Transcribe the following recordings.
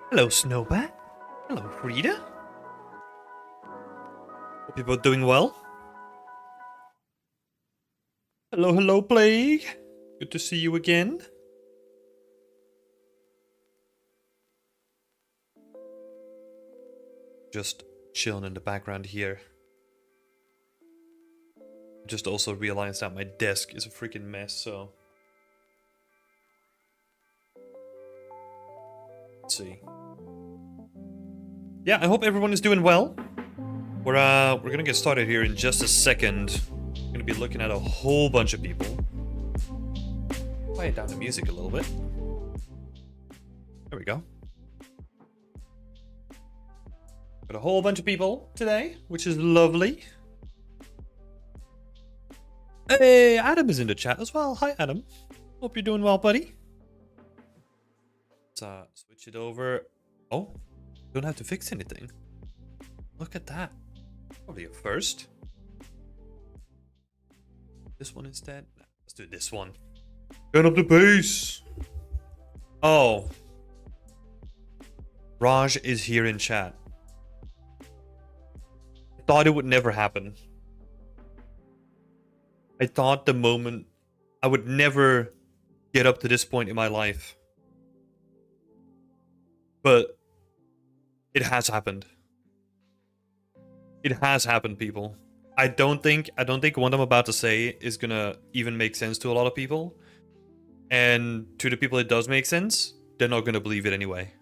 Hello, Snowbat. Hello, Frida. Hope you're both doing well. Hello, hello, Plague. Good to see you again. Just chilling in the background here. Just also realized that my desk is a freaking mess, so... Let's see. Yeah, I hope everyone is doing well. We're gonna get started here in just a second. We're gonna be looking at a whole bunch of people. Quiet down the music a little bit. There we go. Got a whole bunch of people today, which is lovely. Hey, Adam is in the chat as well. Hi, Adam. Hope you're doing well, buddy. Let's switch it over. Oh, don't have to fix anything. Look at that. Probably a first. This one instead. Nah, let's do this one. Turn up the bass. Oh. Raj is here in chat. I thought it would never happen. I thought the moment I would never get up to this point in my life. But it has happened. It has happened, people. I don't think what I'm about to say is gonna even make sense to a lot of people. And to the people it does make sense, they're not gonna believe it anyway.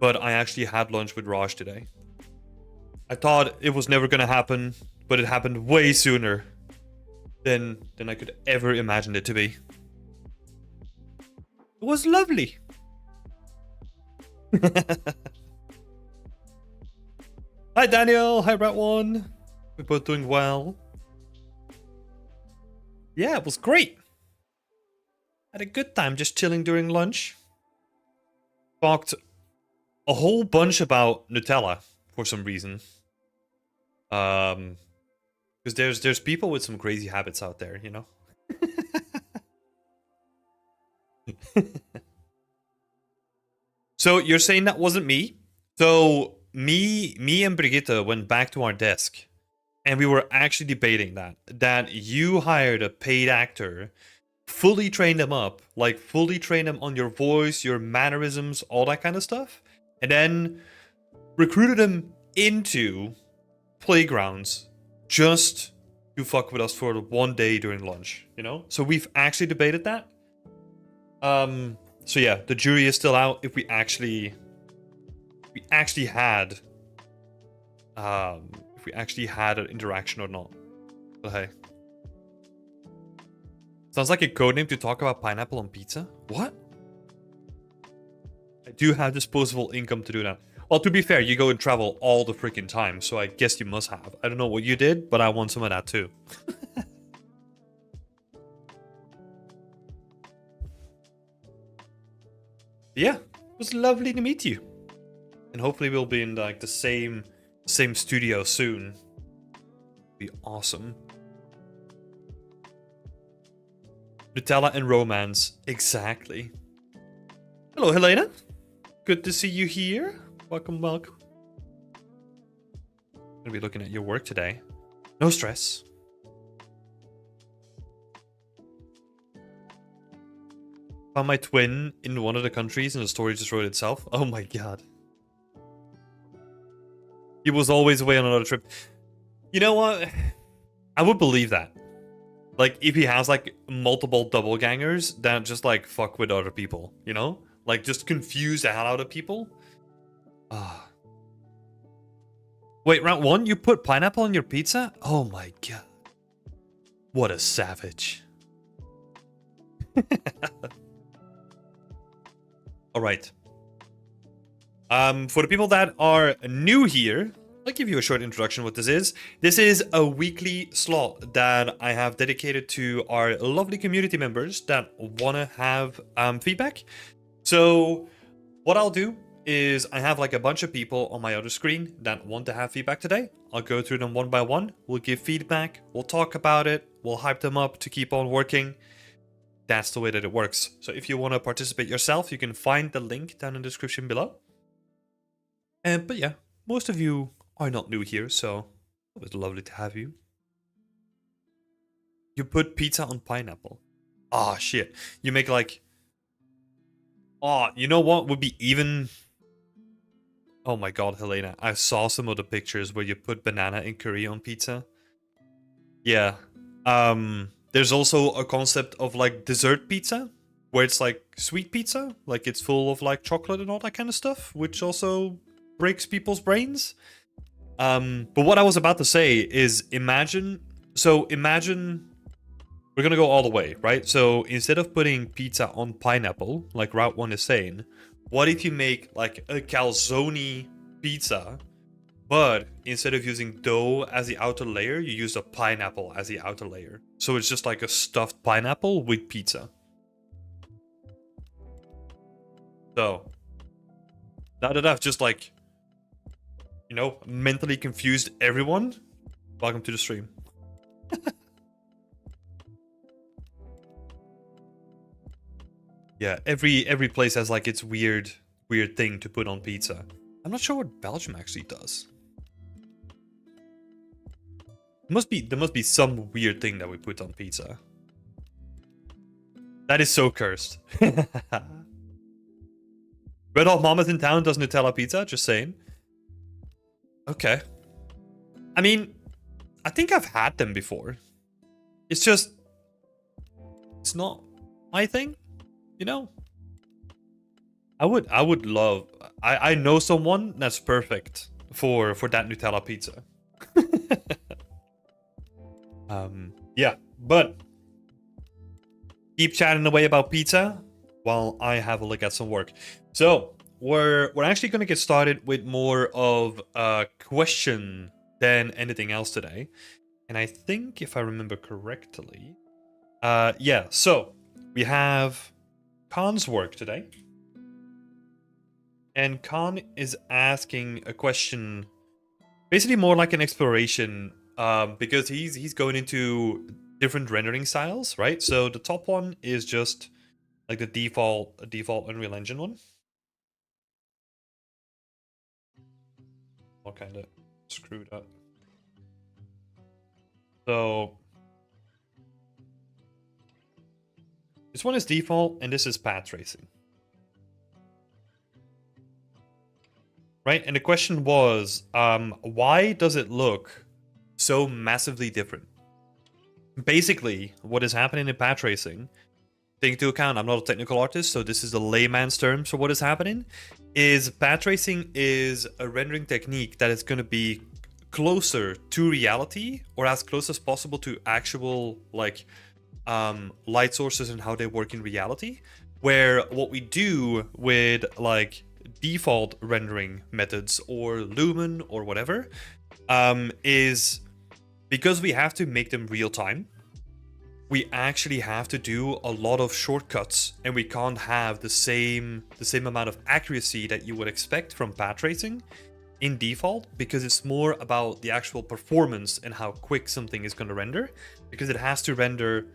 But I actually had lunch with Raj today. I thought it was never gonna happen, but it happened way sooner than I could ever imagine it to be. It was lovely. Hi Daniel, hi Rat1. We're both doing well. Yeah, it was great. Had a good time just chilling during lunch. Talked a whole bunch about Nutella for some reason. Because there's people with some crazy habits out there, you know? So you're saying that wasn't me? So me and Brigitte went back to our desk and we were actually debating that you hired a paid actor, fully trained them up, like fully trained them on your voice, your mannerisms, all that kind of stuff, and then recruited them into playgrounds just to fuck with us for one day during lunch, you know? So we've actually debated that. So yeah, the jury is still out if we actually had an interaction or not. But hey. Sounds like a codename to talk about pineapple on pizza? What? I do have disposable income to do that. Well, to be fair, you go and travel all the freaking time, so I guess you must have. I don't know what you did, but I want some of that too. Yeah, it was lovely to meet you. And hopefully we'll be in like the same studio soon. Be awesome. Nutella and romance, exactly. Hello, Helena. Good to see you here. Welcome, welcome. I'm gonna be looking at your work today. No stress. Found my twin in one of the countries and the story just wrote itself. Oh my god. He was always away on another trip. You know what? I would believe that. Like, if he has, like, multiple doppelgangers that just, like, fuck with other people, you know? Like, just confuse the hell out of people. Ah. Wait, round one? You put pineapple on your pizza? Oh my god. What a savage. Alright. For the people that are new here, I'll give you a short introduction what this is. This is a weekly slot that I have dedicated to our lovely community members that want to have feedback. So what I'll do is I have like a bunch of people on my other screen that want to have feedback today. I'll go through them one by one. We'll give feedback. We'll talk about it. We'll hype them up to keep on working. that's the way that it works. So if you want to participate yourself, you can find the link down in the description below. But yeah, most of you are not new here, so it was lovely to have you. You put pizza on pineapple. Ah, shit. You make like... Oh, you know what would be even... Oh my god, Helena. I saw some of the pictures where you put banana and curry on pizza. Yeah. There's also a concept of like dessert pizza, where it's like sweet pizza, like it's full of like chocolate and all that kind of stuff, which also breaks people's brains. But what I was about to say is imagine we're gonna go all the way, right? So instead of putting pizza on pineapple, like Route 1 is saying, what if you make like a calzone pizza, but instead of using dough as the outer layer, you use a pineapple as the outer layer. So it's just like a stuffed pineapple with pizza. So now that I've just like, you know, mentally confused everyone, welcome to the stream. Yeah, every place has like its weird thing to put on pizza. I'm not sure what Belgium actually does. There must be some weird thing that we put on pizza. That is so cursed. Red Hot Mama's in town does Nutella pizza, just saying. Okay. I mean, I think I've had them before. It's just... It's not my thing, you know? I would love... I know someone that's perfect for that Nutella pizza. Yeah, but... Keep chatting away about pizza while I have a look at some work. So, we're actually going to get started with more of a question than anything else today. And I think, if I remember correctly... yeah, so we have Khan's work today. And Khan is asking a question, basically more like an exploration, because he's going into different rendering styles, right? So the top one is just like the default Unreal Engine one. All kind of screwed up. So this one is default, and this is path tracing. Right? And the question was, why does it look so massively different? Basically, what is happening in path tracing, take into account I'm not a technical artist, so this is the layman's terms for what is happening, is path tracing is a rendering technique that is going to be closer to reality, or as close as possible to actual like light sources and how they work in reality. Where what we do with like default rendering methods or Lumen or whatever is, because we have to make them real time, we actually have to do a lot of shortcuts, and we can't have the same amount of accuracy that you would expect from path tracing in default, because it's more about the actual performance and how quick something is going to render, because it has to render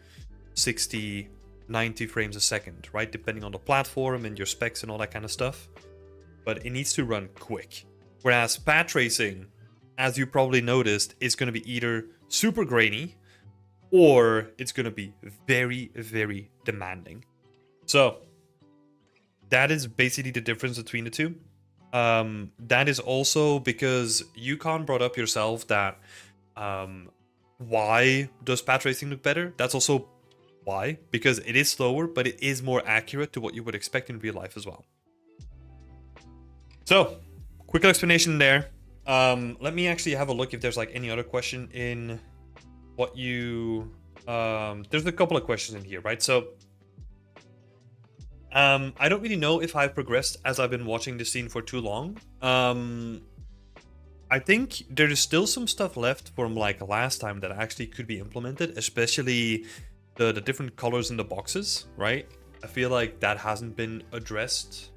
60, 90 frames a second, right? Depending on the platform and your specs and all that kind of stuff. But it needs to run quick. Whereas path tracing, as you probably noticed, is going to be either super grainy or it's going to be very, very demanding. So that is basically the difference between the two. That is also because Yukon brought up yourself that why does path tracing look better? That's also why, because it is slower, but it is more accurate to what you would expect in real life as well. So, quick explanation there. Let me actually have a look if there's like any other question in what you... there's a couple of questions in here, right? So, I don't really know if I've progressed as I've been watching the scene for too long. I think there is still some stuff left from like last time that actually could be implemented, especially the different colors in the boxes, right? I feel like that hasn't been addressed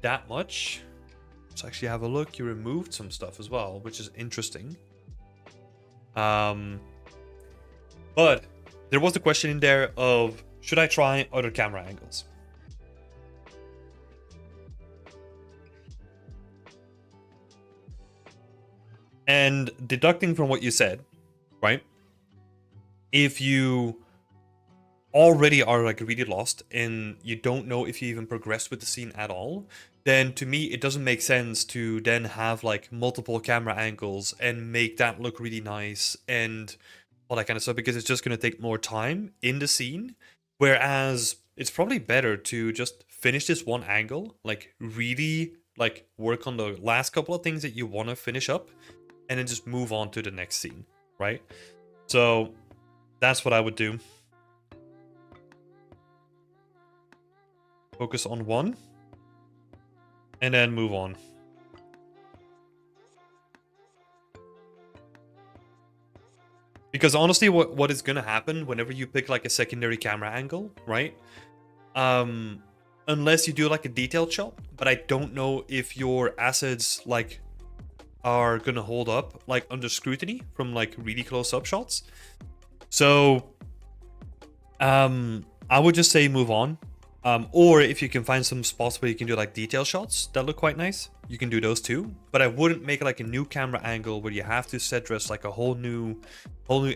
that much. Let's actually have a look. You removed some stuff as well, which is interesting. But there was a question in there of, should I try other camera angles? And deducting from what you said, right? If you already are like really lost and you don't know if you even progressed with the scene at all, then to me it doesn't make sense to then have like multiple camera angles and make that look really nice and all that kind of stuff, because it's just going to take more time in the scene. Whereas it's probably better to just finish this one angle, like really like work on the last couple of things that you want to finish up, and then just move on to the next scene, right? So that's what I would do. Focus on one, and then move on. Because honestly, what is going to happen whenever you pick like a secondary camera angle, right? Unless you do like a detailed shot, but I don't know if your assets like are going to hold up like under scrutiny from like really close up shots. So I would just say move on. Or if you can find some spots where you can do like detail shots that look quite nice, you can do those too. But I wouldn't make like a new camera angle where you have to set dress like a whole new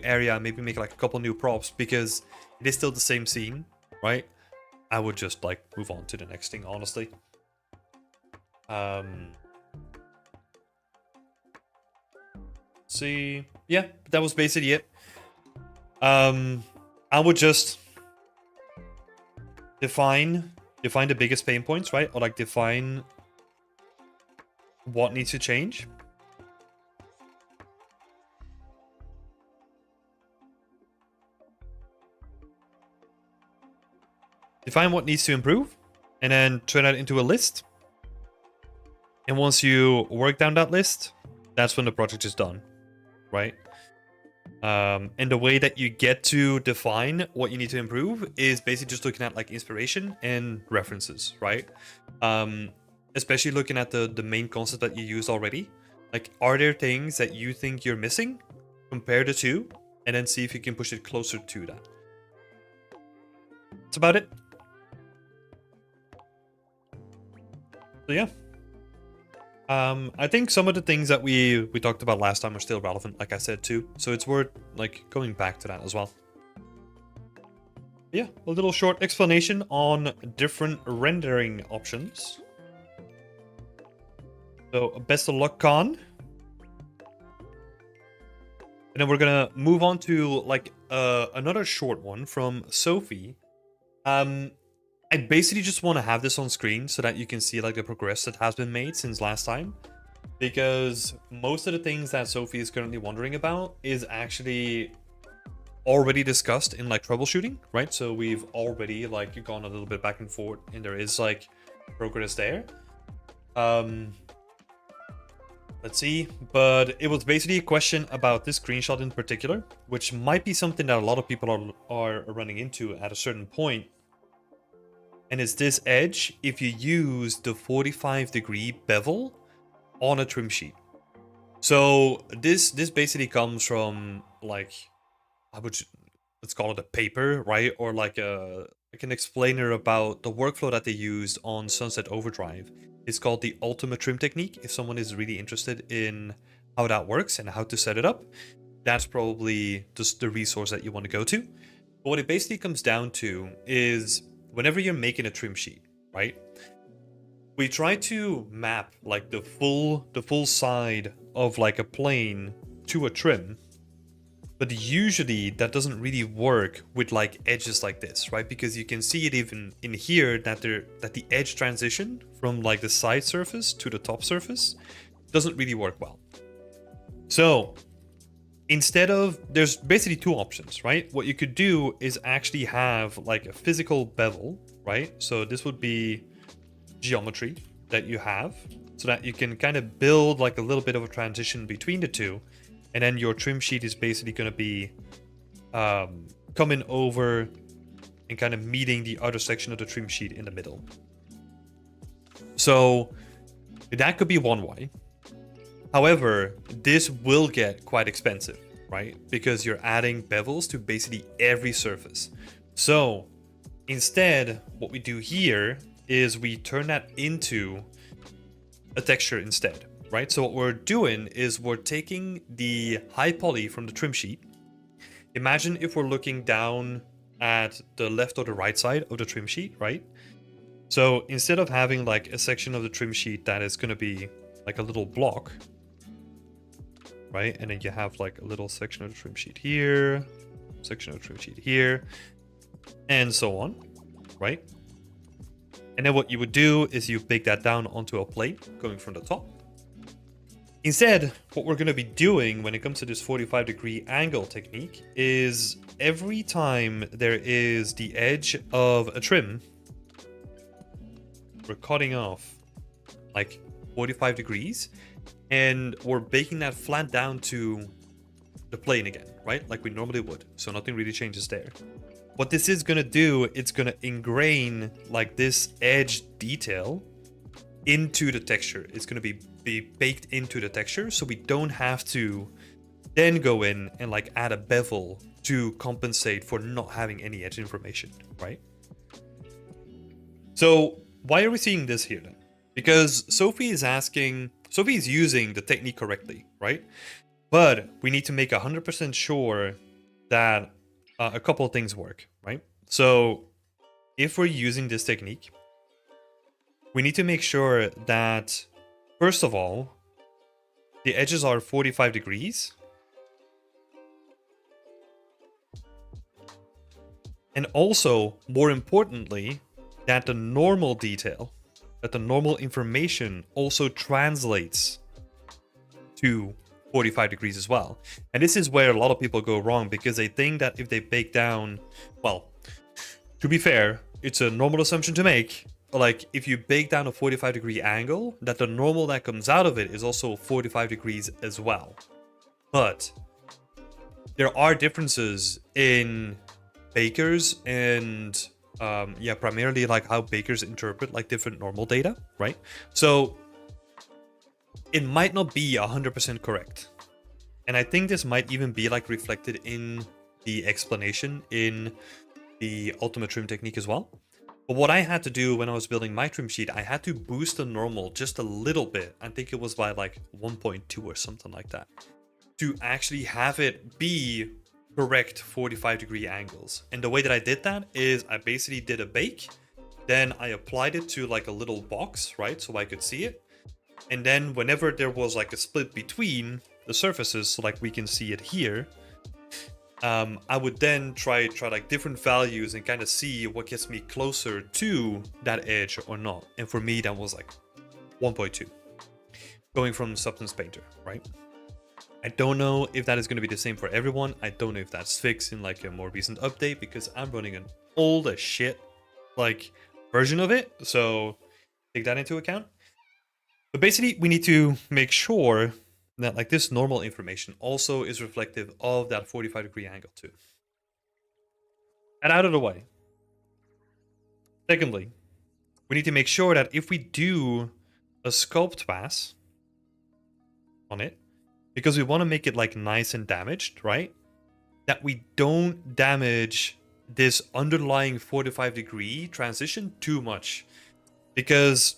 area, maybe make like a couple new props, because it is still the same scene, right? I would just like move on to the next thing, honestly. See, yeah, that was basically it. I would just define the biggest pain points, right? Or like define what needs to change. Define what needs to improve, and then turn that into a list. And once you work down that list, that's when the project is done, right? And the way that you get to define what you need to improve is basically just looking at like inspiration and references, right? Especially looking at the main concept that you used already. Like, are there things that you think you're missing? Compare the two, and then see if you can push it closer to that. That's about it. So yeah. I think some of the things that we talked about last time are still relevant, like I said too. So it's worth like going back to that as well. Yeah, a little short explanation on different rendering options. So best of luck, Con. And then we're gonna move on to like another short one from Sophie. I basically just want to have this on screen so that you can see like the progress that has been made since last time. Because most of the things that Sophie is currently wondering about is actually already discussed in like troubleshooting, right? So we've already like gone a little bit back and forth, and there is like progress there. Let's see, but it was basically a question about this screenshot in particular, which might be something that a lot of people are running into at a certain point. And it's this edge if you use the 45-degree bevel on a trim sheet. So this basically comes from like, let's call it a paper, right? Or like an explainer about the workflow that they used on Sunset Overdrive. It's called the Ultimate Trim Technique. If someone is really interested in how that works and how to set it up, that's probably just the resource that you want to go to. But what it basically comes down to is, whenever you're making a trim sheet, right? We try to map like the full side of like a plane to a trim, but usually that doesn't really work with like edges like this, right? Because you can see it even in here that the edge transition from like the side surface to the top surface doesn't really work well. So instead of, there's basically two options, right? What you could do is actually have like a physical bevel, right? So this would be geometry that you have, so that you can kind of build like a little bit of a transition between the two. And then your trim sheet is basically going to be coming over and kind of meeting the other section of the trim sheet in the middle. So that could be one way. However, this will get quite expensive, right? Because you're adding bevels to basically every surface. So instead, what we do here is we turn that into a texture instead, right? So what we're doing is we're taking the high poly from the trim sheet. Imagine if we're looking down at the left or the right side of the trim sheet, right? So instead of having like a section of the trim sheet that is going to be like a little block, right? And then you have like a little section of the trim sheet here, section of the trim sheet here, and so on, right? And then what you would do is you bake that down onto a plane going from the top. Instead, what we're going to be doing when it comes to this 45-degree angle technique is every time there is the edge of a trim, we're cutting off like 45 degrees and we're baking that flat down to the plane again, right? Like we normally would. So nothing really changes there. What this is going to do, it's going to ingrain like this edge detail into the texture. It's going to be baked into the texture, so we don't have to then go in and like add a bevel to compensate for not having any edge information, right? So why are we seeing this here then? Because Sophie is using the technique correctly, right? But we need to make 100% sure that a couple of things work, right? So if we're using this technique, we need to make sure that, first of all, the edges are 45 degrees. And also, more importantly, that the normal detail, that the normal information also translates to 45 degrees as well. And this is where a lot of people go wrong, because they think that if they bake down, well, to be fair, it's a normal assumption to make. Like if you bake down a 45-degree angle, that the normal that comes out of it is also 45 degrees as well. But there are differences in bakers and primarily like how bakers interpret like different normal data, right? So it might not be 100% correct. And I think this might even be like reflected in the explanation in the ultimate trim technique as well. But what I had to do when I was building my trim sheet, I had to boost the normal just a little bit. I think it was by like 1.2 or something like that, to actually have it be correct 45-degree angles. And the way that I did that is I basically did a bake, then I applied it to like a little box, right? So I could see it. And then whenever there was like a split between the surfaces, so like we can see it here, I would then try like different values and kind of see what gets me closer to that edge or not. And for me, that was like 1.2 going from Substance Painter, right? I don't know if that is going to be the same for everyone. I don't know if that's fixed in like a more recent update, because I'm running an old as shit like version of it. So take that into account. But basically, we need to make sure that like this normal information also is reflective of that 45-degree angle too. And out of the way. Secondly, we need to make sure that if we do a sculpt pass on it, because we want to make it like nice and damaged, right? That we don't damage this underlying 45-degree transition too much. Because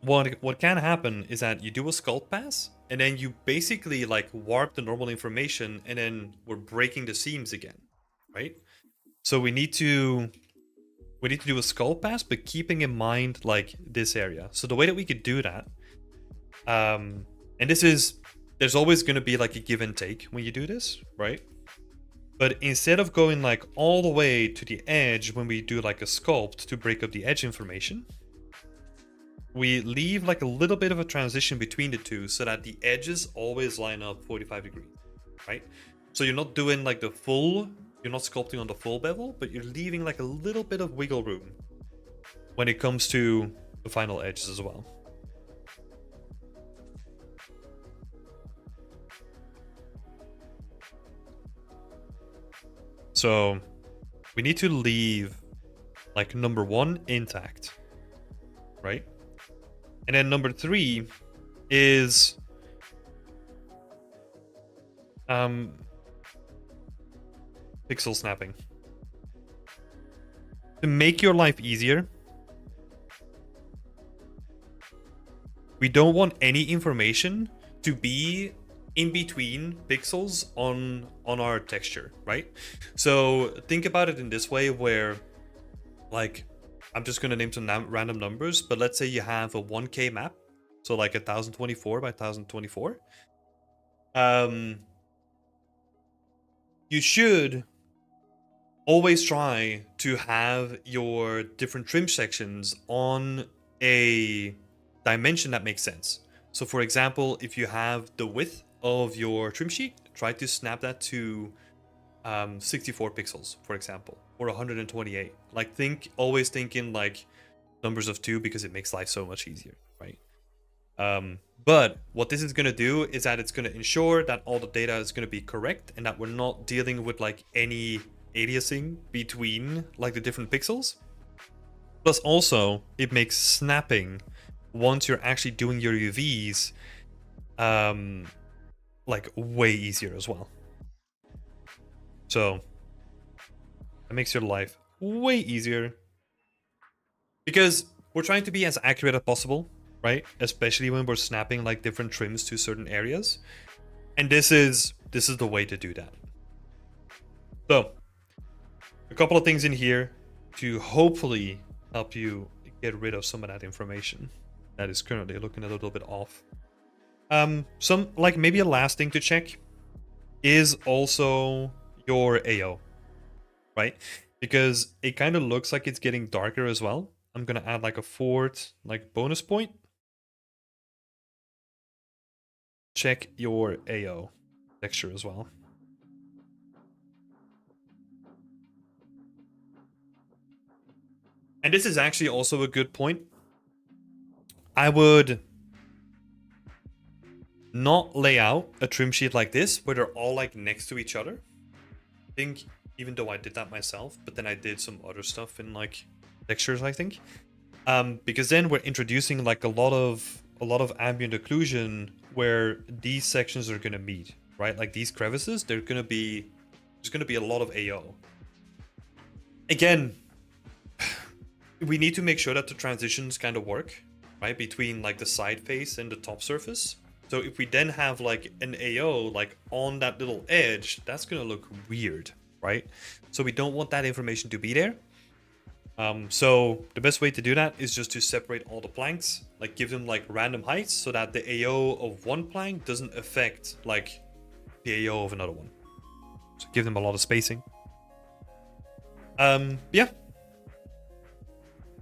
what can happen is that you do a sculpt pass and then you basically like warp the normal information and then we're breaking the seams again, right? So we need to do a sculpt pass, but keeping in mind like this area. So the way that we could do that, and there's always going to be like a give and take when you do this, right? But instead of going like all the way to the edge when we do like a sculpt to break up the edge information, we leave like a little bit of a transition between the two so that the edges always line up 45 degrees, right? So you're not doing like you're not sculpting on the full bevel, but you're leaving like a little bit of wiggle room when it comes to the final edges as well. So we need to leave like number 1 intact, right? And then number 3 is Pixel snapping. To make your life easier, we don't want any information to be in between pixels on our texture, right? So think about it in this way, where like, I'm just gonna name some random numbers, but let's say you have a 1K map, so like 1024 by 1024. You should always try to have your different trim sections on a dimension that makes sense. So for example, if you have the width of your trim sheet, try to snap that to 64 pixels, for example, or 128. Like, always think in like numbers of 2, because it makes life so much easier, right? But what this is going to do is that it's going to ensure that all the data is going to be correct, and that we're not dealing with like any aliasing between like the different pixels. Plus also, it makes snapping, once you're actually doing your UVs, like way easier as well. So it makes your life way easier, because we're trying to be as accurate as possible, right? Especially when we're snapping like different trims to certain areas. And this is the way to do that. So a couple of things in here to hopefully help you get rid of some of that information that is currently looking a little bit off. Some, like, maybe a last thing to check is also your AO, right? Because it kind of looks like it's getting darker as well. I'm gonna add like a fourth like bonus point. Check your AO texture as well. And this is actually also a good point. I would not lay out a trim sheet like this where they're all like next to each other. I think, even though I did that myself, but then I did some other stuff in like textures, I think. Because then we're introducing like a lot of ambient occlusion where these sections are gonna meet, right? Like these crevices, there's gonna be a lot of AO. Again, we need to make sure that the transitions kind of work, right, between like the side face and the top surface. So if we then have like an AO like on that little edge, that's gonna look weird, right? So we don't want that information to be there. So the best way to do that is just to separate all the planks, like give them like random heights, so that the AO of one plank doesn't affect like the AO of another one. So give them a lot of spacing. Yeah.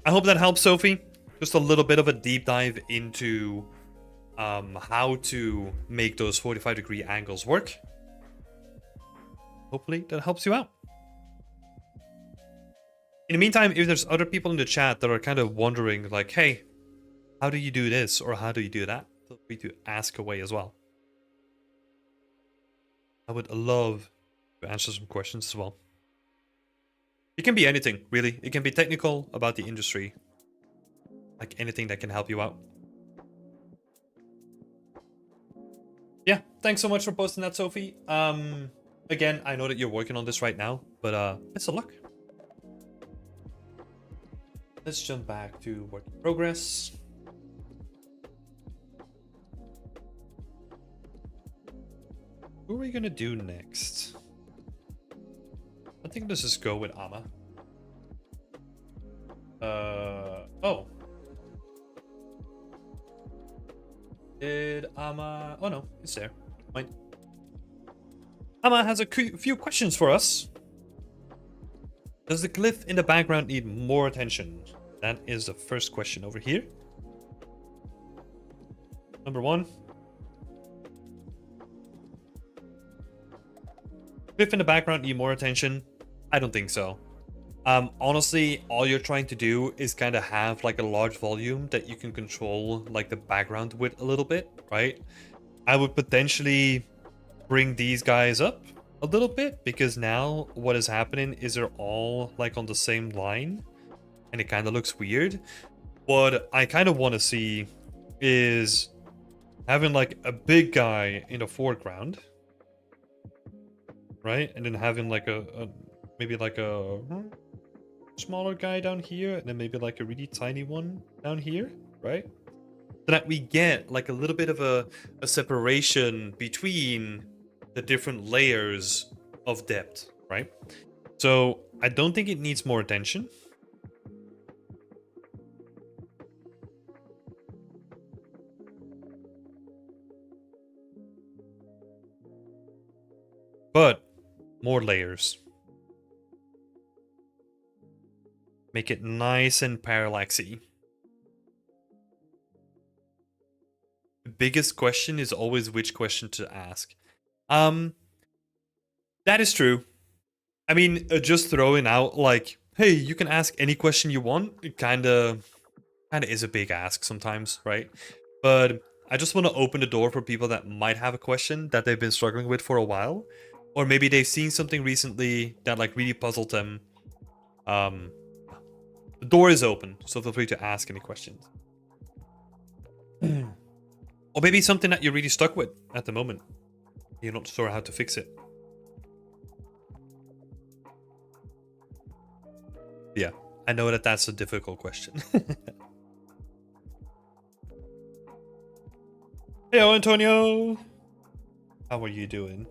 I hope that helps, Sophie. Just a little bit of a deep dive into how to make those 45-degree angles work. Hopefully that helps you out. In the meantime, if there's other people in the chat that are kind of wondering, like, hey, how do you do this or how do you do that? Feel free to ask away as well. I would love to answer some questions as well. It can be anything, really. It can be technical, about the industry. Like anything that can help you out. Yeah, thanks so much for posting that, Sophie. Again, I know that you're working on this right now, but best of luck. Let's jump back to work in progress. Who are we gonna do next? I think let's just go with Ama. Oh. Did Ama... Oh no, it's there. Fine. Ama has a few questions for us. Does the glyph in the background need more attention? That is the first question over here. Number one. Glyph in the background need more attention? I don't think so. Honestly, all you're trying to do is kind of have like a large volume that you can control like the background with a little bit, right? I would potentially bring these guys up a little bit, because now what is happening is they're all like on the same line and it kind of looks weird. What I kind of want to see is having like a big guy in the foreground right? And then having like a maybe like a smaller guy down here, and then maybe like a really tiny one down here, right? So that we get like a little bit of a separation between the different layers of depth, right? So I don't think it needs more attention. But more layers. Make it nice and parallaxy. The biggest question is always which question to ask. Um, that is true. I mean, just throwing out like, hey, you can ask any question you want. It kind of is a big ask sometimes, right? But I just want to open the door for people that might have a question that they've been struggling with for a while, or maybe they've seen something recently that like really puzzled them. Um, the door is open, so feel free to ask any questions. Or maybe something that you're really stuck with at the moment. You're not sure how to fix it. Yeah, I know that that's a difficult question. Hello, Antonio. How are you doing?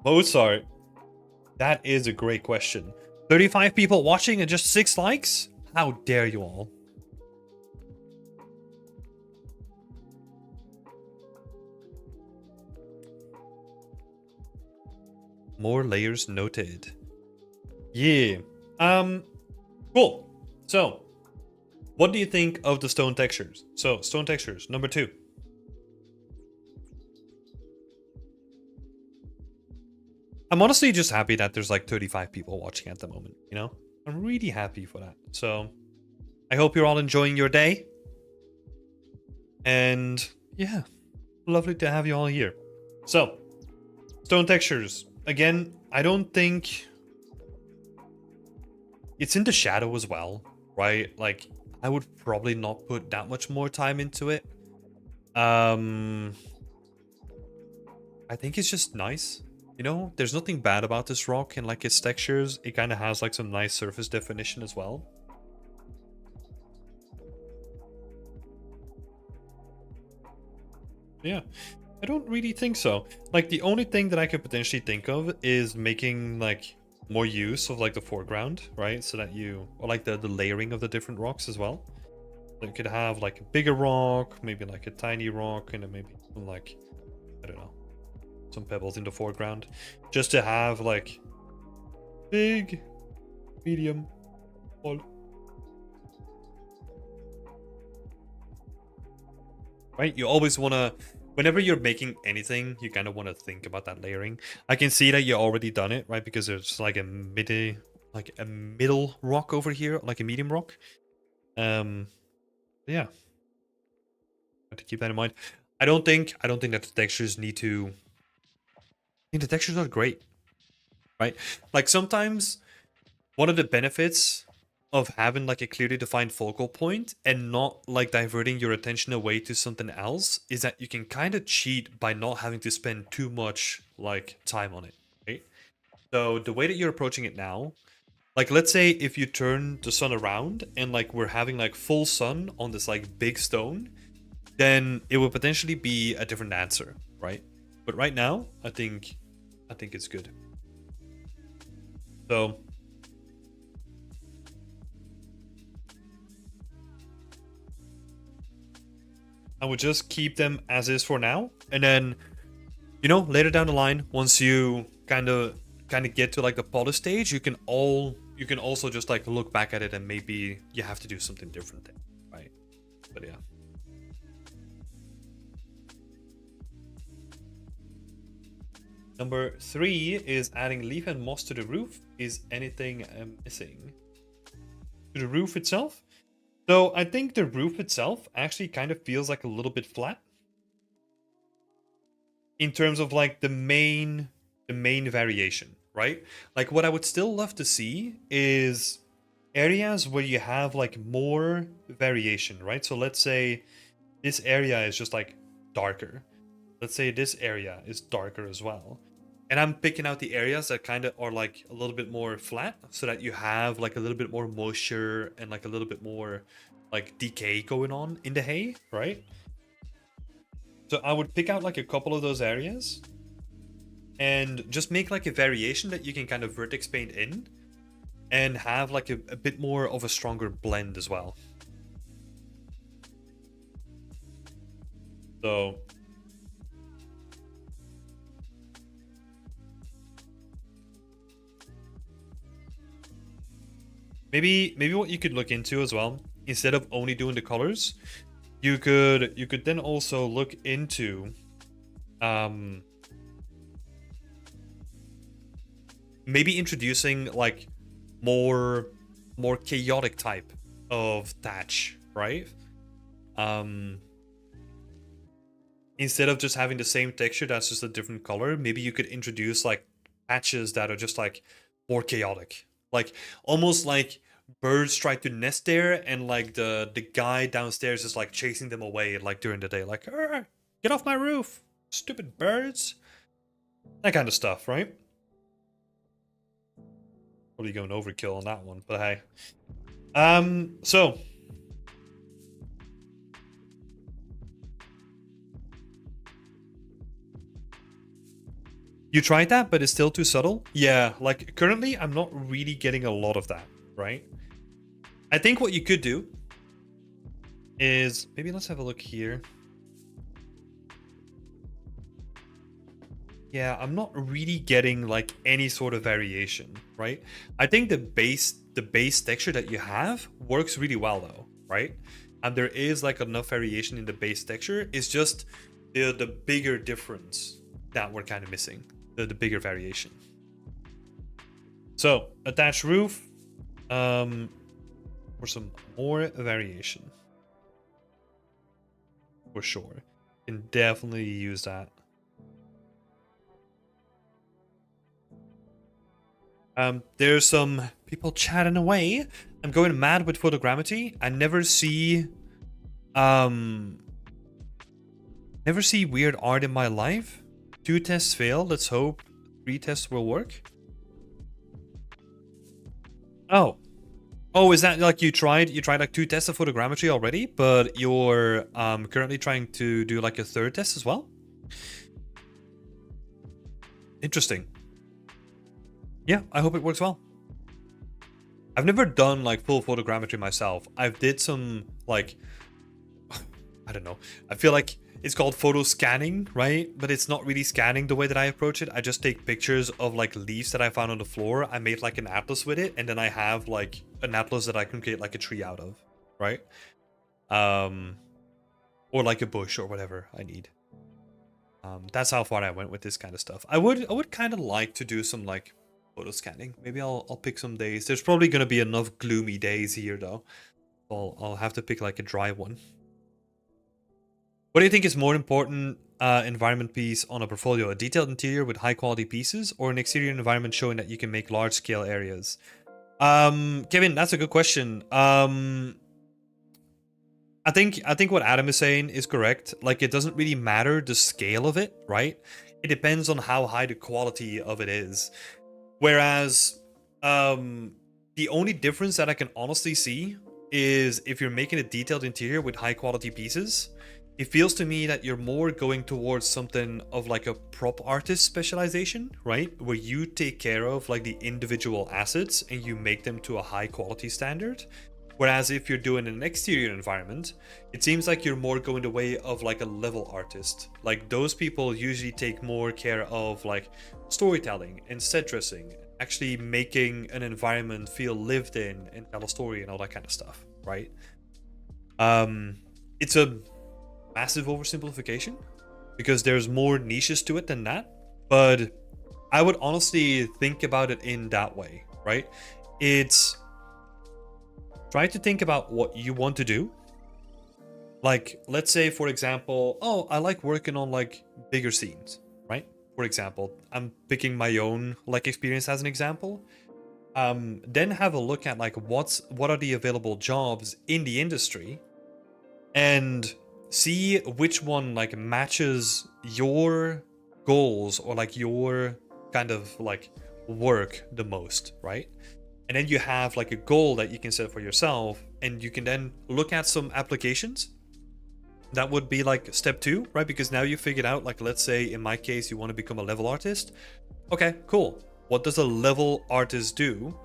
Mozart. That is a great question. 35 people watching and just 6 likes? How dare you all? More layers noted. Yeah. Cool. So, what do you think of the stone textures? So, stone textures, number 2. I'm honestly just happy that there's like 35 people watching at the moment, you know? I'm really happy for that. So, I hope you're all enjoying your day. And yeah, lovely to have you all here. So, stone textures. Again, I don't think it's in the shadow as well, right? Like, I would probably not put that much more time into it. I think it's just nice. You know, there's nothing bad about this rock and like its textures. It kind of has like some nice surface definition as well. Yeah, I don't really think so. Like the only thing that I could potentially think of is making like more use of like the foreground, right? So that you, or like the layering of the different rocks as well. So you could have like a bigger rock, maybe like a tiny rock, and then maybe some like, I don't know, some pebbles in the foreground. Just to have like big, medium, small. Right? You always want to, whenever you're making anything, you kind of want to think about that layering. I can see that you already done it, right? Because there's like a middle rock over here, like a medium rock. Yeah. Have to keep that in mind. I don't think that the textures need to. I think the textures are great, right? Like sometimes one of the benefits of having like a clearly defined focal point and not like diverting your attention away to something else is that you can kind of cheat by not having to spend too much like time on it, right? So the way that you're approaching it now, like let's say if you turn the sun around and like we're having like full sun on this like big stone, then it would potentially be a different answer, right? But right now, I think it's good. So I would just keep them as is for now, and then you know later down the line, once you kind of get to like the polish stage, you can also just like look back at it and maybe you have to do something different then, right? But yeah. Number 3 is adding leaf and moss to the roof. Is anything missing? To the roof itself? So I think the roof itself actually kind of feels like a little bit flat in terms of like the main variation, right? Like what I would still love to see is areas where you have like more variation, right? So let's say this area is just like darker. Let's say this area is darker as well. And I'm picking out the areas that kind of are like a little bit more flat so that you have like a little bit more moisture and like a little bit more like decay going on in the hay, right? So I would pick out like a couple of those areas and just make like a variation that you can kind of vertex paint in and have like a bit more of a stronger blend as well. So maybe what you could look into as well, instead of only doing the colors, you could then also look into maybe introducing like more chaotic type of thatch, right? Instead of just having the same texture that's just a different color, maybe you could introduce like patches that are just like more chaotic, like almost like birds try to nest there and like the guy downstairs is like chasing them away like during the day, like get off my roof, stupid birds, that kind of stuff, right? Probably going overkill on that one, but hey. So you tried that, but it's still too subtle? Yeah, like currently I'm not really getting a lot of that, right? I think what you could do is maybe let's have a look here. Yeah, I'm not really getting like any sort of variation, right? I think the base texture that you have works really well though, right? And there is like enough variation in the base texture. It's just the bigger difference that we're kind of missing, the bigger variation. So attached roof, for some more variation, for sure. Can definitely use that. There's some people chatting away. I'm going mad with photogrammetry. I never see weird art in my life. 2 tests failed. Let's hope 3 tests will work. Oh, is that like you tried like 2 tests of photogrammetry already, but you're currently trying to do like a 3rd test as well? Interesting. Yeah, I hope it works well. I've never done like full photogrammetry myself. I've did some like, I don't know. I feel like it's called photo scanning, right? But it's not really scanning the way that I approach it. I just take pictures of like leaves that I found on the floor. I made like an atlas with it, and then I have like an atlas that I can create like a tree out of, right? Or like a bush or whatever I need. That's how far I went with this kind of stuff. I would kind of like to do some like photo scanning. Maybe I'll pick some days. There's probably gonna be enough gloomy days here though. I'll have to pick like a dry one. What do you think is more important environment piece on a portfolio? A detailed interior with high quality pieces, or an exterior environment showing that you can make large scale areas? Kevin, that's a good question. I think what Adam is saying is correct. Like, it doesn't really matter the scale of it, right? It depends on how high the quality of it is. Whereas, the only difference that I can honestly see is if you're making a detailed interior with high quality pieces, it feels to me that you're more going towards something of like a prop artist specialization, right? Where you take care of like the individual assets and you make them to a high quality standard. Whereas if you're doing an exterior environment, it seems like you're more going the way of like a level artist. Like, those people usually take more care of like storytelling and set dressing, actually making an environment feel lived in and tell a story and all that kind of stuff, right? It's a massive oversimplification because there's more niches to it than that, but I would honestly think about it in that way, right? It's try to think about what you want to do. Like, let's say, for example, oh, I like working on like bigger scenes, right? For example, I'm picking my own like experience as an example. Then have a look at like what are the available jobs in the industry, and see which one like matches your goals or like your kind of like work the most, right? And then you have like a goal that you can set for yourself, and you can then look at some applications. That would be like step 2, right? Because now you figured out, like, let's say in my case you want to become a level artist. Okay, cool. What does a level artist do?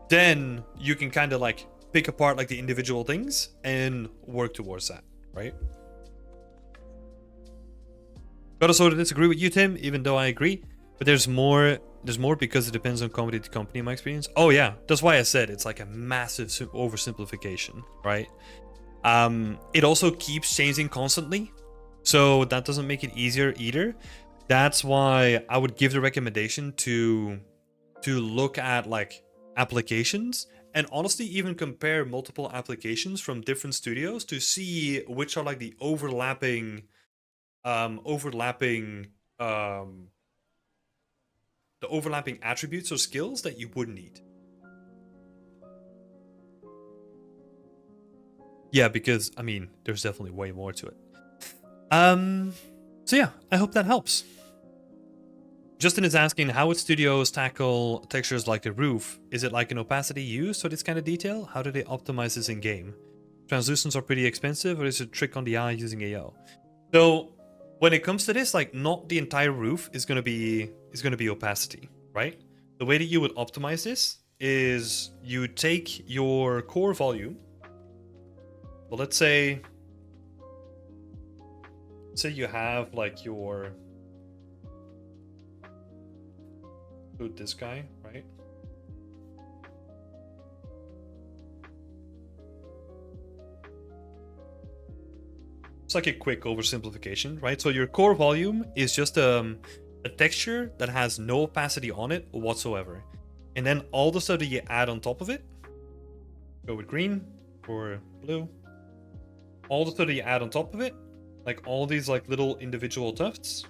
Then you can kind of like pick apart like the individual things and work towards that, right? Gotta sort of disagree with you, Tim, even though I agree. But there's more because it depends on company to company in my experience. Oh yeah, that's why I said it's like a massive oversimplification, right? It also keeps changing constantly, so that doesn't make it easier either. That's why I would give the recommendation to look at like applications, and honestly even compare multiple applications from different studios to see which are like the overlapping um the overlapping attributes or skills that you would need. Yeah, because I mean there's definitely way more to it. So yeah, I hope that helps. Justin is asking, how would studios tackle textures like the roof? Is it like an opacity used for this kind of detail? How do they optimize this in game? Translucents are pretty expensive, or is it a trick on the eye using AO? So when it comes to this, like not the entire roof is gonna be opacity, right? The way that you would optimize this is you take your core volume. Well, let's say you have like your this guy, right? It's like a quick oversimplification, right? So your core volume is just a texture that has no opacity on it whatsoever. And then all the stuff that you add on top of it, go with green or blue, all the stuff that you add on top of it, like all these like little individual tufts,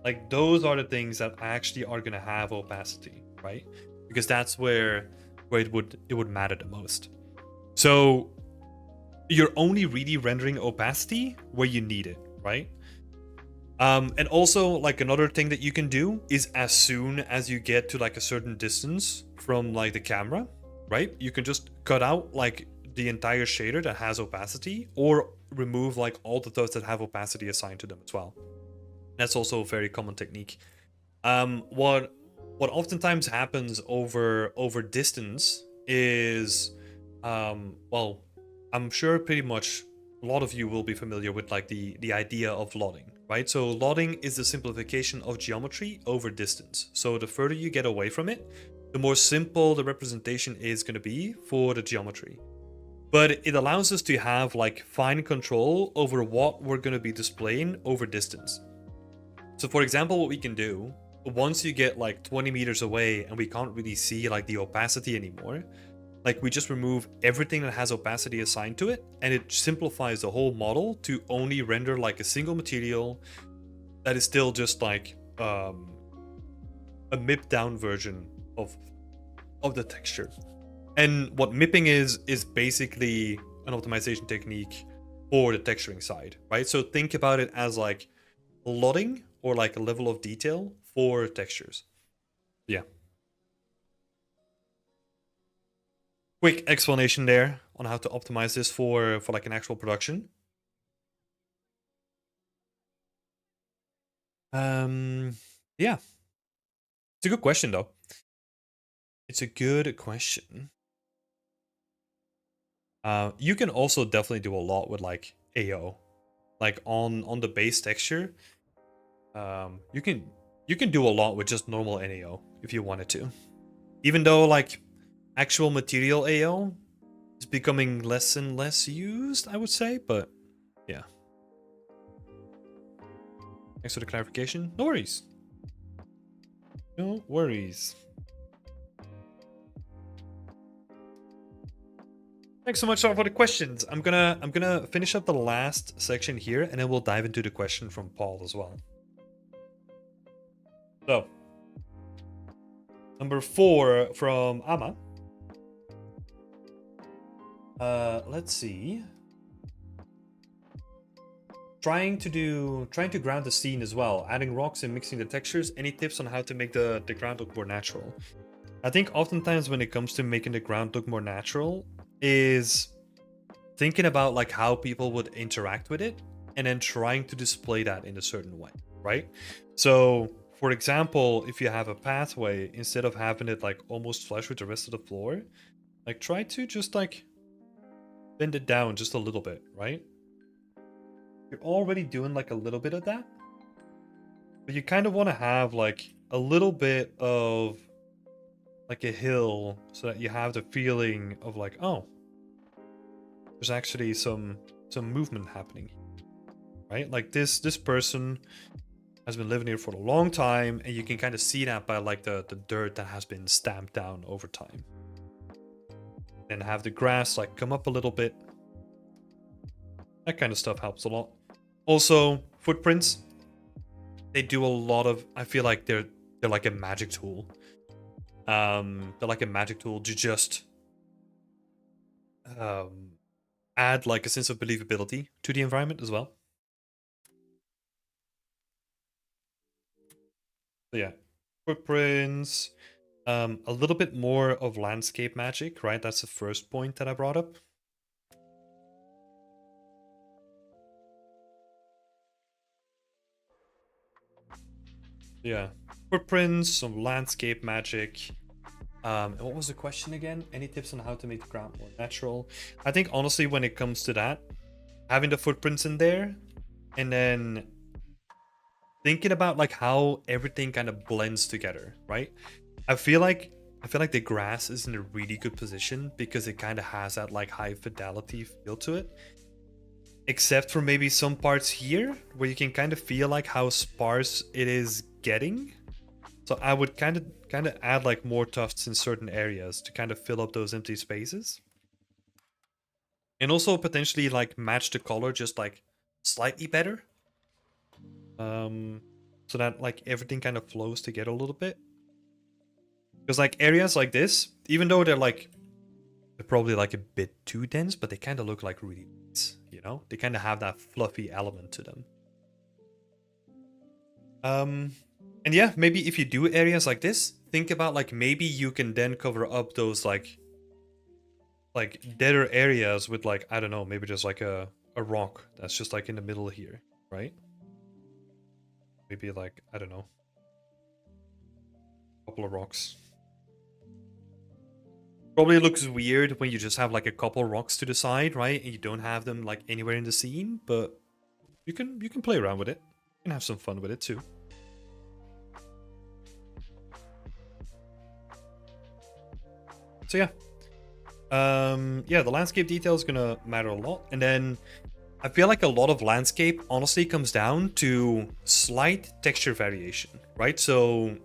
like those are the things that actually are gonna have opacity, right? Because that's where it would matter the most. So you're only really rendering opacity where you need it, right? And also like another thing that you can do is as soon as you get to like a certain distance from like the camera, right? You can just cut out like the entire shader that has opacity, or remove like all the those that have opacity assigned to them as well. That's also a very common technique. What oftentimes happens over distance is, well, I'm sure pretty much a lot of you will be familiar with like the idea of lotting, right? So lotting is the simplification of geometry over distance. So the further you get away from it, the more simple the representation is going to be for the geometry. But it allows us to have like fine control over what we're going to be displaying over distance. So for example, what we can do, once you get like 20 meters away and we can't really see like the opacity anymore, like we just remove everything that has opacity assigned to it, and it simplifies the whole model to only render like a single material that is still just like a MIP down version of the texture. And what MIPing is basically an optimization technique for the texturing side, right? So think about it as like lotting or like a level of detail for textures. Yeah. Quick explanation there on how to optimize this for like an actual production. Yeah. It's a good question though. It's a good question. You can also definitely do a lot with like AO. Like on the base texture. You can do a lot with just normal NAO if you wanted to. Even though like actual material AO is becoming less and less used, I would say, but yeah. Thanks for the clarification. No worries. No worries. Thanks so much for the questions. I'm gonna finish up the last section here, and then we'll dive into the question from Paul as well. So, number 4 from Ama. Let's see. Trying to ground the scene as well, adding rocks and mixing the textures. Any tips on how to make the ground look more natural? I think oftentimes when it comes to making the ground look more natural is thinking about like how people would interact with it and then trying to display that in a certain way, right? So for example, if you have a pathway, instead of having it like almost flush with the rest of the floor, like try to just like bend it down just a little bit, right? You're already doing like a little bit of that, but you kind of want to have like a little bit of like a hill so that you have the feeling of like, oh, there's actually some movement happening, right? Like this person has been living here for a long time, and you can kind of see that by like the dirt that has been stamped down over time. And have the grass like come up a little bit. That kind of stuff helps a lot. Also, footprints. They do a lot of, I feel like they're like a magic tool. They're like a magic tool to just add like a sense of believability to the environment as well. So yeah, footprints, a little bit more of landscape magic, right? That's the first point that I brought up. Yeah, footprints, some landscape magic. And what was the question again? Any tips on how to make the ground more natural? I think honestly, when it comes to that, having the footprints in there, and then thinking about like how everything kind of blends together, right? I feel like the grass is in a really good position because it kind of has that like high fidelity feel to it. Except for maybe some parts here where you can kind of feel like how sparse it is getting. So I would kind of add like more tufts in certain areas to kind of fill up those empty spaces. And also potentially like match the color just like slightly better. So that like everything kind of flows together a little bit. Because like areas like this, even though they're probably like a bit too dense, but they kind of look like really nice, you know? They kind of have that fluffy element to them. And yeah, maybe if you do areas like this, think about like maybe you can then cover up those like deader areas with like, I don't know, maybe just like a rock that's just like in the middle here, right? Maybe like, I don't know, a couple of rocks. Probably looks weird when you just have like a couple rocks to the side, right? And you don't have them like anywhere in the scene, but you can play around with it. You can have some fun with it too. So yeah. Yeah, the landscape detail is gonna matter a lot. And then I feel like a lot of landscape honestly comes down to slight texture variation, right? So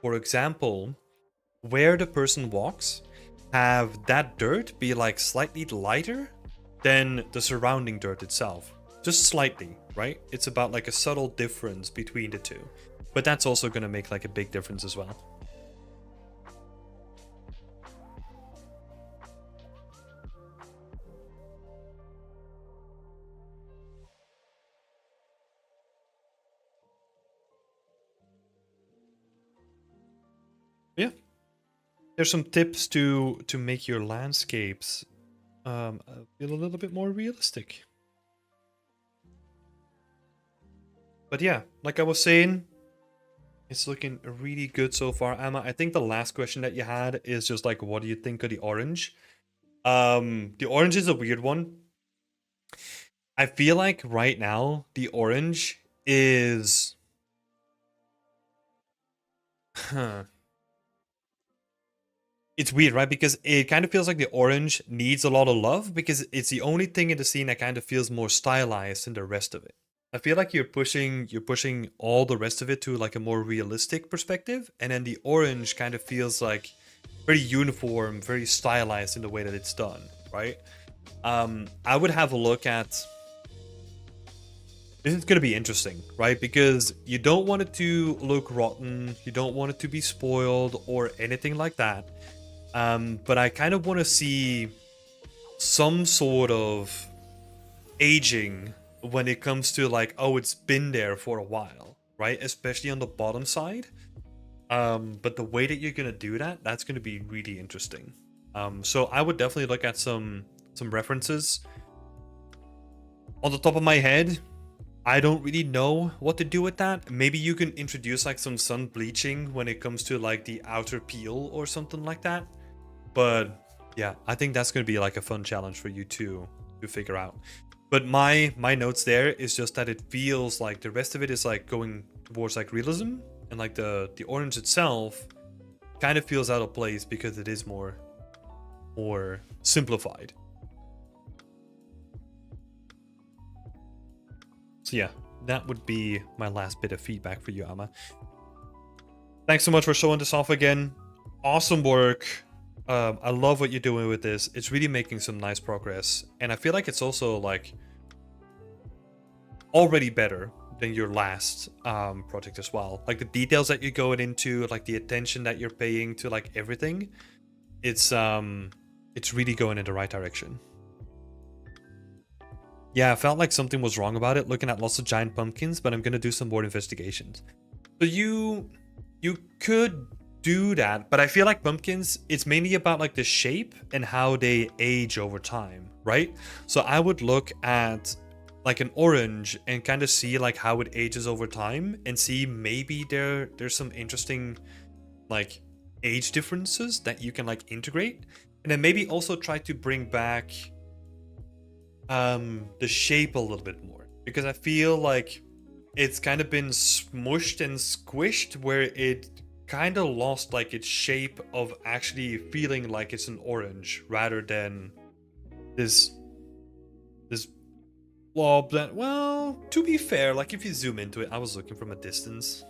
for example, where the person walks, have that dirt be like slightly lighter than the surrounding dirt itself. Just slightly, right? It's about like a subtle difference between the two. But that's also going to make like a big difference as well. Yeah. There's some tips to make your landscapes feel a little bit more realistic. But yeah, like I was saying, it's looking really good so far, Emma. I think the last question that you had is just like, what do you think of the orange? The orange is a weird one. I feel like right now the orange is huh. It's weird, right? Because it kind of feels like the orange needs a lot of love because it's the only thing in the scene that kind of feels more stylized than the rest of it. I feel like you're pushing all the rest of it to like a more realistic perspective, and then the orange kind of feels like very uniform, very stylized in the way that it's done, right? I would have a look at. This is going to be interesting, right? Because you don't want it to look rotten, you don't want it to be spoiled or anything like that. But I kind of want to see some sort of aging when it comes to like, oh, it's been there for a while, right? Especially on the bottom side. But the way that you're gonna do that, that's gonna be really interesting. So I would definitely look at some references. On the top of my head, I don't really know what to do with that. Maybe you can introduce like some sun bleaching when it comes to like the outer peel or something like that. But yeah, I think that's gonna be like a fun challenge for you to figure out. But my notes there is just that it feels like the rest of it is like going towards like realism, and like the orange itself kind of feels out of place because it is more simplified. So yeah, that would be my last bit of feedback for you, Amma. Thanks so much for showing this off again. Awesome work. I love what you're doing with this. It's really making some nice progress. And I feel like it's also like already better than your last project as well. Like the details that you're going into, like the attention that you're paying to like everything. It's really going in the right direction. Yeah, I felt like something was wrong about it, looking at lots of giant pumpkins, but I'm gonna do some more investigations. So you could do that, but I feel like pumpkins, it's mainly about like the shape and how they age over time, right? So I would look at like an orange and kind of see like how it ages over time, and see maybe there's some interesting like age differences that you can like integrate, and then maybe also try to bring back the shape a little bit more, because I feel like it's kind of been smushed and squished where it kind of lost like its shape of actually feeling like it's an orange rather than this blob that, well, to be fair, like if you zoom into it, I was looking from a distance.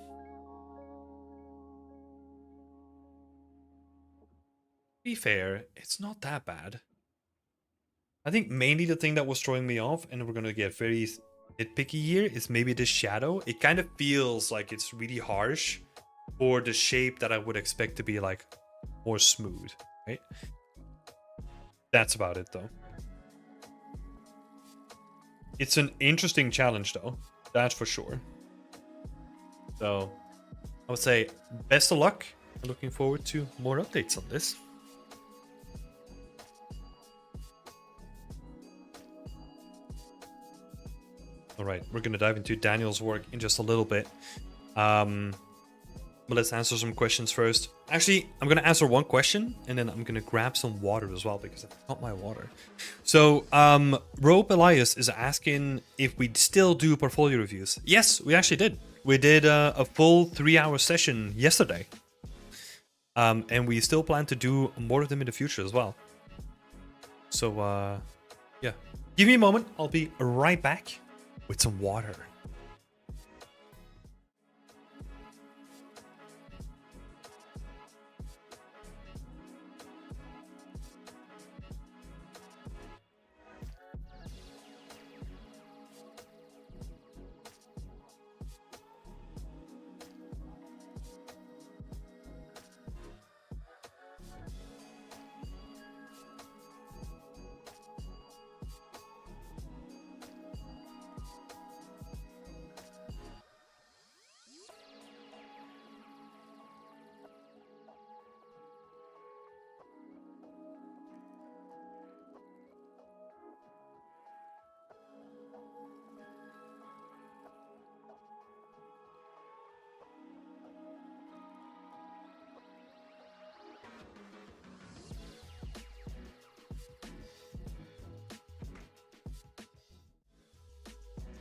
Be fair, it's not that bad. I think mainly the thing that was throwing me off, and we're gonna get very nitpicky here, is maybe the shadow. It kind of feels like it's really harsh for the shape that I would expect to be like more smooth, right? That's about it though. It's an interesting challenge though, that's for sure. So I would say best of luck. I'm looking forward to more updates on this. All right, we're gonna dive into Daniel's work in just a little bit. But let's answer some questions first. Actually, I'm gonna answer one question and then I'm gonna grab some water as well because I forgot my water. So, Rope Elias is asking if we still do portfolio reviews. Yes, we actually did. We did a full 3-hour session yesterday. And we still plan to do more of them in the future as well. So, yeah. Give me a moment. I'll be right back with some water.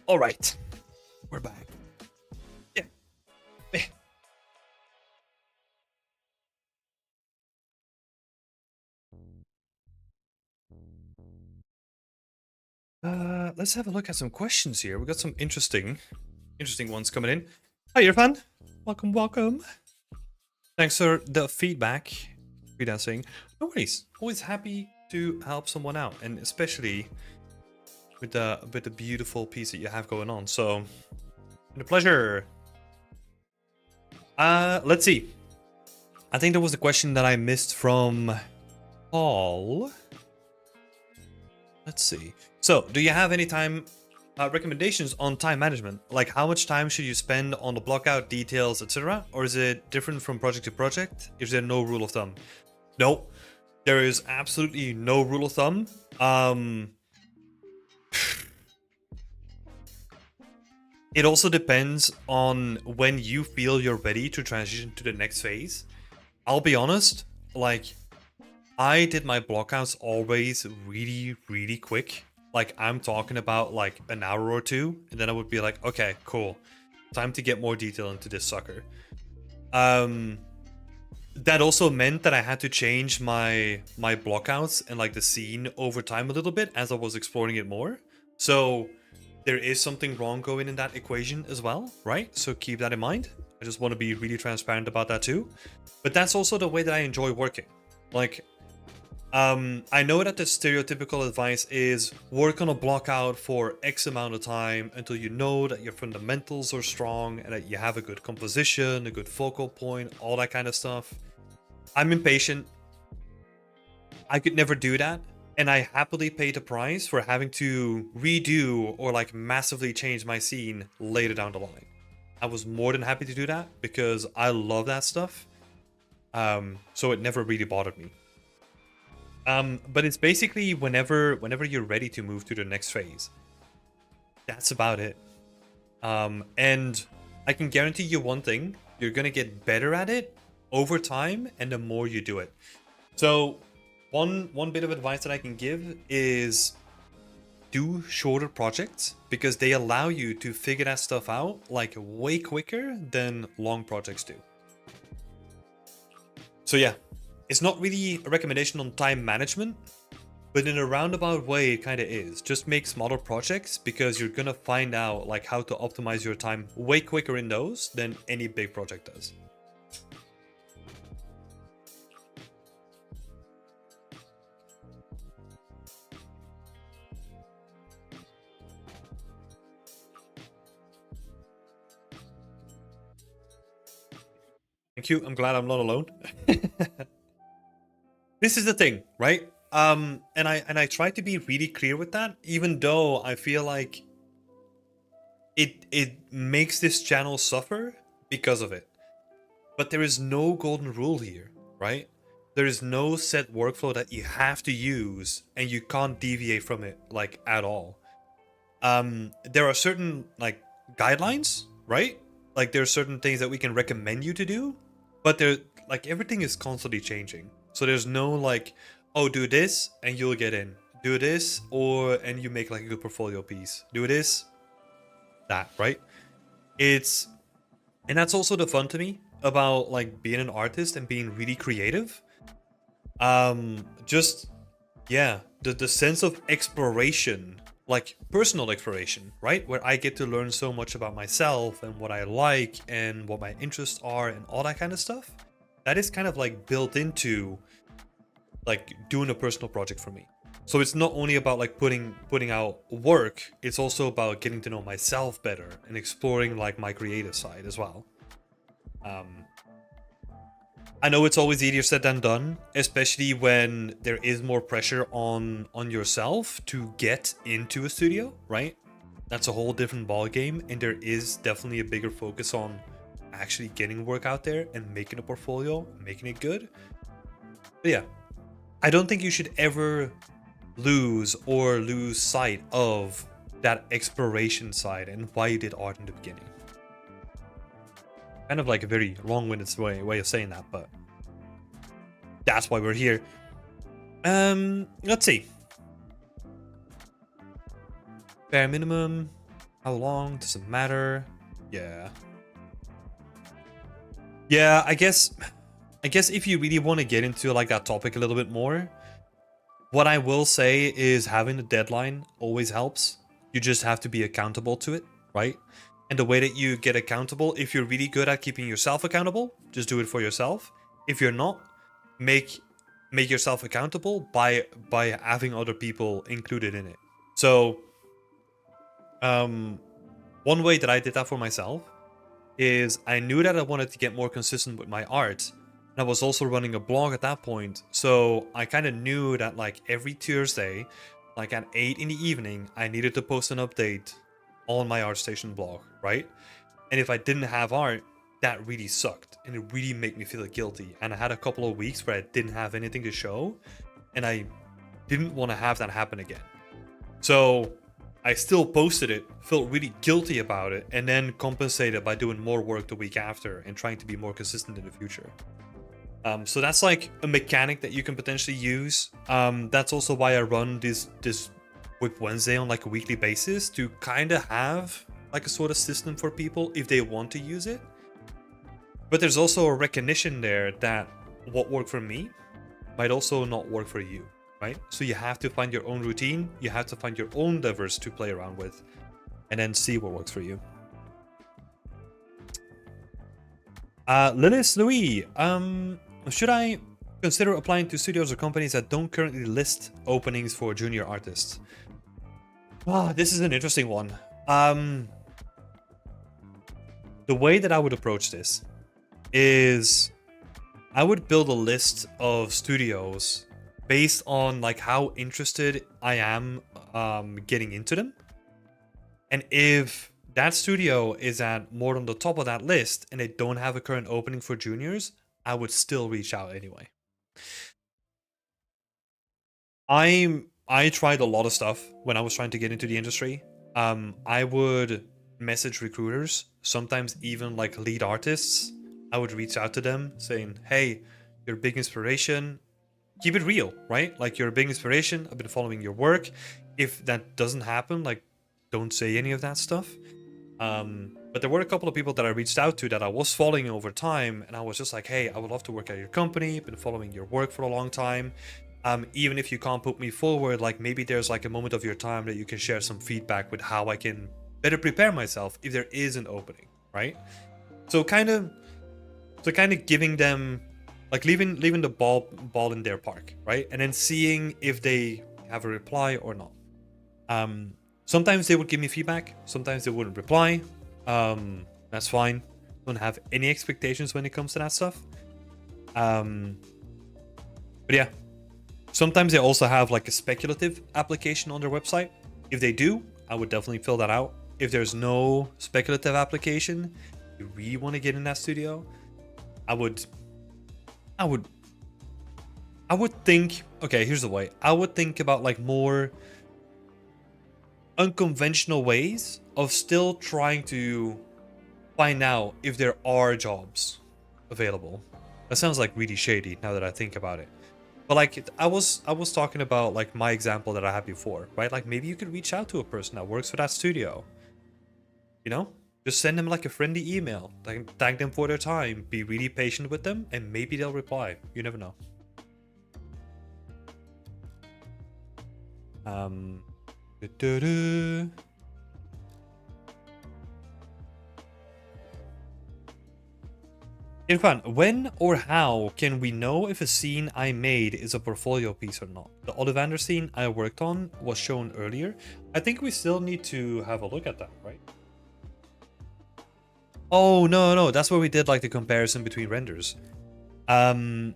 All right, we're back. Yeah. Let's have a look at some questions here. We got some interesting ones coming in. Hi, Irfan. Welcome. Thanks for the feedback. Freelancing. No worries. Always happy to help someone out, and especially with the beautiful piece that you have going on. So, been a pleasure. Let's see. I think there was a question that I missed from Paul. Let's see. So, do you have any time recommendations on time management? Like, how much time should you spend on the block out details, etc.? Or is it different from project to project? Is there no rule of thumb? No, there is absolutely no rule of thumb. It also depends on when you feel you're ready to transition to the next phase. I'll be honest, like, I did my blockouts always really, really quick. Like, I'm talking about like an hour or two, and then I would be like, okay, cool. Time to get more detail into this sucker. That also meant that I had to change my blockouts and like the scene over time a little bit as I was exploring it more. So there is something wrong going in that equation as well, right? So keep that in mind. I just want to be really transparent about that too. But that's also the way that I enjoy working. Like, I know that the stereotypical advice is work on a block out for X amount of time until you know that your fundamentals are strong and that you have a good composition, a good focal point, all that kind of stuff. I'm impatient. I could never do that. And I happily pay the price for having to redo or like massively change my scene later down the line. I was more than happy to do that because I love that stuff. So it never really bothered me. But it's basically whenever you're ready to move to the next phase. That's about it. And I can guarantee you one thing, you're gonna get better at it over time and the more you do it. So one bit of advice that I can give is do shorter projects because they allow you to figure that stuff out like way quicker than long projects do. So yeah, it's not really a recommendation on time management, but in a roundabout way, it kind of is. Just make smaller projects because you're gonna find out like how to optimize your time way quicker in those than any big project does. Thank you. I'm glad I'm not alone. This is the thing, right? And I try to be really clear with that, even though I feel like it makes this channel suffer because of it. But there is no golden rule here, right? There is no set workflow that you have to use and you can't deviate from it like at all. There are certain like guidelines, right? Like there are certain things that we can recommend you to do, but there like everything is constantly changing. So there's no like, oh, do this and you'll get in. Do this and you make like a good portfolio piece. Do this, that, right? And that's also the fun to me about like being an artist and being really creative. Just yeah, the sense of exploration, like personal exploration, right? Where I get to learn so much about myself and what I like and what my interests are and all that kind of stuff. That is kind of like built into like doing a personal project for me. So it's not only about like putting out work, it's also about getting to know myself better and exploring like my creative side as well. I know it's always easier said than done, especially when there is more pressure on yourself to get into a studio, right? That's a whole different ball game, and there is definitely a bigger focus on actually getting work out there and making a portfolio, making it good. But yeah, I don't think you should ever lose sight of that exploration side and why you did art in the beginning. Kind of like a very long-winded way of saying that, but that's why we're here. Let's see. Bare minimum. How long? Does it matter? Yeah. Yeah, I guess if you really want to get into like that topic a little bit more, what I will say is having a deadline always helps. You just have to be accountable to it, right? And the way that you get accountable, if you're really good at keeping yourself accountable, just do it for yourself. If you're not, make yourself accountable by having other people included in it. So one way that I did that for myself is I knew that I wanted to get more consistent with my art, and I was also running a blog at that point, so I kind of knew that like every Tuesday like at 8 in the evening, I needed to post an update on my ArtStation blog, right? And if I didn't have art, that really sucked and it really made me feel guilty. And I had a couple of weeks where I didn't have anything to show and I didn't want to have that happen again. So I still posted it, felt really guilty about it, and then compensated by doing more work the week after and trying to be more consistent in the future. So that's like a mechanic that you can potentially use. That's also why I run this Whip Wednesday on like a weekly basis, to kind of have like a sort of system for people if they want to use it. But there's also a recognition there that what worked for me might also not work for you, right? So you have to find your own routine, you have to find your own levers to play around with, and then see what works for you. Lilith Louis, should I consider applying to studios or companies that don't currently list openings for junior artists? This is an interesting one. The way that I would approach this is I would build a list of studios based on like how interested I am getting into them. And if that studio is at more on the top of that list and they don't have a current opening for juniors, I would still reach out anyway. I tried a lot of stuff when I was trying to get into the industry. I would message recruiters, sometimes even like lead artists. I would reach out to them saying, hey, you're a big inspiration. Keep it real, right? Like, you're a big inspiration. I've been following your work. If that doesn't happen, like, don't say any of that stuff. But there were a couple of people that I reached out to that I was following over time, and I was just like, hey, I would love to work at your company. I've been following your work for a long time. Even if you can't put me forward, like, maybe there's like a moment of your time that you can share some feedback with how I can better prepare myself if there is an opening, right? So kind of giving them, like, leaving the ball in their park, right? And then seeing if they have a reply or not. Sometimes they would give me feedback, sometimes they wouldn't reply. That's fine. Don't have any expectations when it comes to that stuff. But yeah, sometimes they also have like a speculative application on their website. If they do, I would definitely fill that out. If there's no speculative application, you really want to get in that studio, I would think, okay, here's the way. I would think about like more unconventional ways of still trying to find out if there are jobs available. That sounds like really shady now that I think about it. But like, I was talking about like my example that I had before, right? Like, maybe you could reach out to a person that works for that studio. You know? Just send them like a friendly email. Like, thank them for their time. Be really patient with them, and maybe they'll reply. You never know. Irfan, when or how can we know if a scene I made is a portfolio piece or not? The Ollivander scene I worked on was shown earlier. I think we still need to have a look at that, right? Oh, no, that's where we did like the comparison between renders. I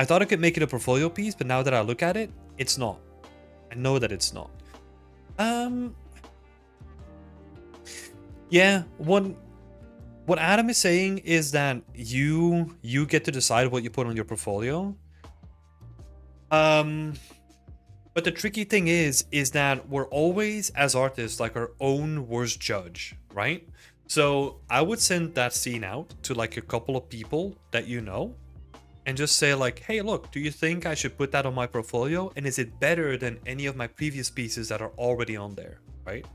thought I could make it a portfolio piece, but now that I look at it, it's not. I know that it's not. Yeah, what Adam is saying is that you get to decide what you put on your portfolio. But the tricky thing is that we're always, as artists, like our own worst judge, right? So I would send that scene out to like a couple of people that you know, and just say like, hey, look, do you think I should put that on my portfolio? And is it better than any of my previous pieces that are already on there, right?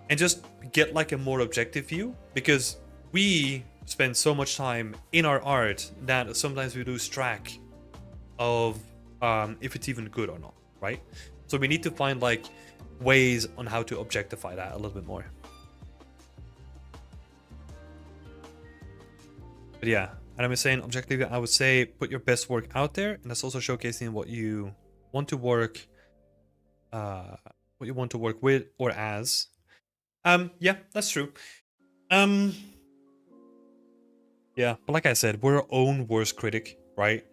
And just get like a more objective view, because we spend so much time in our art that sometimes we lose track of if it's even good or not, right? So we need to find like ways on how to objectify that a little bit more. But yeah, and I'm saying objectively, I would say put your best work out there, and that's also showcasing what you want to work, with or as. Yeah, that's true. Yeah, but like I said, we're our own worst critic, right?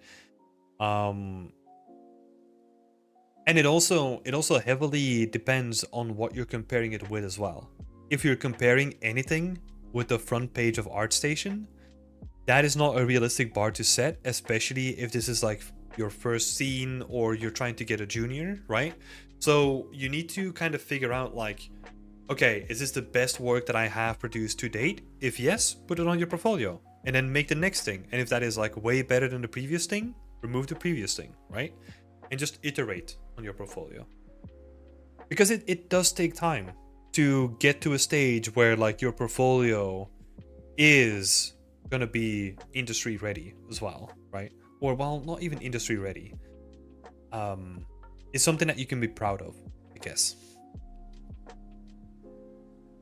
And it also heavily depends on what you're comparing it with as well. If you're comparing anything with the front page of ArtStation, that is not a realistic bar to set, especially if this is like your first scene or you're trying to get a junior, right? So you need to kind of figure out like, okay, is this the best work that I have produced to date? If yes, put it on your portfolio and then make the next thing. And if that is like way better than the previous thing, remove the previous thing, right? And just iterate on your portfolio. Because it does take time to get to a stage where like your portfolio is gonna be industry ready as well, right? Or well, not even industry ready. It's something that you can be proud of, I guess.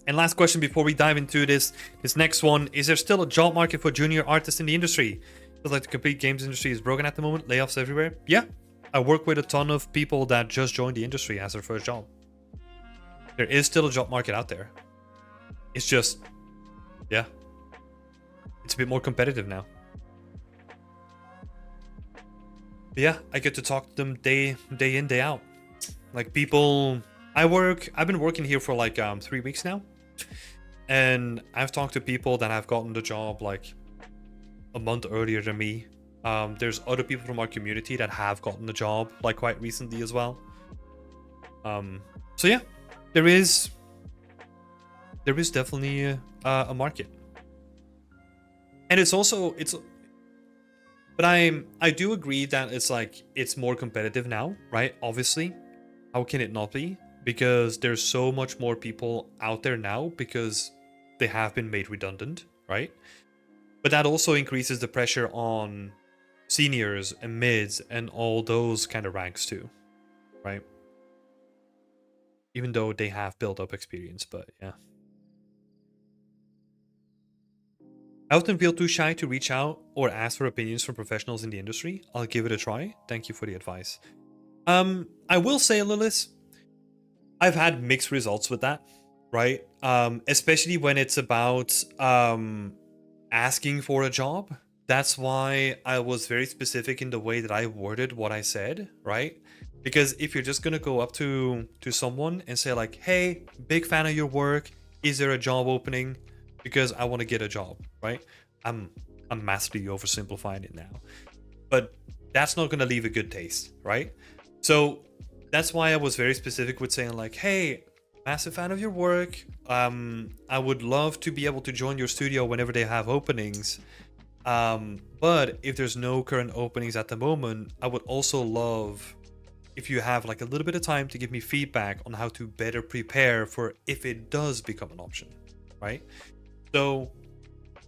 And last question before we dive into this next one: is there still a job market for junior artists in the industry? Feels like the complete games industry is broken at the moment. Layoffs everywhere. Yeah, I work with a ton of people that just joined the industry as their first job. There is still a job market out there. It's just, yeah, it's a bit more competitive now. But yeah, I get to talk to them day in, day out. Like people, I've been working here for like 3 weeks now. And I've talked to people that have gotten the job like a month earlier than me. There's other people from our community that have gotten the job like quite recently as well. So yeah, there is definitely a market. And but I do agree that it's more competitive now, right? Obviously, how can it not be? Because there's so much more people out there now because they have been made redundant, right? But that also increases the pressure on seniors and mids and all those kind of ranks too, right? Even though they have built up experience, but yeah. I often feel too shy to reach out or ask for opinions from professionals in the industry. I'll give it a try. Thank you for the advice. I will say, Lilith, I've had mixed results with that, right? Especially when it's about asking for a job. That's why I was very specific in the way that I worded what I said, right? Because if you're just gonna go up to someone and say like, "Hey, big fan of your work. Is there a job opening? Because I want to get a job," right? I'm massively oversimplifying it now, but that's not gonna leave a good taste, right? So that's why I was very specific with saying like, "Hey, massive fan of your work. I would love to be able to join your studio whenever they have openings. But if there's no current openings at the moment, I would also love if you have like a little bit of time to give me feedback on how to better prepare for if it does become an option," right? So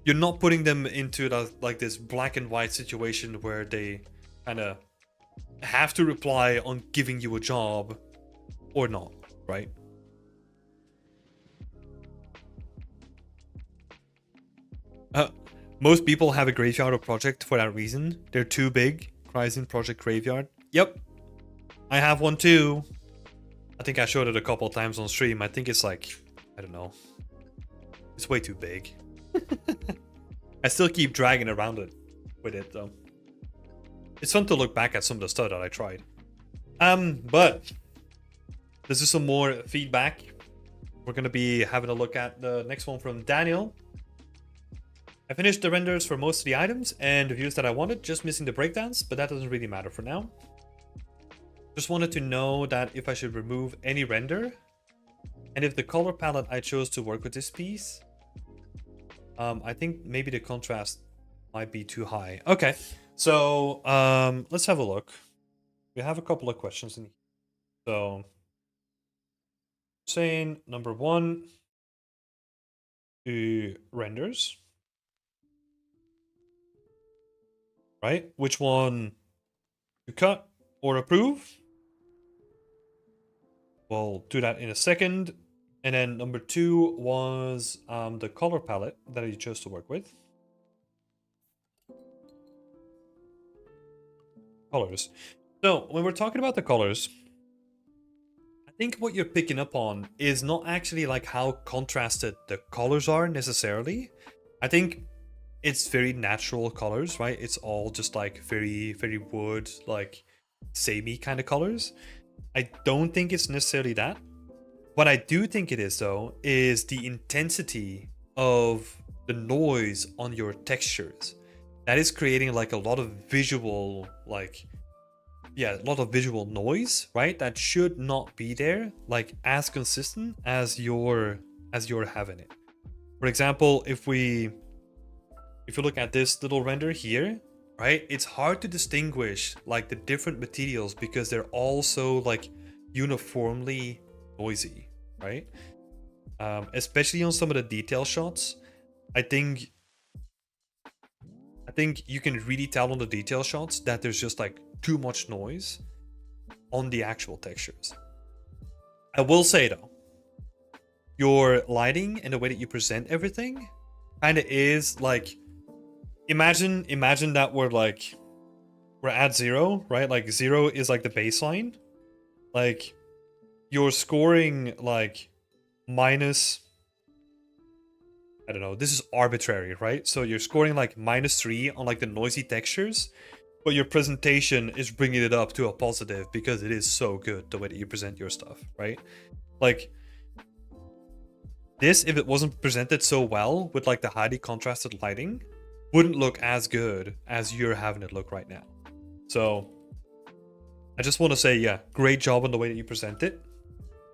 you're not putting them into like this black and white situation where they kind of have to reply on giving you a job or not, right? Most people have a graveyard or project for that reason. They're too big. Cryzin Project Graveyard. Yep. I have one too. I think I showed it a couple times on stream. I think it's like, I don't know. It's way too big. I still keep dragging around it with it though. It's fun to look back at some of the stuff that I tried. But this is some more feedback. We're gonna be having a look at the next one from Daniel. I finished the renders for most of the items and the views that I wanted, just missing the breakdowns, but that doesn't really matter for now. Just wanted to know that if I should remove any render, and if the color palette I chose to work with this piece, I think maybe the contrast might be too high. Okay, so let's have a look. We have a couple of questions in here. So, saying number one, to renders. Right? Which one to cut or approve? We'll do that in a second. And then number two was the color palette that you chose to work with. Colors. So when we're talking about the colors, I think what you're picking up on is not actually like how contrasted the colors are necessarily. I think it's very natural colors, right? It's all just like very, very wood, like samey kind of colors. I don't think it's necessarily that. What I do think it is, though, is the intensity of the noise on your textures. That is creating like a lot of visual, like, yeah, a lot of visual noise, right? That should not be there, like as consistent as you're having it. For example, if you look at this little render here, right? It's hard to distinguish like the different materials because they're all so like uniformly noisy, right? Especially on some of the detail shots. I think you can really tell on the detail shots that there's just like too much noise on the actual textures. I will say though, your lighting and the way that you present everything kind of is like, imagine that we're at 0, right? Like 0 is like the baseline. Like you're scoring like minus, I don't know, this is arbitrary, right? So you're scoring like -3 on like the noisy textures, but your presentation is bringing it up to a positive because it is so good the way that you present your stuff, right? Like this, if it wasn't presented so well with like the highly contrasted lighting, wouldn't look as good as you're having it look right now. So I just want to say, yeah, great job on the way that you present it.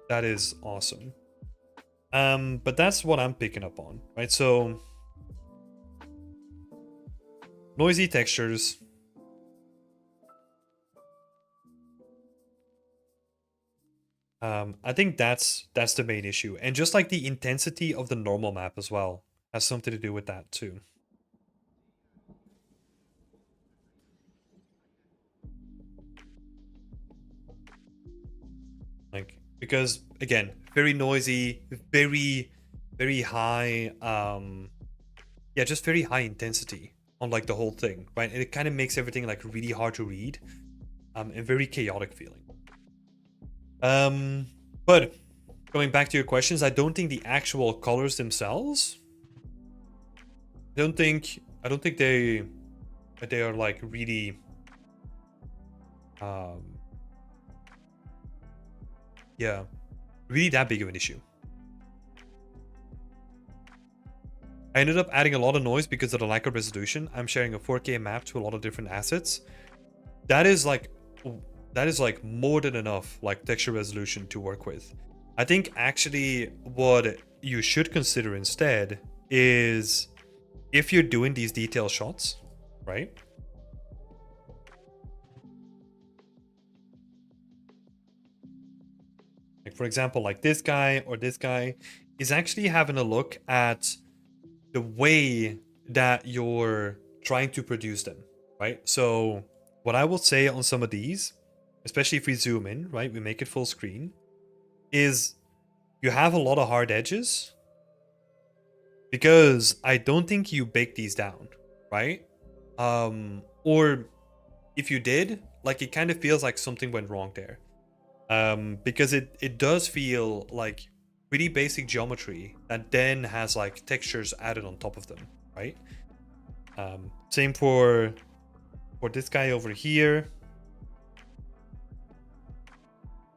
That is awesome. But that's what I'm picking up on, right? So noisy textures. I think that's the main issue. And just like the intensity of the normal map as well has something to do with that too. Like, because again, very noisy, very high, yeah, just very high intensity on like the whole thing, right? And it kind of makes everything like really hard to read, and very chaotic feeling. But going back to your questions, I don't think the actual colors themselves, I don't think they are like really, yeah, really that big of an issue. I ended up adding a lot of noise because of the lack of resolution. I'm sharing a 4K map to a lot of different assets. That is like more than enough like texture resolution to work with. I think actually what you should consider instead is, if you're doing these detail shots, right? Like for example, like this guy or this guy is actually having a look at the way that you're trying to produce them, right? So what I will say on some of these, especially if we zoom in, right, we make it full screen, is you have a lot of hard edges because I don't think you bake these down, right? Or if you did, like it kind of feels like something went wrong there. Because it does feel like pretty basic geometry that then has like textures added on top of them, right? Same for this guy over here.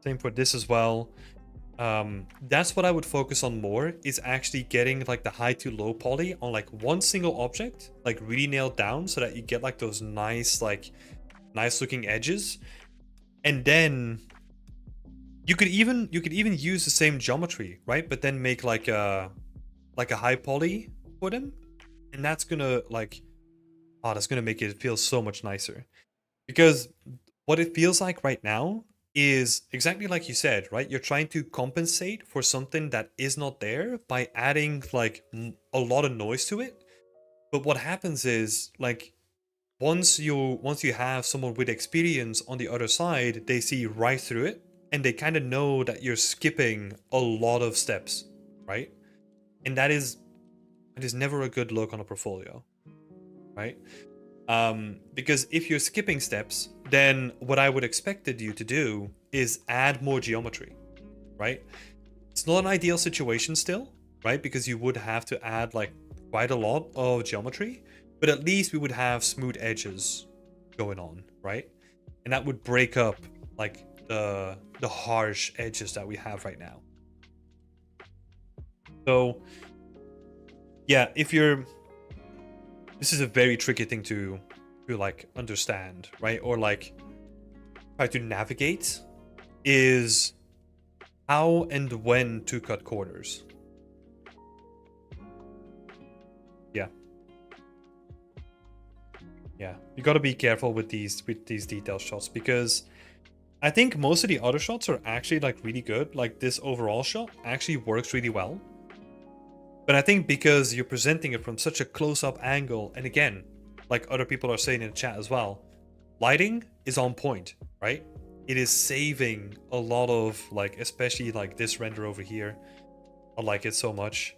Same for this as well. That's what I would focus on more, is actually getting like the high to low poly on like one single object, like really nailed down so that you get like those nice looking edges. And then you could even use the same geometry, right? But then make like a high poly for them. And that's gonna that's gonna make it feel so much nicer. Because what it feels like right now is exactly like you said, right? You're trying to compensate for something that is not there by adding like a lot of noise to it. But what happens is, like, once you have someone with experience on the other side, they see right through it and they kind of know that you're skipping a lot of steps, right? And that is never a good look on a portfolio, right? Because if you're skipping steps, then what I would expected you to do is add more geometry, right? It's not an ideal situation still, right? Because you would have to add like quite a lot of geometry, but at least we would have smooth edges going on, right? And that would break up like the harsh edges that we have right now. So yeah, if you're, this is a very tricky thing to like understand, right? Or like try to navigate, is how and when to cut corners. Yeah. Yeah. You gotta be careful with these detail shots, because I think most of the other shots are actually like really good. Like this overall shot actually works really well. But I think because you're presenting it from such a close-up angle, and again, like other people are saying in the chat as well, lighting is on point, right? It is saving a lot of, like, especially like this render over here. I like it so much.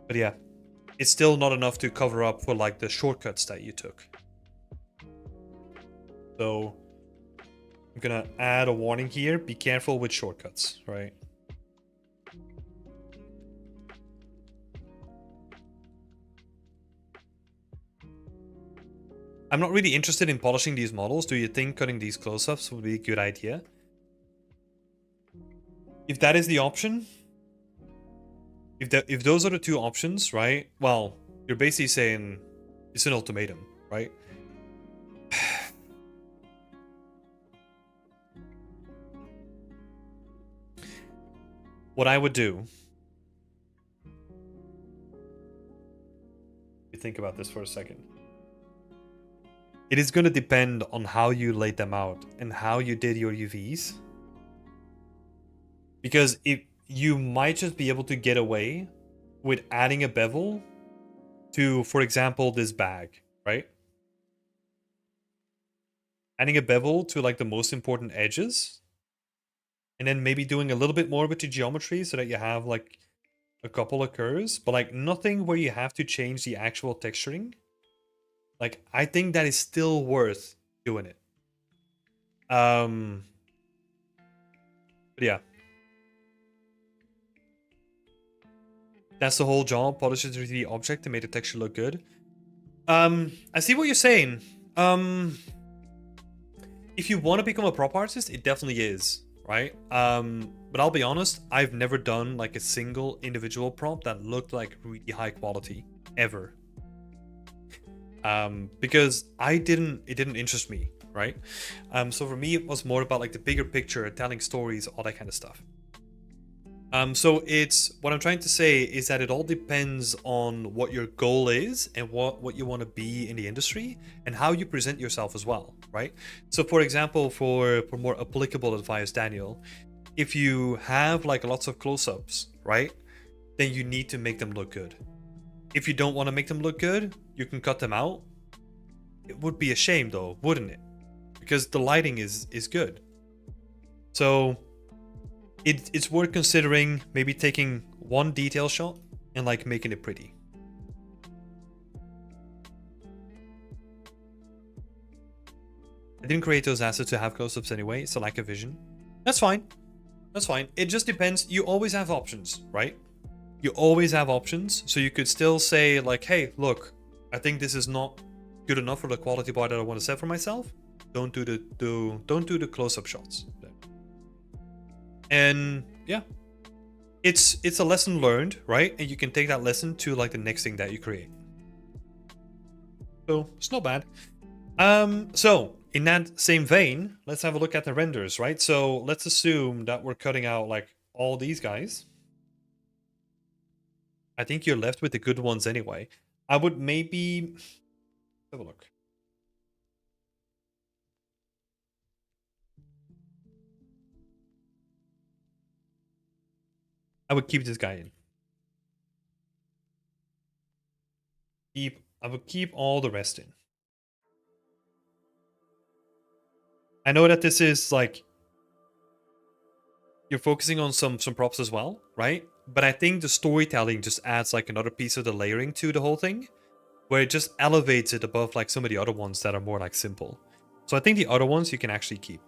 But yeah, it's still not enough to cover up for like the shortcuts that you took. So I'm gonna add a warning here. Be careful with shortcuts, right? I'm not really interested in polishing these models. Do you think cutting these close-ups would be a good idea? If that is the option, if those are the two options, right? Well, you're basically saying it's an ultimatum, right? What I would do, you think about this for a second. It is going to depend on how you laid them out and how you did your UVs. Because if you might just be able to get away with adding a bevel to, for example, this bag, right? Adding a bevel to like the most important edges, and then maybe doing a little bit more with the geometry so that you have like a couple of curves, but like nothing where you have to change the actual texturing. Like, I think that is still worth doing it. But yeah. That's the whole job. Polish the 3D object to make the texture look good. I see what you're saying. If you want to become a prop artist, it definitely is, right? But I'll be honest, I've never done like a single individual prop that looked like really high quality ever. Because it didn't interest me, right? So for me, it was more about like the bigger picture, telling stories, all that kind of stuff. So it's, what I'm trying to say is that it all depends on what your goal is and what you want to be in the industry and how you present yourself as well, right? So for example, for more applicable advice, Daniel, if you have like lots of close-ups, right, then you need to make them look good. If you don't want to make them look good, you can cut them out. It would be a shame though, wouldn't it? Because the lighting is good. So it's worth considering maybe taking one detail shot and like making it pretty. I didn't create those assets to have close-ups anyway, so lack of vision. That's fine. That's fine. It just depends. You always have options, right? You always have options. So you could still say like, hey, look, I think this is not good enough for the quality bar that I want to set for myself. Don't do the close-up shots. And yeah, it's a lesson learned, right? And you can take that lesson to like the next thing that you create. So it's not bad. So in that same vein, let's have a look at the renders, right? So let's assume that we're cutting out like all these guys. I think you're left with the good ones anyway. I would maybe have a look. I would keep this guy in. I would keep all the rest in. I know that this is like, you're focusing on some props as well, right? But I think the storytelling just adds like another piece of the layering to the whole thing, where it just elevates it above like some of the other ones that are more like simple. So I think the other ones you can actually keep.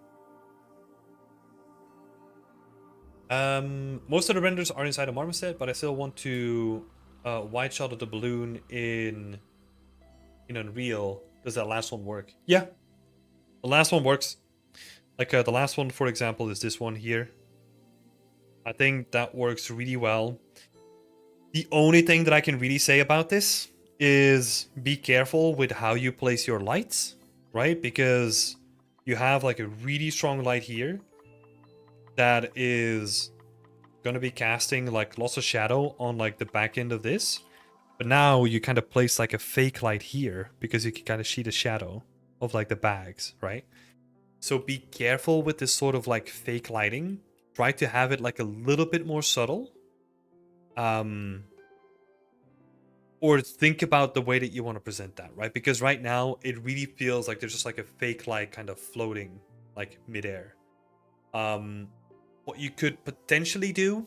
Most of the renders are inside a marmoset, but I still want to wide shot of the balloon in Unreal. Does that last one work? Yeah, the last one works. Like the last one, for example, is this one here. I think that works really well. The only thing that I can really say about this is be careful with how you place your lights, right? Because you have like a really strong light here that is gonna be casting like lots of shadow on like the back end of this. But now you kind of place like a fake light here because you can kind of see the shadow of like the bags, right? So be careful with this sort of like fake lighting. Try to have it like a little bit more subtle. Or think about the way that you want to present that, right? Because right now it really feels like there's just like a fake light kind of floating like midair. What you could potentially do,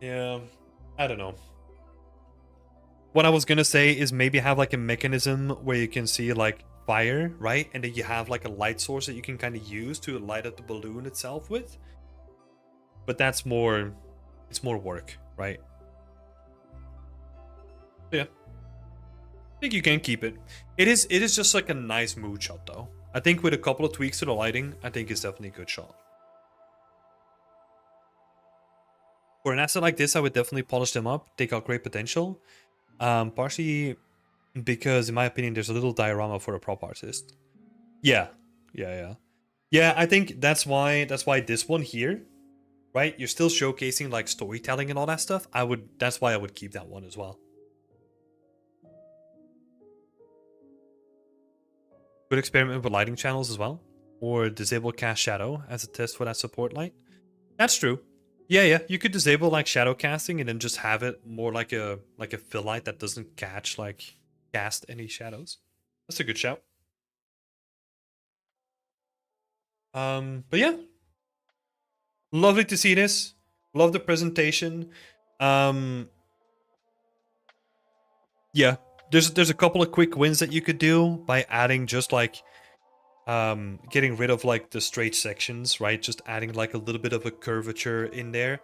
yeah, I don't know. What I was gonna say is maybe have like a mechanism where you can see like fire, right? And then you have like a light source that you can kind of use to light up the balloon itself with. But that's more, it's more work, right? Yeah, I think you can keep it. It is just like a nice mood shot though. I think with a couple of tweaks to the lighting, I think it's definitely a good shot. For an asset like this, I would definitely polish them up, take out great potential. Partially because, in my opinion, there's a little diorama for a prop artist. Yeah, yeah. Yeah, I think that's why this one here, right? You're still showcasing like storytelling and all that stuff. That's why I would keep that one as well. Could experiment with lighting channels as well, or disable cast shadow as a test for that support light. That's true. Yeah. You could disable like shadow casting and then just have it more like a fill light that doesn't cast any shadows. That's a good shout. But yeah, lovely to see this. Love the presentation. Um, yeah, there's a couple of quick wins that you could do by adding just like getting rid of like the straight sections, right? Just adding like a little bit of a curvature in there.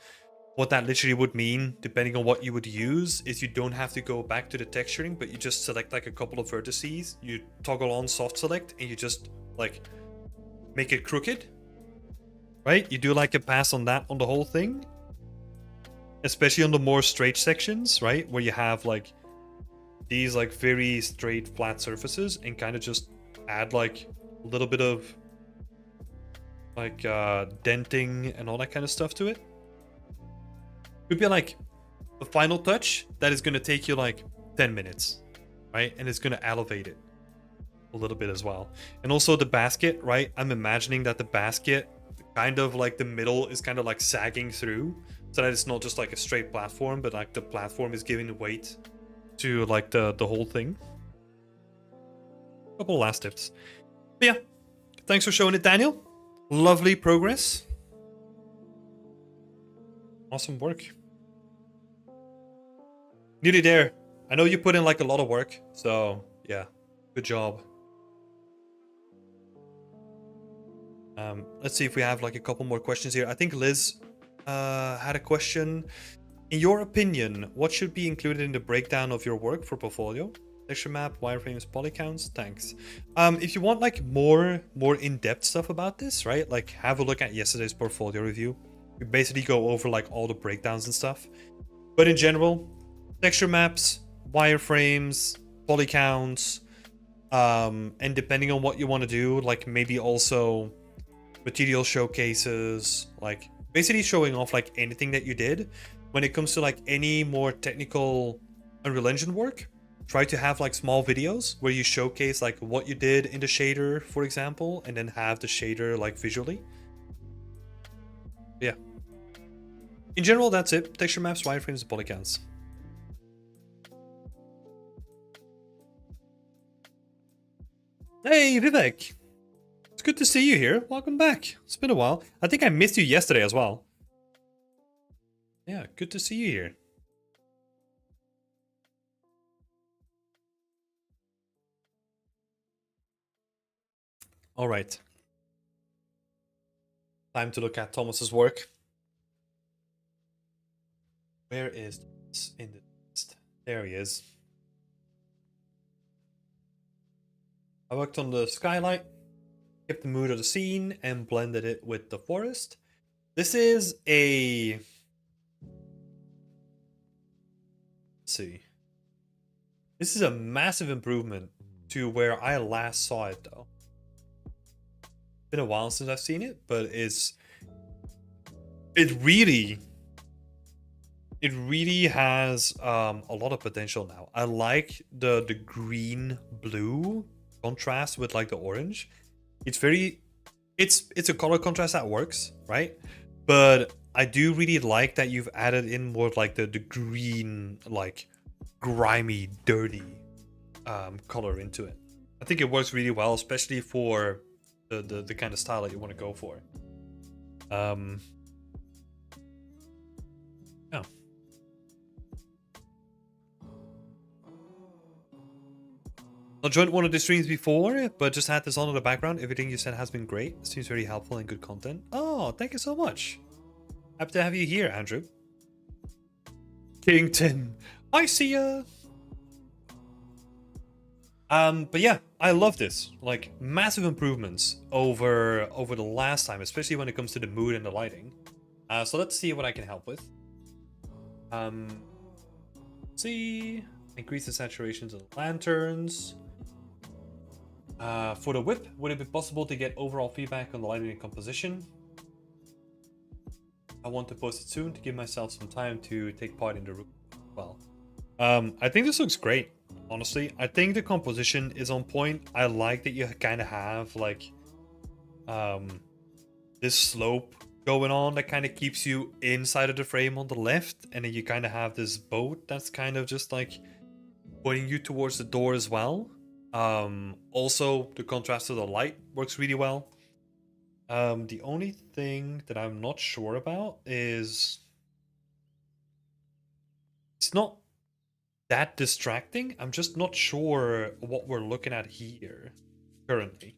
What that literally would mean, depending on what you would use, is you don't have to go back to the texturing, but you just select like a couple of vertices, you toggle on soft select, and you just like make it crooked, right? You do like a pass on that on the whole thing, especially on the more straight sections, right? Where you have like these like very straight flat surfaces and kind of just add like a little bit of like denting and all that kind of stuff to it. Could be like the final touch that is going to take you like 10 minutes, right? And it's going to elevate it a little bit as well. And also the basket, right? I'm imagining that the basket kind of like the middle is kind of like sagging through so that it's not just like a straight platform, but like the platform is giving weight to like the whole thing. Couple of last tips. But yeah, thanks for showing it, Daniel. Lovely progress. Awesome work. Nearly there. I know you put in like a lot of work, so yeah, good job. Let's see if we have like a couple more questions here. I think Liz had a question. In your opinion, what should be included in the breakdown of your work for portfolio? Texture map, wireframes, polycounts. Thanks. If you want like more in-depth stuff about this, right? Like have a look at yesterday's portfolio review. We basically go over like all the breakdowns and stuff. But in general, texture maps, wireframes, polycounts, and depending on what you want to do, like maybe also material showcases, like basically showing off like anything that you did. When it comes to like any more technical Unreal Engine work, try to have like small videos where you showcase like what you did in the shader, for example, and then have the shader like visually. Yeah. In general, that's it. Texture maps, wireframes, and polycounts. Hey, Vivek. It's good to see you here. Welcome back. It's been a while. I think I missed you yesterday as well. Yeah, good to see you here. All right. Time to look at Thomas's work. Where is Thomas in the list? There he is. I worked on the skylight, kept the mood of the scene, and blended it with the forest. This is a... Let's see. This is a massive improvement to where I last saw it, though. It's been a while since I've seen it, but it really has a lot of potential now. I like the green blue contrast with like the orange. It's very it's a color contrast that works, right? But I do really like that you've added in more like the green, like grimy, dirty color into it. I think it works really well, especially for the kind of style that you want to go for. Yeah. I joined one of the streams before, but just had this on in the background. Everything you said has been great. Seems very helpful and good content. Oh, thank you so much. Happy to have you here, Andrew. Kington, I see ya. But yeah, I love this. Like massive improvements over the last time, especially when it comes to the mood and the lighting. So let's see what I can help with. See, increase the saturations of the lanterns. For the whip, would it be possible to get overall feedback on the lighting and composition? I want to post it soon to give myself some time to take part in the room as well. I think this looks great, honestly. I think the composition is on point. I like that you kind of have like this slope going on that kind of keeps you inside of the frame on the left, and then you kind of have this boat that's kind of just like pointing you towards the door as well. Also, the contrast to the light works really well. The only thing that I'm not sure about is it's not that distracting. I'm just not sure what we're looking at here currently.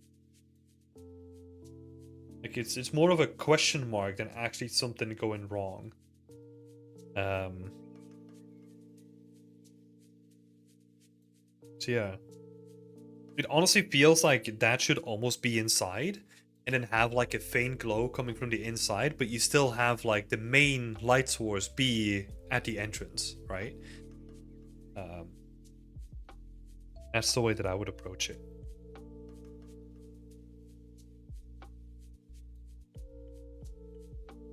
Like it's more of a question mark than actually something going wrong. So yeah. It honestly feels like that should almost be inside and then have like a faint glow coming from the inside, but you still have like the main light source be at the entrance, right? That's the way that I would approach it.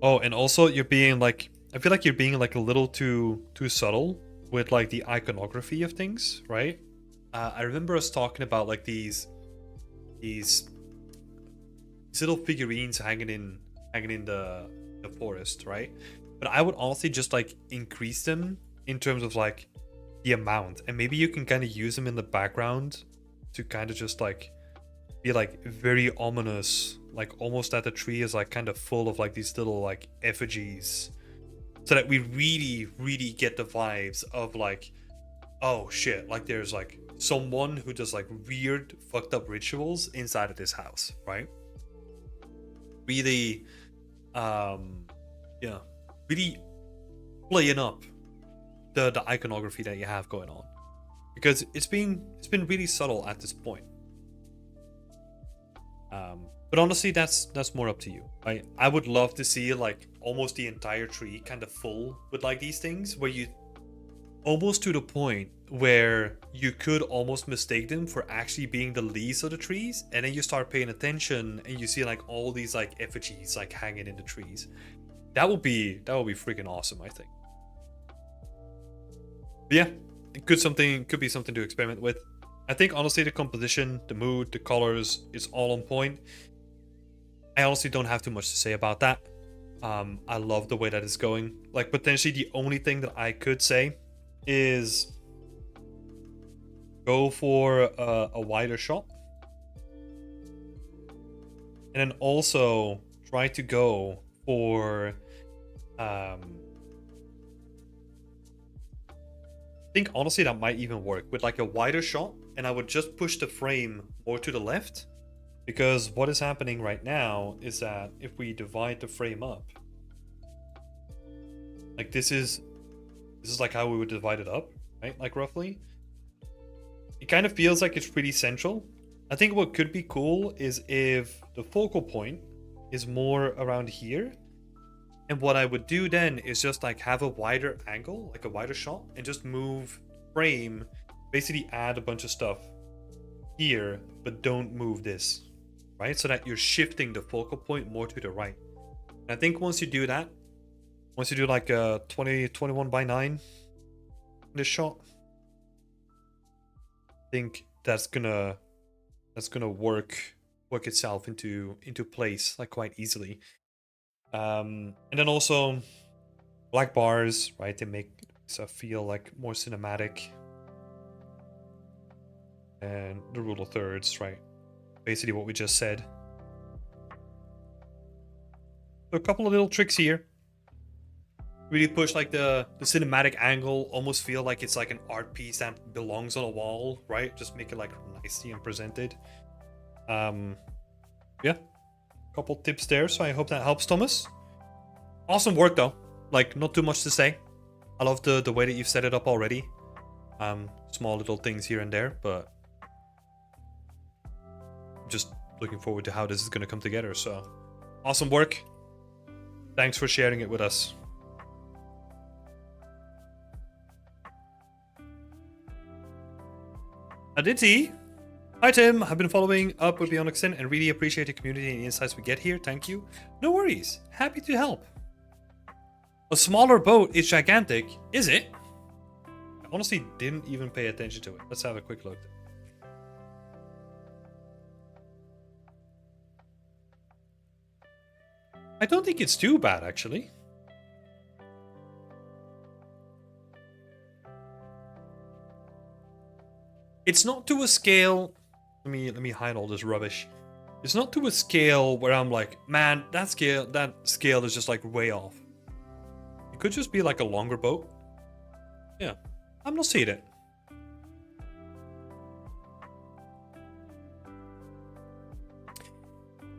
Oh, and also you're being like, I feel like you're being like a little too subtle with like the iconography of things, right? I remember us talking about like these little figurines hanging in the forest, right? But I would honestly just like increase them in terms of like the amount, and maybe you can kind of use them in the background to kind of just like be like very ominous, like almost that the tree is like kind of full of like these little like effigies, so that we really get the vibes of like, oh shit, like there's like someone who does like weird fucked up rituals inside of this house, right? Really yeah, really playing up the iconography that you have going on, because it's been really subtle at this point. But honestly, that's more up to you. I would love to see like almost the entire tree kind of full with like these things, where you almost to the point where you could almost mistake them for actually being the leaves of the trees, and then you start paying attention and you see like all these like effigies like hanging in the trees. That would be freaking awesome, I think. But yeah, it could be something to experiment with. I think honestly the composition, the mood, the colors is all on point. I honestly don't have too much to say about that. I love the way that it's going. Like potentially the only thing that I could say is go for a wider shot, and then also try to go for I think honestly that might even work with like a wider shot, and I would just push the frame more to the left, because what is happening right now is that if we divide the frame up, like this is like how we would divide it up, right? Like roughly. It kind of feels like it's pretty central, I think what could be cool is if the focal point is more around here. And what I would do then is just like have a wider angle, like a wider shot, and just move frame, basically add a bunch of stuff here, but don't move this, right? So that you're shifting the focal point more to the right. And I think once you do that, once you do like a 21 by 9 in this shot, I think that's gonna work itself into place like quite easily. And then also black bars, right? They make stuff feel like more cinematic. And the rule of thirds, right? Basically what we just said. So a couple of little tricks here. Really push like the cinematic angle, almost feel like it's like an art piece that belongs on a wall, right? Just make it like nicely and presented. Yeah, couple tips there, so I hope that helps, Thomas. Awesome work though, like not too much to say. I love the way that you've set it up already. Small little things here and there, but just looking forward to how this is going to come together. So awesome work, thanks for sharing it with us. Aditi, hi Tim, I've been following up with Beyond Extend and really appreciate the community and the insights we get here. Thank you. No worries, happy to help. A smaller boat is gigantic, is it? I honestly didn't even pay attention to it. Let's have a quick look. I don't think it's too bad, actually. It's not to a scale. Let me hide all this rubbish. It's not to a scale where I'm like, man, that scale is just like way off. It could just be like a longer boat. Yeah, I'm not seeing it.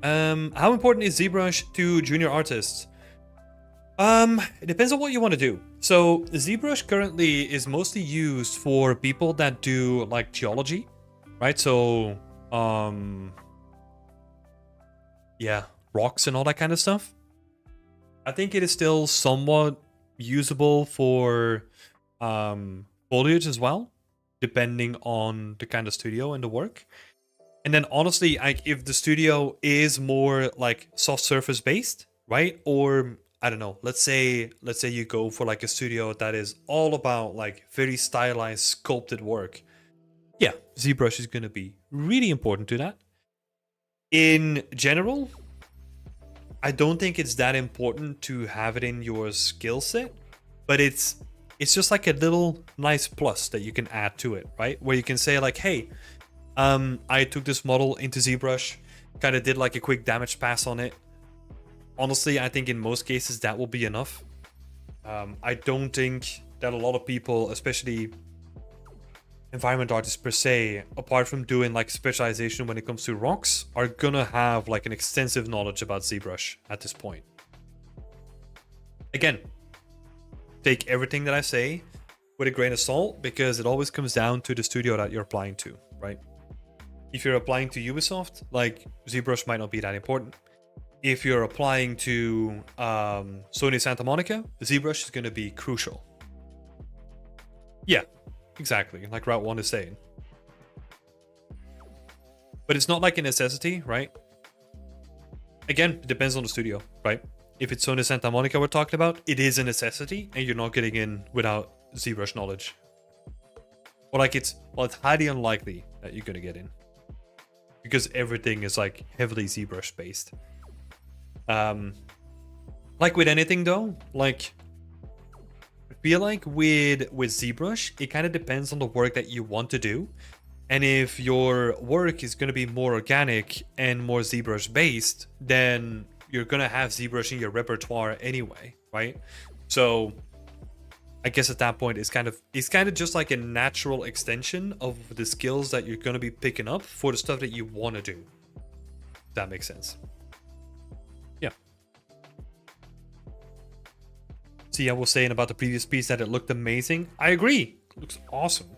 How important is ZBrush to junior artists? It depends on what you want to do. So ZBrush currently is mostly used for people that do like geology, right? So, yeah, rocks and all that kind of stuff. I think it is still somewhat usable for foliage as well, depending on the kind of studio and the work. And then honestly, like if the studio is more like soft surface based, right? Or I don't know, let's say you go for like a studio that is all about like very stylized sculpted work. Yeah, ZBrush is going to be really important to that. In general, I don't think it's that important to have it in your skill set, but it's just like a little nice plus that you can add to it, right? Where you can say like, hey, I took this model into ZBrush, kind of did like a quick damage pass on it. Honestly, I think in most cases that will be enough. I don't think that a lot of people, especially environment artists per se, apart from doing like specialization when it comes to rocks, are gonna have like an extensive knowledge about ZBrush at this point. Again, take everything that I say with a grain of salt, because it always comes down to the studio that you're applying to, right? If you're applying to Ubisoft, like ZBrush might not be that important. If you're applying to Sony Santa Monica, ZBrush is going to be crucial. Yeah, exactly, like Route 1 is saying. But it's not like a necessity, right? Again, it depends on the studio, right? If it's Sony Santa Monica we're talking about, it is a necessity, and you're not getting in without ZBrush knowledge. Or like it's highly unlikely that you're going to get in, because everything is like heavily ZBrush based. Like with anything though, like I feel like with ZBrush, it kind of depends on the work that you want to do. And if your work is going to be more organic and more ZBrush based, then you're going to have ZBrush in your repertoire anyway, right? So I guess at that point it's kind of just like a natural extension of the skills that you're going to be picking up for the stuff that you want to do. If that makes sense. Yeah. See, I was saying about the previous piece that it looked amazing. I agree. It looks awesome.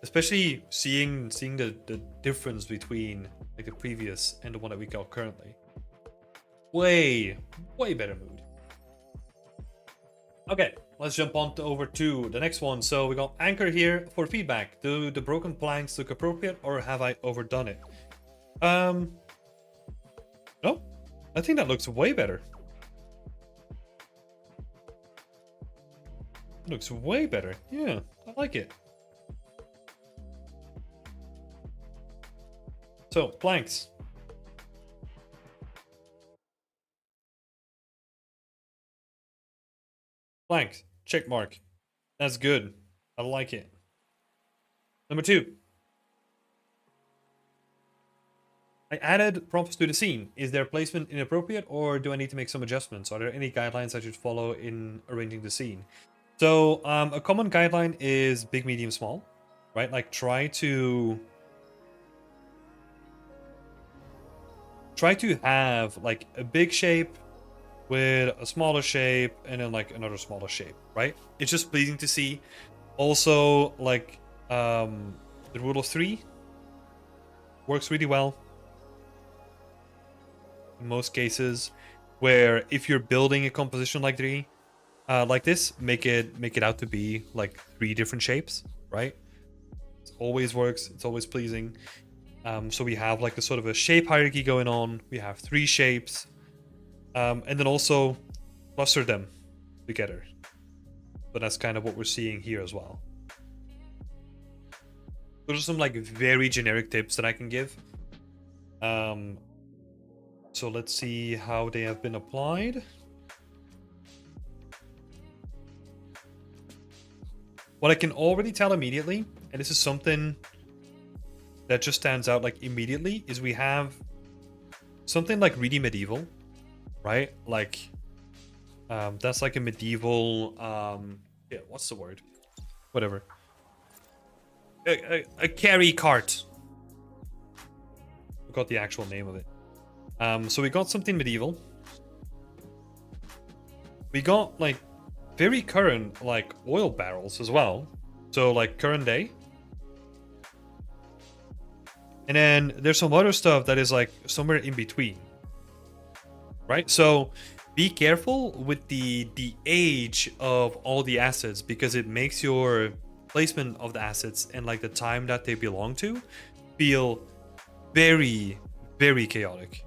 Especially seeing the difference between like the previous and the one that we got currently. Way better mood. Okay, let's jump on over to the next one. So we got Anchor here for feedback. Do the broken planks look appropriate or have I overdone it? No, I think that looks way better. Looks way better. Yeah, I like it. So, planks. Planks. Check mark. That's good. I like it. Number 2. I added prompts to the scene. Is their placement inappropriate or do I need to make some adjustments? Are there any guidelines I should follow in arranging the scene? So, a common guideline is big, medium, small, right? Like try to have like a big shape with a smaller shape and then like another smaller shape, right? It's just pleasing to see. Also, like the rule of 3 works really well in most cases, where if you're building a composition like this, make it out to be like 3 different shapes, right? It always works. It's always pleasing. So we have like a sort of a shape hierarchy going on. We have 3 shapes, and then also cluster them together. But that's kind of what we're seeing here as well. Those are some like very generic tips that I can give. So let's see how they have been applied. What I can already tell immediately, and this is something that just stands out like immediately, is we have something like really medieval, right? Like that's like a medieval yeah, what's the word? Whatever. A carry cart. Forgot the actual name of it. So we got something medieval. We got like very current like oil barrels as well. So like current day. And then there's some other stuff that is like somewhere in between. Right? So be careful with the age of all the assets, because it makes your placement of the assets and like the time that they belong to feel very, very chaotic.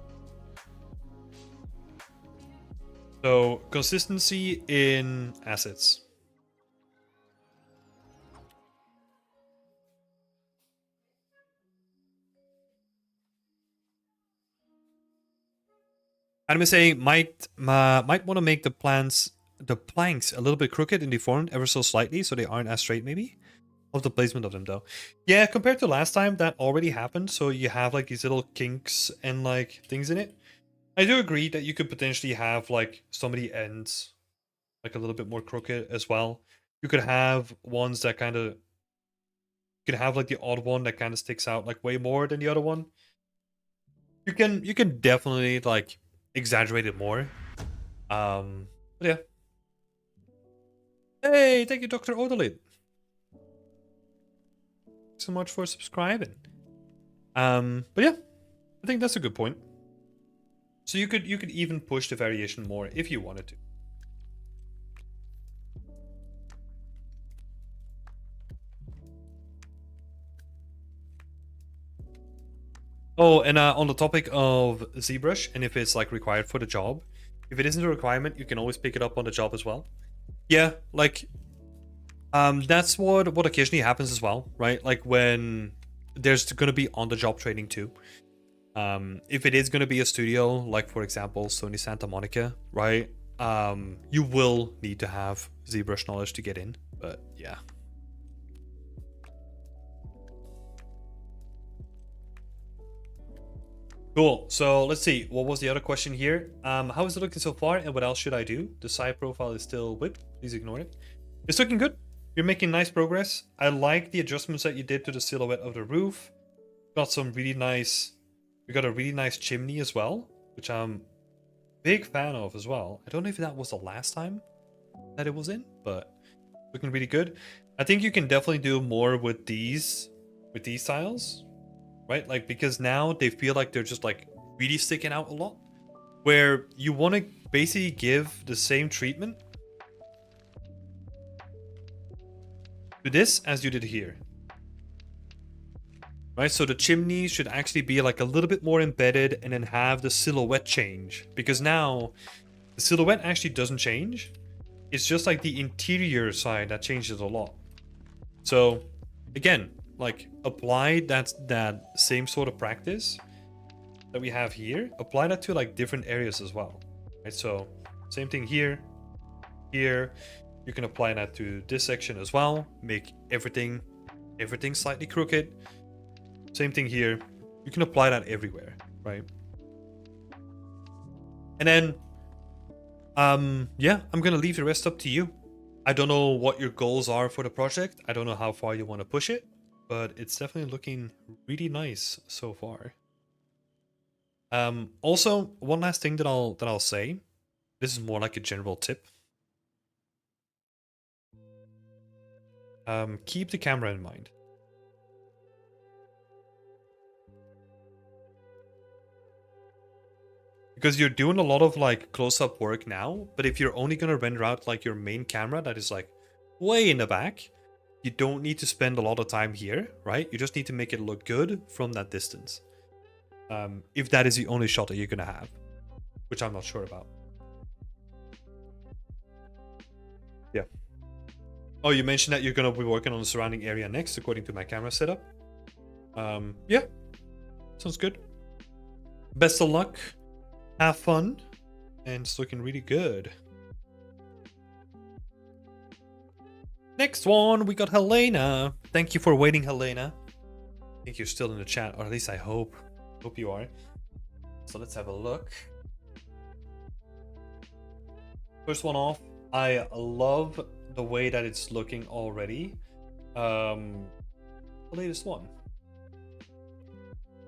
So consistency in assets. I'm saying might want to make the planks a little bit crooked and deformed ever so slightly, so they aren't as straight. Maybe of the placement of them though. Yeah, compared to last time, that already happened. So you have like these little kinks and like things in it. I do agree that you could potentially have like some of the ends like a little bit more crooked as well. You could have ones that kind of, you could have like the odd one that kind of sticks out like way more than the other one. You can definitely like exaggerate it more. But yeah. Hey, thank you, Dr. Odolid. So much for subscribing. But yeah, I think that's a good point. So you could even push the variation more if you wanted to. Oh, and on the topic of ZBrush, and if it's like required for the job, if it isn't a requirement, you can always pick it up on the job as well. Yeah, like that's what occasionally happens as well, right? Like when there's going to be on the job training too. If it is going to be a studio, like for example Sony Santa Monica, right? You will need to have ZBrush knowledge to get in, but yeah. Cool. So let's see. What was the other question here? How is it looking so far, and what else should I do? The side profile is still whipped. Please ignore it. It's looking good. You're making nice progress. I like the adjustments that you did to the silhouette of the roof. Got some really nice. We got a really nice chimney as well, which I'm big fan of as well. I don't know if that was the last time that it was in, but looking really good. I think you can definitely do more with these tiles, right? Like, because now they feel like they're just like really sticking out a lot, where you want to basically give the same treatment to this as you did here, right? So the chimney should actually be like a little bit more embedded and then have the silhouette change, because now the silhouette actually doesn't change. It's just like the interior side that changes a lot. So again, like, apply that same sort of practice that we have here, apply that to like different areas as well, right? So same thing here. You can apply that to this section as well, make everything slightly crooked. Same thing here. You can apply that everywhere, right? And then yeah, I'm gonna leave the rest up to you. I don't know what your goals are for the project. I don't know how far you want to push it, but it's definitely looking really nice so far. Also, one last thing that I'll say. This is more like a general tip. Keep the camera in mind. Because you're doing a lot of like close-up work now, but if you're only gonna render out like your main camera that is like way in the back, you don't need to spend a lot of time here, right? You just need to make it look good from that distance. If that is the only shot that you're gonna have, which I'm not sure about. Yeah. Oh, you mentioned that you're gonna be working on the surrounding area next, according to my camera setup. Yeah, sounds good. Best of luck. Have fun. And it's looking really good. Next one, we got Helena. Thank you for waiting, Helena. I think you're still in the chat, or at least I hope. Hope you are. So let's have a look. First one off, I love the way that it's looking already. The latest one.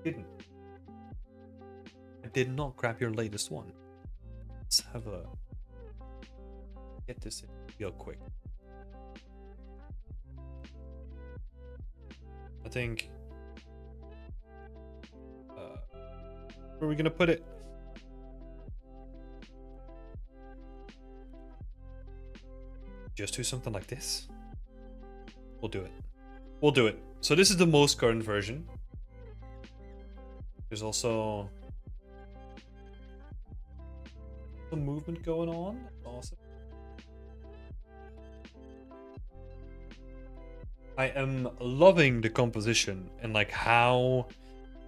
I did not grab your latest one. Let's have a get this in real quick. I think where are we gonna put it? Just do something like this. We'll do it. We'll do it. So this is the most current version. There's also some movement going on. Awesome. I am loving the composition and like how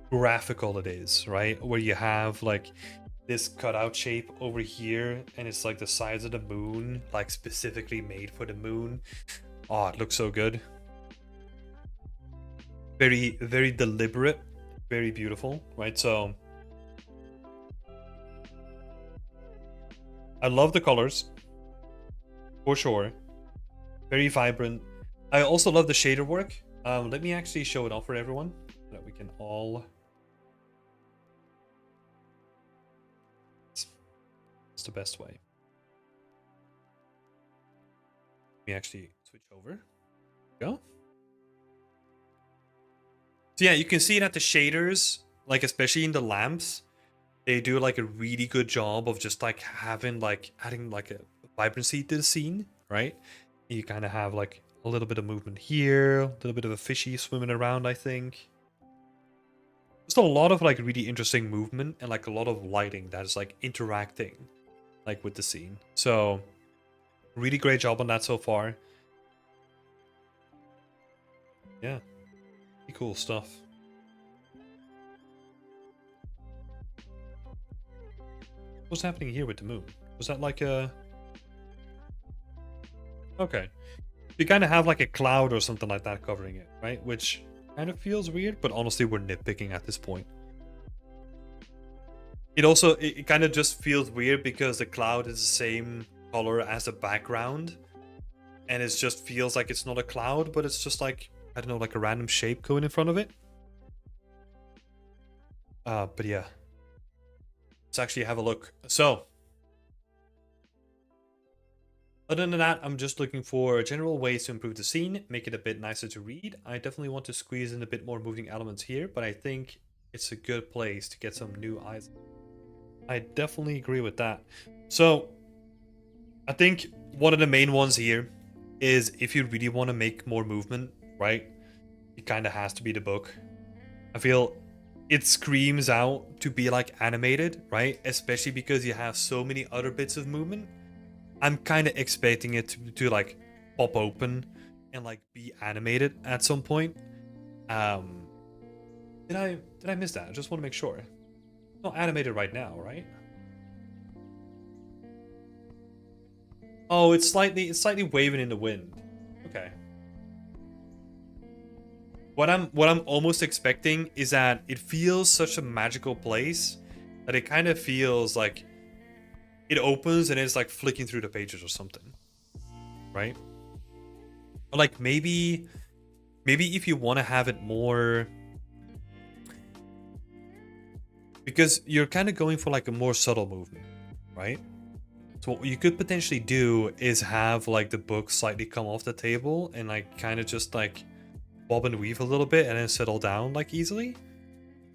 graphical it is, right? Where you have like this cutout shape over here and it's like the size of the moon, like specifically made for the moon. Oh, it looks so good. Very, very deliberate, very beautiful, right? So I love the colors, for sure. Very vibrant. I also love the shader work. Let me actually show it off for everyone so that we can all... It's the best way. Let me actually switch over. Go. So yeah, you can see that the shaders, like especially in the lamps, they do like a really good job of just like having like adding like a vibrancy to the scene, right? You kind of have like a little bit of movement here, a little bit of a fishy swimming around, I think. Just a lot of like really interesting movement and like a lot of lighting that is like interacting like with the scene. So really great job on that so far. Yeah, pretty cool stuff. What's happening here with the moon? Was that like a... Okay. You kind of have like a cloud or something like that covering it, right? Which kind of feels weird, but honestly, we're nitpicking at this point. It also, it kind of just feels weird because the cloud is the same color as the background. And it just feels like it's not a cloud, but it's just like, I don't know, like a random shape going in front of it. But yeah. Let's actually have a look. So, Other than that, I'm just looking for general ways to improve the scene, make it a bit nicer to read. I definitely want to squeeze in a bit more moving elements here, but I think it's a good place to get some new eyes. I definitely agree with that. So, I think one of the main ones here is if you really want to make more movement, right? It kind of has to be the book. I feel it screams out to be like animated, right? Especially because you have so many other bits of movement. I'm kind of expecting it to like pop open and like be animated at some point. Um, did I miss that? I just want to make sure. It's not animated right now, right? Oh, it's slightly waving in the wind. Okay. What I'm almost expecting is that it feels such a magical place that it kind of feels like it opens and it's like flicking through the pages or something, right? Or like maybe if you want to have it more, because you're kind of going for like a more subtle movement, right? So what you could potentially do is have like the book slightly come off the table and like kind of just like bob and weave a little bit and then settle down like easily.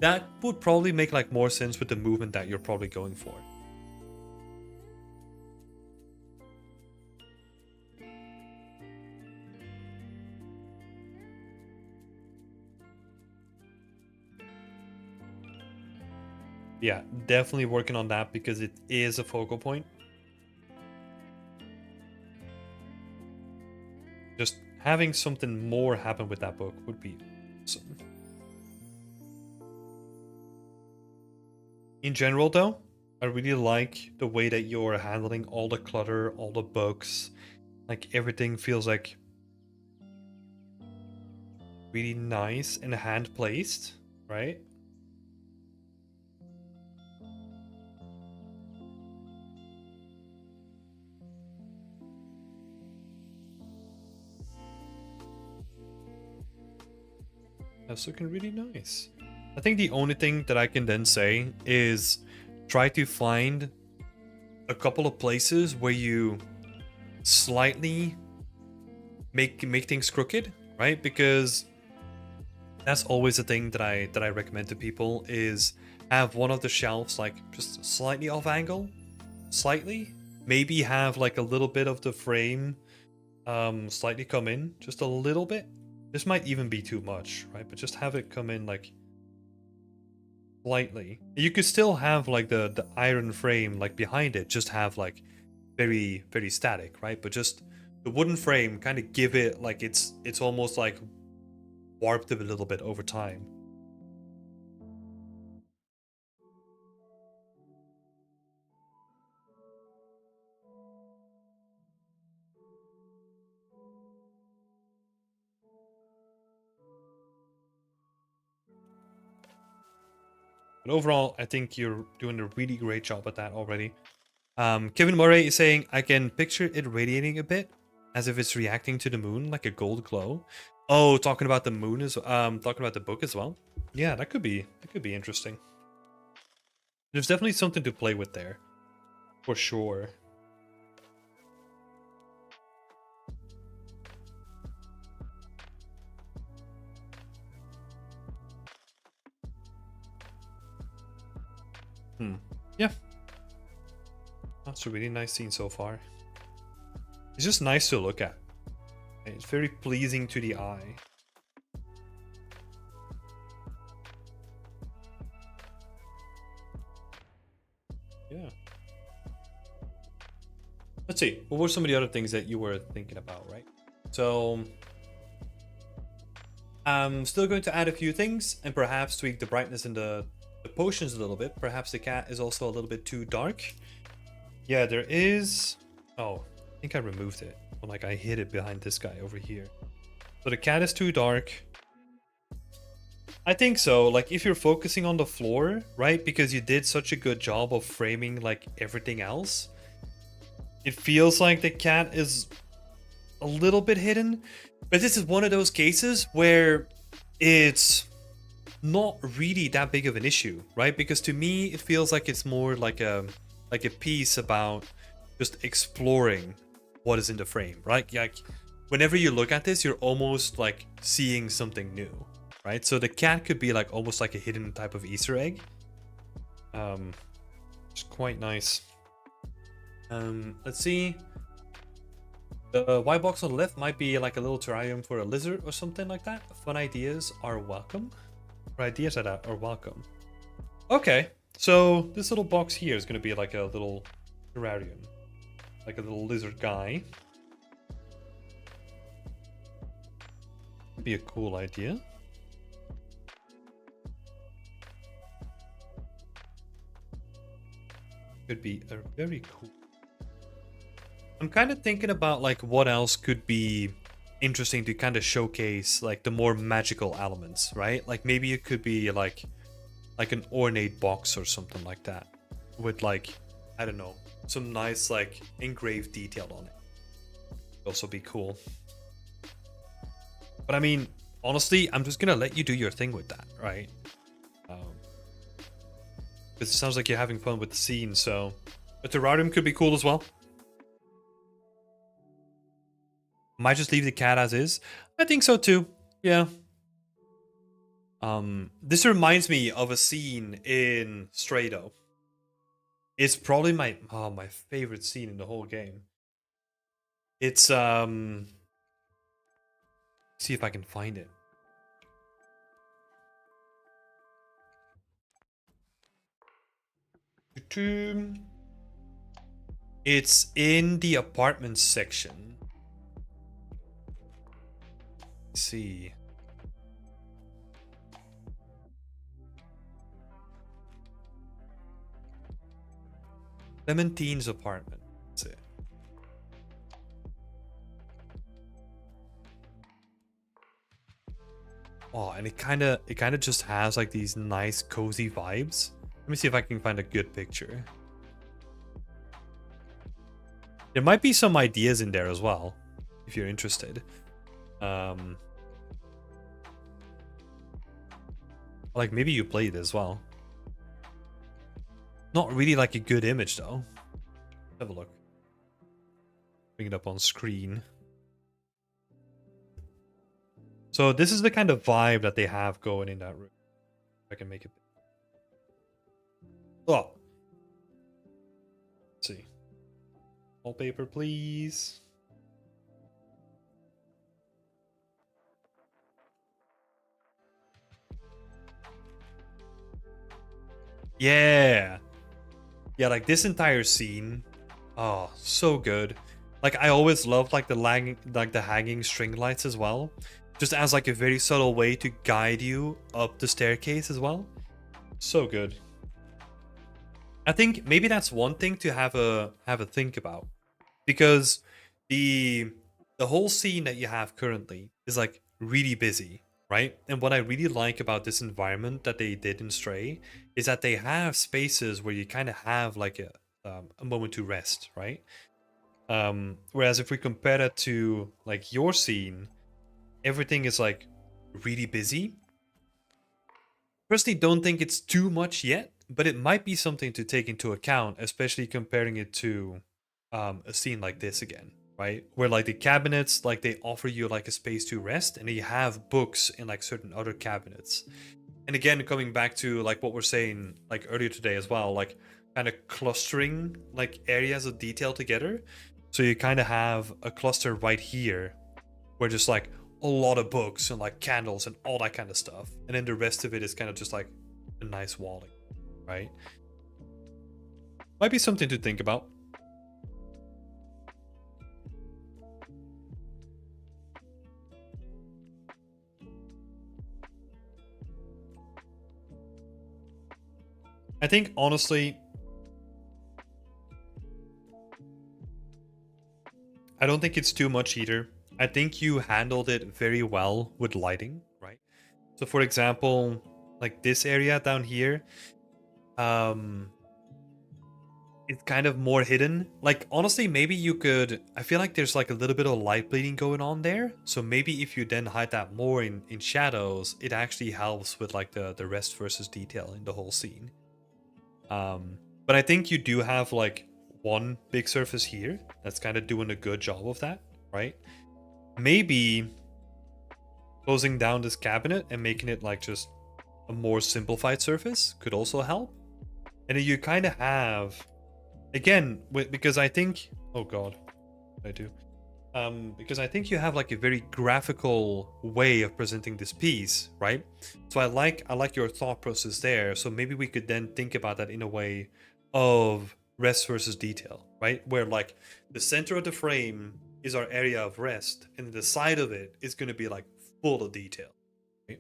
That would probably make like more sense with the movement that you're probably going for. Yeah, definitely working on that because it is a focal point. Just having something more happen with that book would be awesome. In general, though, I really like the way that you're handling all the clutter, all the books. Like everything feels like really nice and hand placed, right? That's looking really nice. I think the only thing that I can then say is try to find a couple of places where you slightly make things crooked, right? Because that's always a thing that I recommend to people is have one of the shelves like just slightly off angle, slightly. Maybe have like a little bit of the frame slightly come in, just a little bit. This might even be too much, right? But just have it come in like slightly. You could still have like the iron frame like behind it, just have like very static, right? But just the wooden frame kind of give it like it's almost like warped a little bit over time. But overall, I think you're doing a really great job at that already. Kevin Murray is saying, I can picture it radiating a bit, as if it's reacting to the moon, like a gold glow. Oh, talking about the moon is talking about the book as well. Yeah, that could be interesting. There's definitely something to play with there, for sure. Yeah. That's a really nice scene so far. It's just nice to look at. It's very pleasing to the eye. Yeah. Let's see. What were some of the other things that you were thinking about, right? So I'm still going to add a few things and perhaps tweak the brightness in the potions a little bit. Perhaps the cat is also a little bit too dark. Yeah, there is... Oh, I think I removed it. Or like I hid it behind this guy over here. So the cat is too dark. I think so. Like if you're focusing on the floor, right? Because you did such a good job of framing like everything else. It feels like the cat is a little bit hidden. But this is one of those cases where it's not really that big of an issue, right? Because to me, it feels like it's more like a piece about just exploring what is in the frame, right? Like whenever you look at this, you're almost like seeing something new, right? So the cat could be like almost like a hidden type of Easter egg. It's quite nice. Let's see. The white box on the left might be like a little terrarium for a lizard or something like that. Fun ideas are welcome. Or ideas that are welcome. Okay, so this little box here is going to be like a little terrarium. Like a little lizard guy. Be a cool idea. Could be a very cool. I'm kind of thinking about like what else could be interesting to kind of showcase like the more magical elements, right? Like maybe it could be like an ornate box or something like that with like, I don't know, some nice like engraved detail on it. Also be cool. But I mean, honestly, I'm just gonna let you do your thing with that, right? Because it sounds like you're having fun with the scene, so a terrarium could be cool as well. Might just leave the cat as is. I think so too. Yeah. This reminds me of a scene in Stray though. It's probably my favorite scene in the whole game. It's see if I can find it. It's in the apartment section. Let's see. Clementine's apartment. That's it. Oh, and it kind of just has like these nice cozy vibes. Let me see if I can find a good picture. There might be some ideas in there as well, if you're interested. Like maybe you played as well. Not really like a good image though. Have a look. Bring it up on screen. So this is the kind of vibe that they have going in that room. I can make it. Oh. Let's see. Wallpaper, please. Yeah. Yeah, like this entire scene. Oh, so good. Like I always loved like the hanging string lights as well. Just as like a very subtle way to guide you up the staircase as well. So good. I think maybe that's one thing to have a think about. Because the whole scene that you have currently is like really busy, right? And what I really like about this environment that they did in Stray is that they have spaces where you kind of have like a moment to rest, right? Whereas if we compare that to like your scene, everything is like really busy. Personally, don't think it's too much yet, but it might be something to take into account, especially comparing it to a scene like this again, right? Where like the cabinets, like they offer you like a space to rest, and you have books in like certain other cabinets. And again, coming back to like what we're saying like earlier today as well, like kind of clustering like areas of detail together. So you kind of have a cluster right here where just like a lot of books and like candles and all that kind of stuff. And then the rest of it is kind of just like a nice walling, right? Might be something to think about. I think honestly, I don't think it's too much either. I think you handled it very well with lighting, right? So for example, like this area down here, it's kind of more hidden. Like honestly, maybe you could, I feel like there's like a little bit of light bleeding going on there. So maybe if you then hide that more in shadows, it actually helps with like the rest versus detail in the whole scene. But I think you do have like one big surface here that's kind of doing a good job of that, right? Maybe closing down this cabinet and making it like just a more simplified surface could also help. And then you kind of have, again, because I think, oh god, what did I do? Because I think you have like a very graphical way of presenting this piece, right? So I like your thought process there. So maybe we could then think about that in a way of rest versus detail, right? Where like the center of the frame is our area of rest, and the side of it is going to be like full of detail. Right?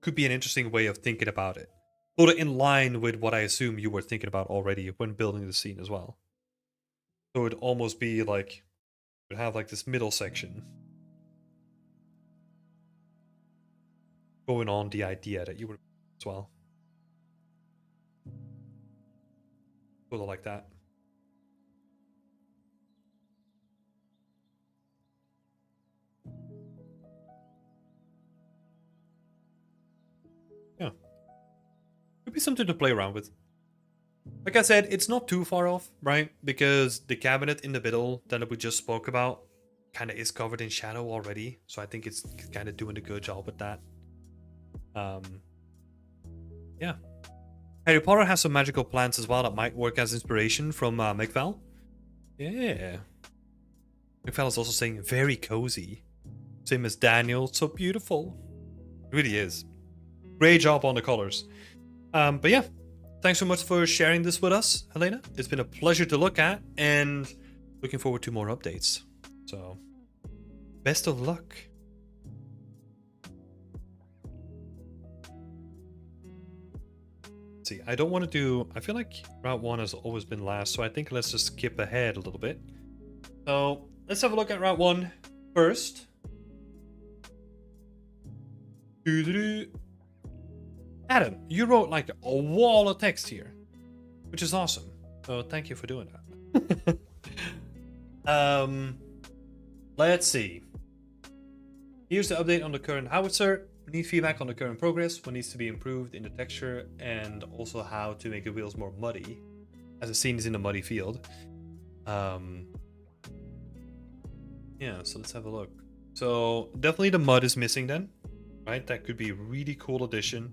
Could be an interesting way of thinking about it, sort of in line with what I assume you were thinking about already when building the scene as well. So it'd almost be like, you'd have like this middle section going on the idea that you would as well. Sort of like that. Yeah. Could be something to play around with. Like I said, it's not too far off, right? Because the cabinet in the middle that we just spoke about kind of is covered in shadow already. So I think it's kind of doing a good job with that. Yeah. Harry Potter has some magical plants as well that might work as inspiration from McVal. Yeah. McVal is also saying very cozy. Same as Daniel, so beautiful. It really is. Great job on the colors. But yeah, thanks so much for sharing this with us, Helena. It's been a pleasure to look at, and looking forward to more updates. So, best of luck. Let's see, I don't want to do... I feel like Route 1 has always been last, so I think let's just skip ahead a little bit. So, let's have a look at Route 1 first. Adam, you wrote like a wall of text here, which is awesome. So thank you for doing that. Let's see. Here's the update on the current howitzer. We need feedback on the current progress, what needs to be improved in the texture, and also how to make the wheels more muddy, as the scene is in a muddy field. Yeah, so let's have a look. So definitely the mud is missing then, right? That could be a really cool addition.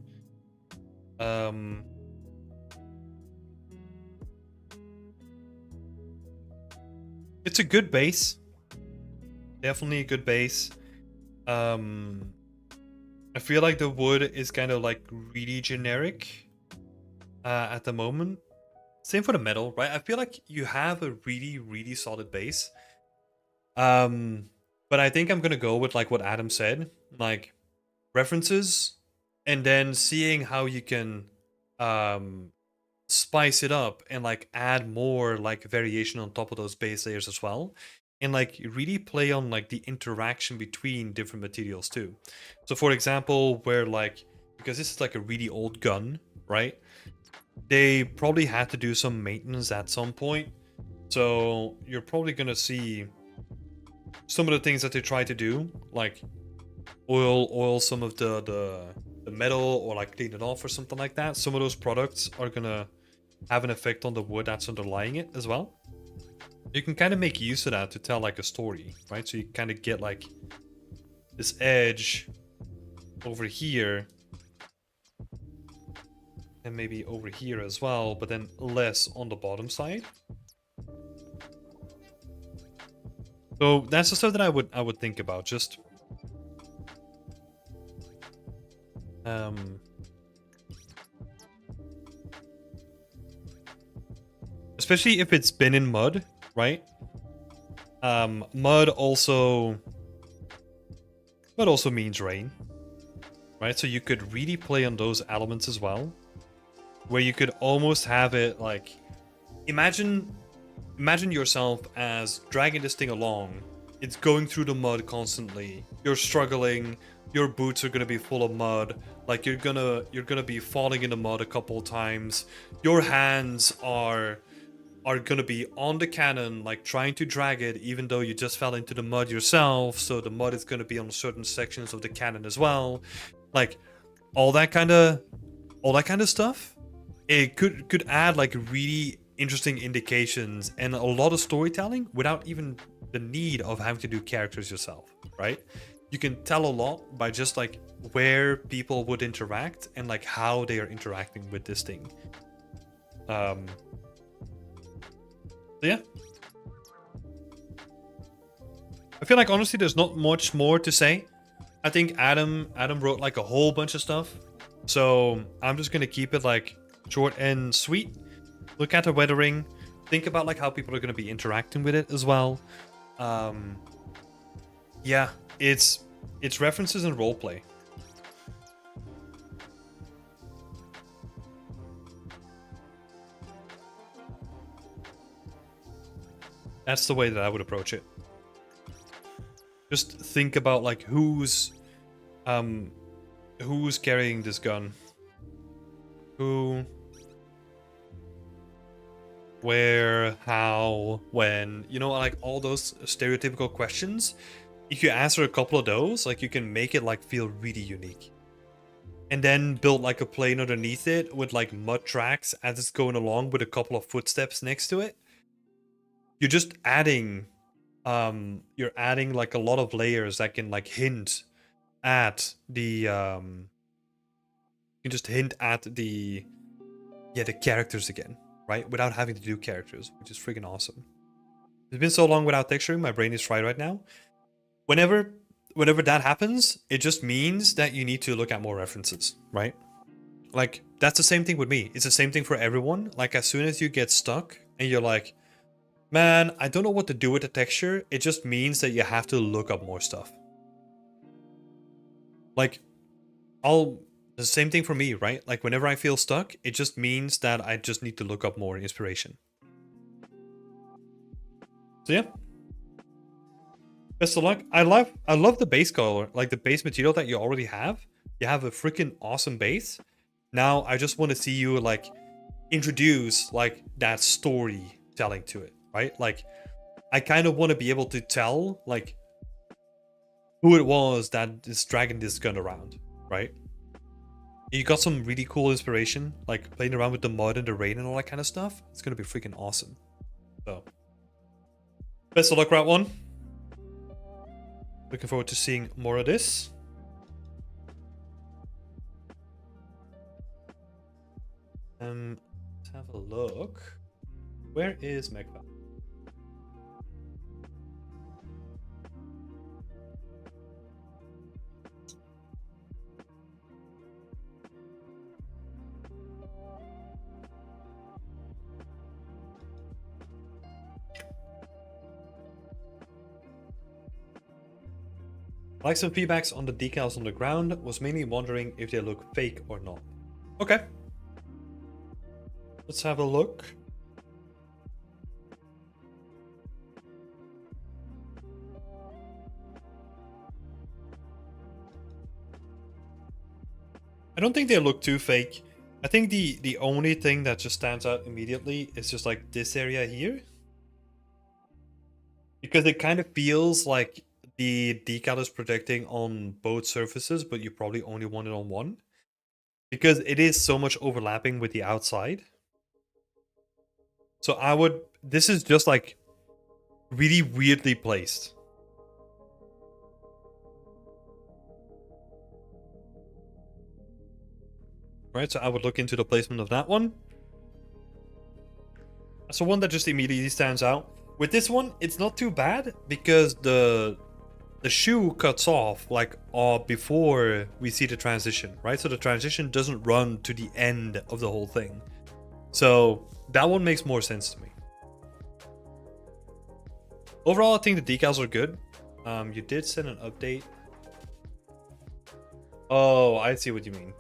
It's a good base. Definitely a good base. I feel like the wood is kind of like really generic at the moment. Same for the metal, right? I feel like you have a really, really solid base. But I think I'm gonna go with like what Adam said, like references, and then seeing how you can spice it up and like add more like variation on top of those base layers as well, and like really play on like the interaction between different materials too. So for example, where like, because this is like a really old gun, right? They probably had to do some maintenance at some point, so you're probably gonna see some of the things that they try to do, like oil some of the metal, or like clean it off or something like that. Some of those products are gonna have an effect on the wood that's underlying it as well. You can kind of make use of that to tell like a story, right? So you kind of get like this edge over here, and maybe over here as well, but then less on the bottom side. So that's the stuff that I would think about. Just especially if it's been in mud, right? Mud also means rain, right? So you could really play on those elements as well, where you could almost have it like, imagine yourself as dragging this thing along. It's going through the mud constantly. You're struggling. Your boots are gonna be full of mud. Like you're gonna be falling in the mud a couple times. Your hands are gonna be on the cannon, like trying to drag it, even though you just fell into the mud yourself. So the mud is gonna be on certain sections of the cannon as well. Like all that kind of stuff. It could add like really interesting indications and a lot of storytelling without even the need of having to do characters yourself, right? You can tell a lot by just like where people would interact and like how they are interacting with this thing. So yeah. I feel like honestly there's not much more to say. I think Adam wrote like a whole bunch of stuff. So I'm just gonna keep it like short and sweet. Look at the weathering. Think about like how people are gonna be interacting with it as well. Yeah, it's references and roleplay. That's the way that I would approach it. Just think about like who's carrying this gun? Who, where, how, when, you know, like all those stereotypical questions. If you answer a couple of those, like you can make it like feel really unique. And then build like a plane underneath it with like mud tracks as it's going along with a couple of footsteps next to it. You're just adding you're adding like a lot of layers that can like hint at the you can just hint at the characters again, right? Without having to do characters, which is freaking awesome. It's been so long without texturing, my brain is fried right now. Whenever that happens, it just means that you need to look at more references, right? Like that's the same thing with me. It's the same thing for everyone. Like as soon as you get stuck and you're like, man, I don't know what to do with the texture, it just means that you have to look up more stuff. Like, the same thing for me, right? Like, whenever I feel stuck, it just means that I just need to look up more inspiration. So yeah. Best of luck. I love the base color, like the base material that you already have. You have a freaking awesome base. Now, I just want to see you, like, introduce, like, that storytelling to it. Right? Like, I kind of want to be able to tell, like, who it was that is dragging this gun around, right? You got some really cool inspiration, like playing around with the mud and the rain and all that kind of stuff. It's gonna be freaking awesome. So, best of luck, Route 1. Looking forward to seeing more of this. Let's have a look. Where is Megva? I like some feedbacks on the decals on the ground. Was mainly wondering if they look fake or not. Okay. Let's have a look. I don't think they look too fake. I think the only thing that just stands out immediately is just like this area here. Because it kind of feels like the decal is projecting on both surfaces, but you probably only want it on one. Because it is so much overlapping with the outside. So this is just like really weirdly placed. Right, so I would look into the placement of that one. That's the one that just immediately stands out. With this one, it's not too bad because the shoe cuts off like before we see the transition, right? So the transition doesn't run to the end of the whole thing. So that one makes more sense to me. Overall, I think the decals are good. You did send an update. Oh, I see what you mean.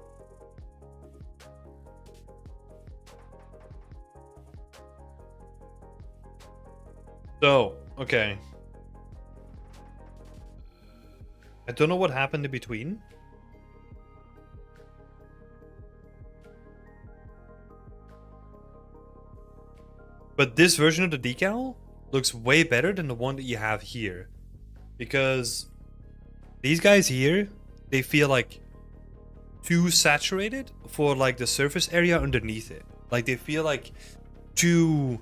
So, okay. I don't know what happened in between. But this version of the decal looks way better than the one that you have here. Because these guys here, they feel like too saturated for like the surface area underneath it. Like they feel like too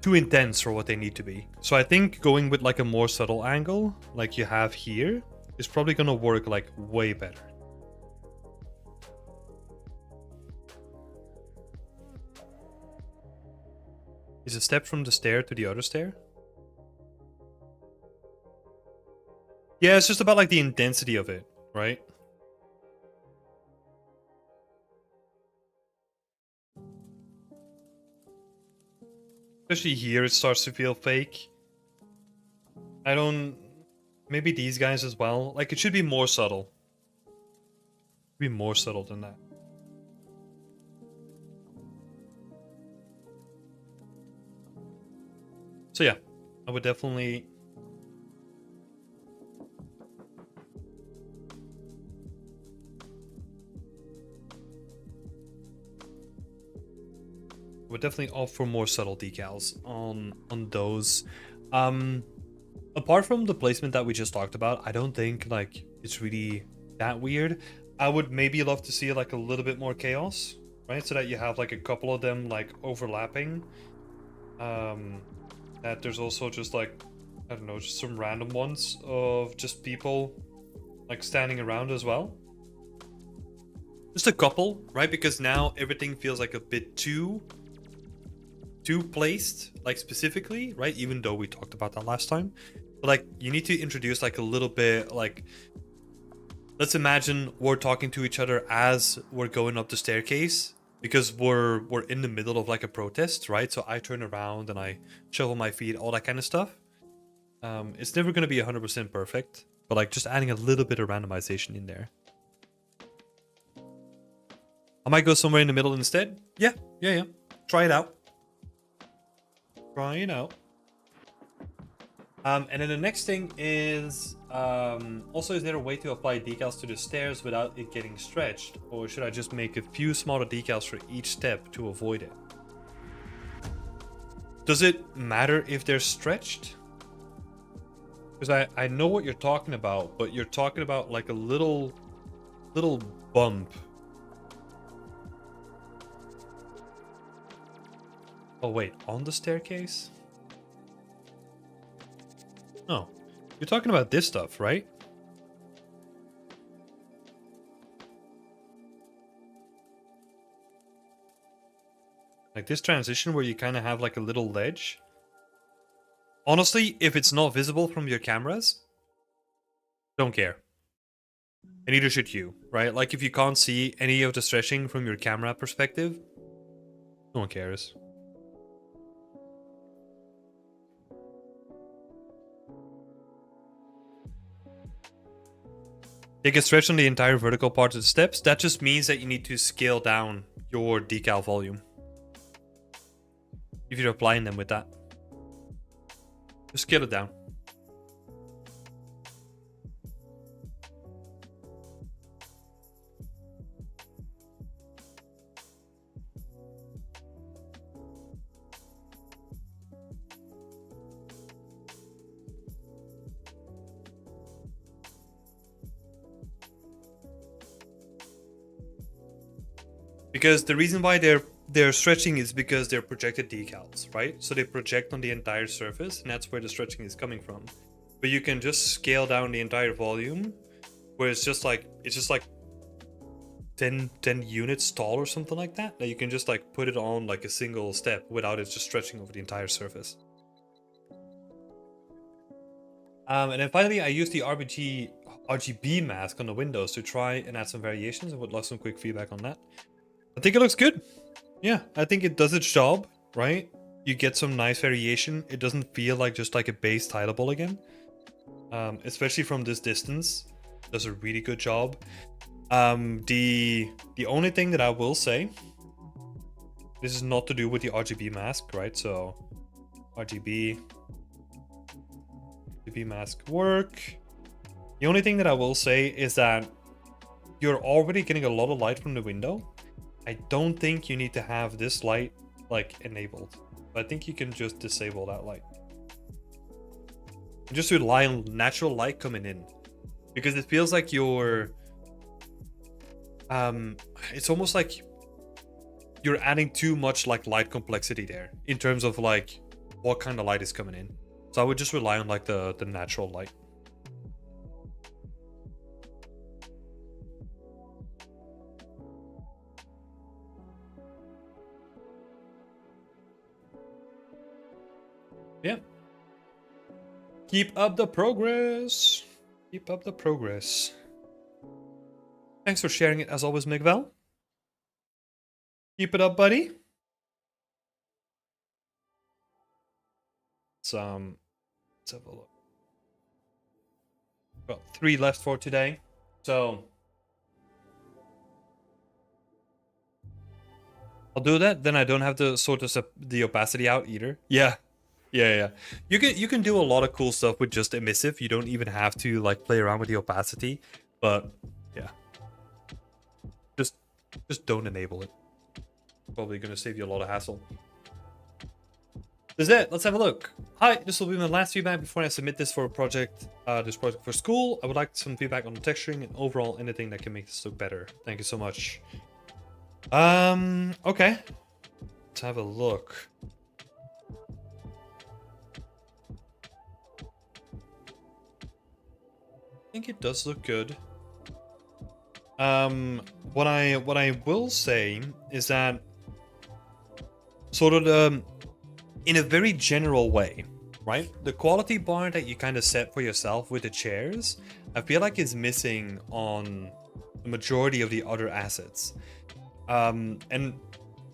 too intense for what they need to be. So I think going with like a more subtle angle like you have here is probably gonna work like way better. Is a step from the stair to the other stair? Yeah, it's just about like the intensity of it, right? Especially here, it starts to feel fake. I don't... Maybe these guys as well. Like, it should be more subtle. Be more subtle than that. So yeah, I would definitely... would definitely opt for more subtle decals on those. Apart from the placement that we just talked about, I don't think like it's really that weird. I would maybe love to see like a little bit more chaos, right? So that you have like a couple of them like overlapping. That there's also just like, I don't know, just some random ones of just people like standing around as well. Just a couple, right? Because now everything feels like a bit too placed, like specifically, right? Even though we talked about that last time. But like you need to introduce like a little bit like, let's imagine we're talking to each other as we're going up the staircase because we're in the middle of like a protest, right? So I turn around and I shovel my feet, all that kind of stuff. It's never going to be 100% perfect, but like just adding a little bit of randomization in there. I might go somewhere in the middle instead. Yeah. Try it out. And then the next thing is, also, is there a way to apply decals to the stairs without it getting stretched? Or should I just make a few smaller decals for each step to avoid it? Does it matter if they're stretched? Because I know what you're talking about, but you're talking about like a little bump. Oh wait, on the staircase? Oh, you're talking about this stuff, right? Like this transition where you kind of have like a little ledge. Honestly, if it's not visible from your cameras, don't care. And neither should you, right? Like if you can't see any of the stretching from your camera perspective, no one cares. They get stretched on the entire vertical part of the steps. That just means that you need to scale down your decal volume if you're applying them with that. Just scale it down. Because the reason why they're stretching is because they're projected decals, right? So they project on the entire surface, and that's where the stretching is coming from. But you can just scale down the entire volume, where it's just like 10 units tall or something like that. That you can just like put it on like a single step without it just stretching over the entire surface. And then finally, I used the RGB mask on the windows to try and add some variations. I would love some quick feedback on that. I think it looks good. Yeah, I think it does its job, right? You get some nice variation. It doesn't feel like just like a base tileable again. Especially from this distance. Does a really good job. The only thing that I will say, this is not to do with the RGB mask, right? So RGB mask work. The only thing that I will say is that you're already getting a lot of light from the window. I don't think you need to have this light like enabled. I think you can just disable that light. Just to rely on natural light coming in. Because it feels like you're it's almost like you're adding too much like light complexity there in terms of like what kind of light is coming in. So I would just rely on like the natural light. Yeah. Keep up the progress. Keep up the progress. Thanks for sharing it as always, Miguel. Keep it up, buddy. Let's have a look. Got 3 left for today. So I'll do that, then I don't have to sort of the opacity out either. Yeah. Yeah. You can do a lot of cool stuff with just emissive. You don't even have to like play around with the opacity. But yeah. Just don't enable it. Probably gonna save you a lot of hassle. That's it. Let's have a look. Hi, this will be my last feedback before I submit this for a project. This project for school. I would like some feedback on the texturing and overall anything that can make this look better. Thank you so much. Okay. Let's have a look. I think it does look good. What I will say is that sort of in a very general way, right? The quality bar that you kind of set for yourself with the chairs, I feel like is missing on the majority of the other assets. And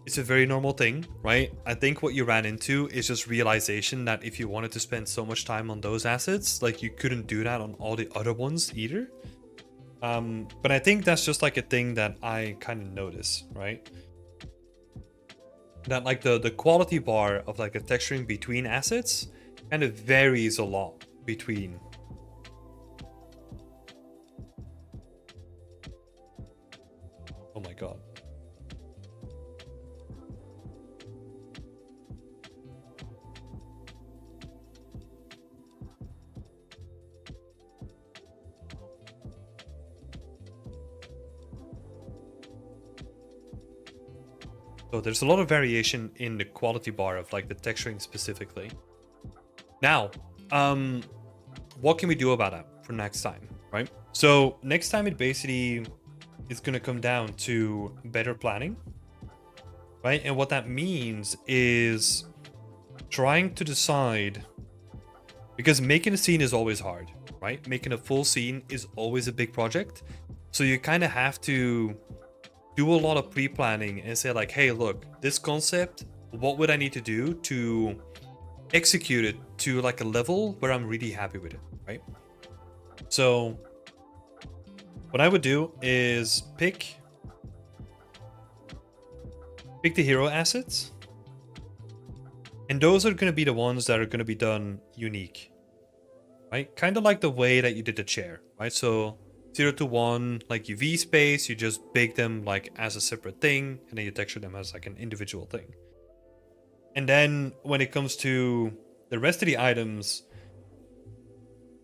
it's a very normal thing, right? I think what you ran into is just realization that if you wanted to spend so much time on those assets, like you couldn't do that on all the other ones either. But I think that's just like a thing that I kind of notice, right? That like the quality bar of like the texturing between assets kind of varies a lot between. Oh my god. So there's a lot of variation in the quality bar of like the texturing specifically. Now, what can we do about that for next time, right? So next time it basically is going to come down to better planning, right? And what that means is trying to decide, because making a scene is always hard, right? Making a full scene is always a big project. So you kind of have to do a lot of pre-planning and say like, hey, look, this concept, what would I need to do to execute it to like a level where I'm really happy with it, right? So what I would do is pick the hero assets, and those are going to be the ones that are going to be done unique, right? Kind of like the way that you did the chair, right? So 0 to 1, like UV space, you just bake them like as a separate thing, and then you texture them as like an individual thing. And then when it comes to the rest of the items,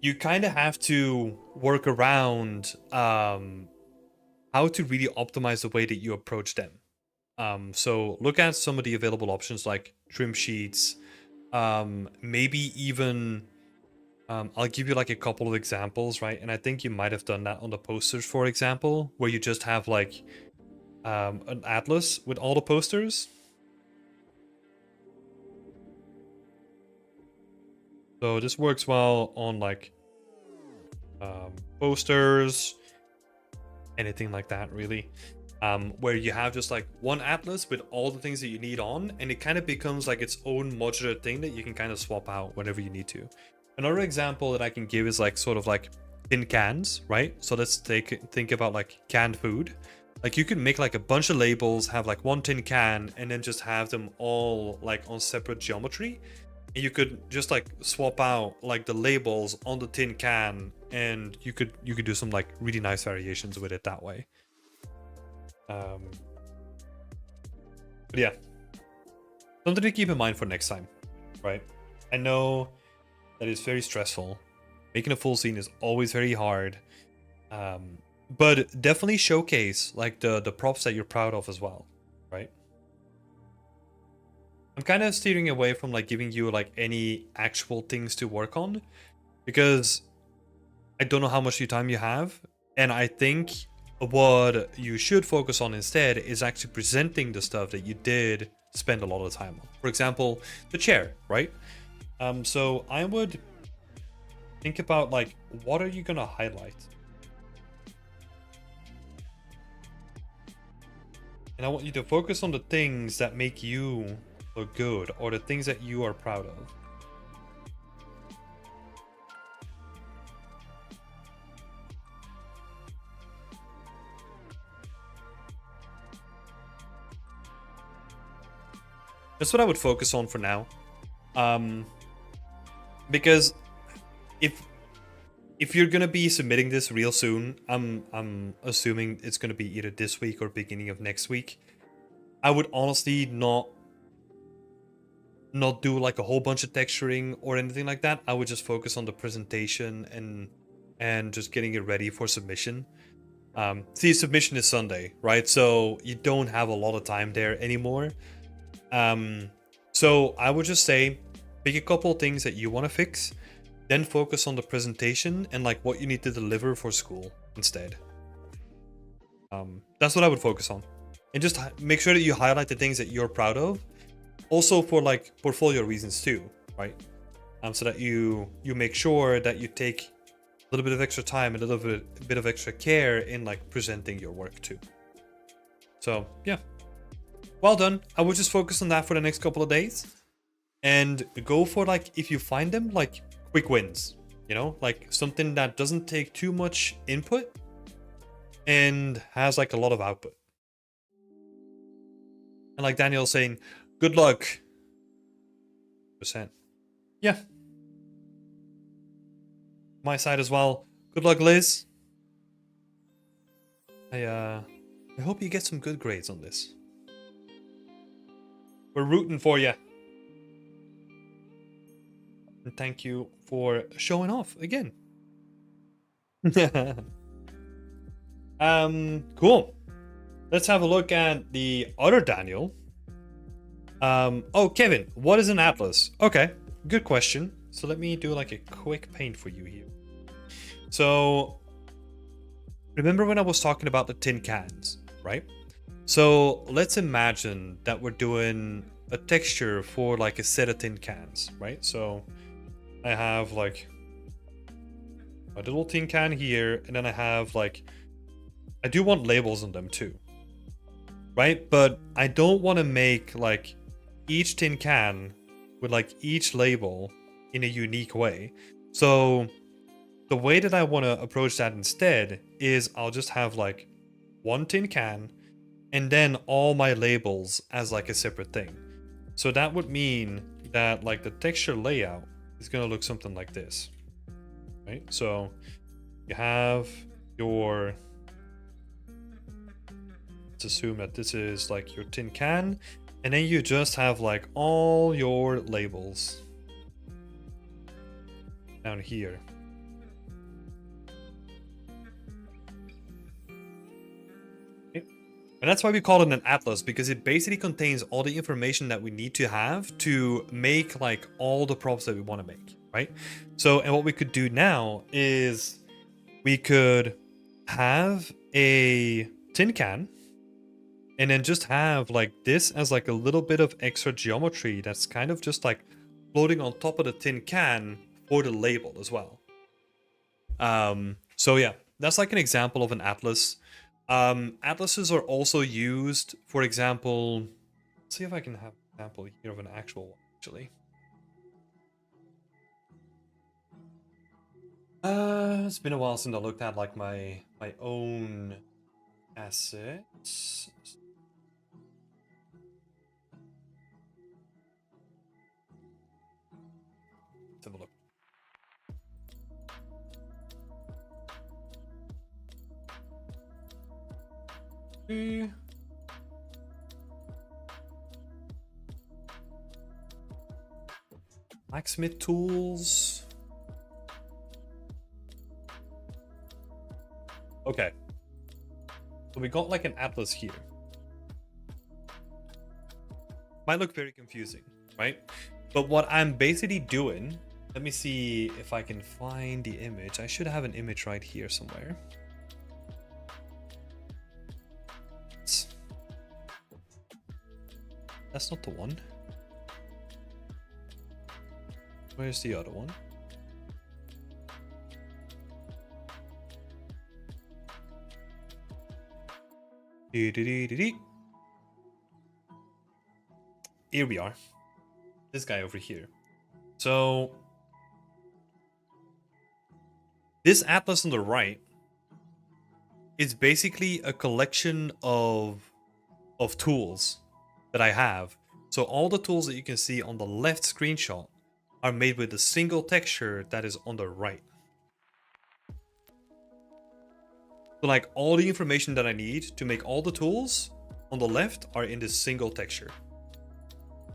you kind of have to work around how to really optimize the way that you approach them. So look at some of the available options like trim sheets, maybe even I'll give you like a couple of examples, right? And I think you might have done that on the posters, for example, where you just have like an atlas with all the posters. So this works well on like posters, anything like that, really. Where you have just like one atlas with all the things that you need on, and it kind of becomes like its own modular thing that you can kind of swap out whenever you need to. Another example that I can give is like sort of like tin cans, right? So let's think about like canned food. Like you can make like a bunch of labels, have like one tin can, and then just have them all like on separate geometry. And you could just like swap out like the labels on the tin can, and you could do some like really nice variations with it that way. But yeah, something to keep in mind for next time, right? I know that is very stressful. Making a full scene is always very hard. But definitely showcase like the props that you're proud of as well, right? I'm kind of steering away from like giving you like any actual things to work on, because I don't know how much time you have, and I think what you should focus on instead is actually presenting the stuff that you did spend a lot of time on. For example, the chair, right? So I would think about like, what are you gonna highlight? And I want you to focus on the things that make you look good, or the things that you are proud of. That's what I would focus on for now. Because if you're gonna be submitting this real soon, I'm assuming it's gonna be either this week or beginning of next week. I would honestly not do like a whole bunch of texturing or anything like that. I would just focus on the presentation and just getting it ready for submission. See, submission is Sunday, right? So you don't have a lot of time there anymore. So I would just say, pick a couple of things that you want to fix, then focus on the presentation and like what you need to deliver for school instead. That's what I would focus on, and just make sure that you highlight the things that you're proud of. Also for like portfolio reasons too, right? So that you make sure that you take a little bit of extra time, a little bit of extra care in like presenting your work too. So yeah, well done. I would just focus on that for the next couple of days, and go for like, if you find them, like quick wins, you know, like something that doesn't take too much input and has like a lot of output. And like Daniel saying, good luck. %. Yeah. My side as well. Good luck, Liz. I hope you get some good grades on this. We're rooting for you. And thank you for showing off again. Cool. Let's have a look at the other Daniel. Oh, Kevin, what is an atlas? Okay, good question. So let me do like a quick paint for you here. So remember when I was talking about the tin cans, right? So let's imagine that we're doing a texture for like a set of tin cans, right? So I have like a little tin can here, and then I have like, I do want labels on them too, right? But I don't want to make like each tin can with like each label in a unique way. So the way that I want to approach that instead is I'll just have like one tin can and then all my labels as like a separate thing. So that would mean that like the texture layout is going to look something like this, right? So you have your, let's assume that this is like your tin can, and then you just have like all your labels down here. And that's why we call it an atlas, because it basically contains all the information that we need to have to make like all the props that we want to make, right? So, and what we could do now is we could have a tin can and then just have like this as like a little bit of extra geometry that's kind of just like floating on top of the tin can for the label as well. So yeah, that's like an example of an atlas. Atlases are also used, for example, let's see if I can have an example here of an actual one, actually. It's been a while since I looked at like my own assets. Let's have a look. Blacksmith tools. Okay. So we got like an atlas here. might look very confusing, right? But what I'm basically doing, let me see if I can find the image. I should have an image right here somewhere. That's not the one. Where's the other one? Here we are. This guy over here. So this atlas on the right is basically a collection of tools that I have. So all the tools that you can see on the left screenshot are made with a single texture that is on the right. So like all the information that I need to make all the tools on the left are in this single texture.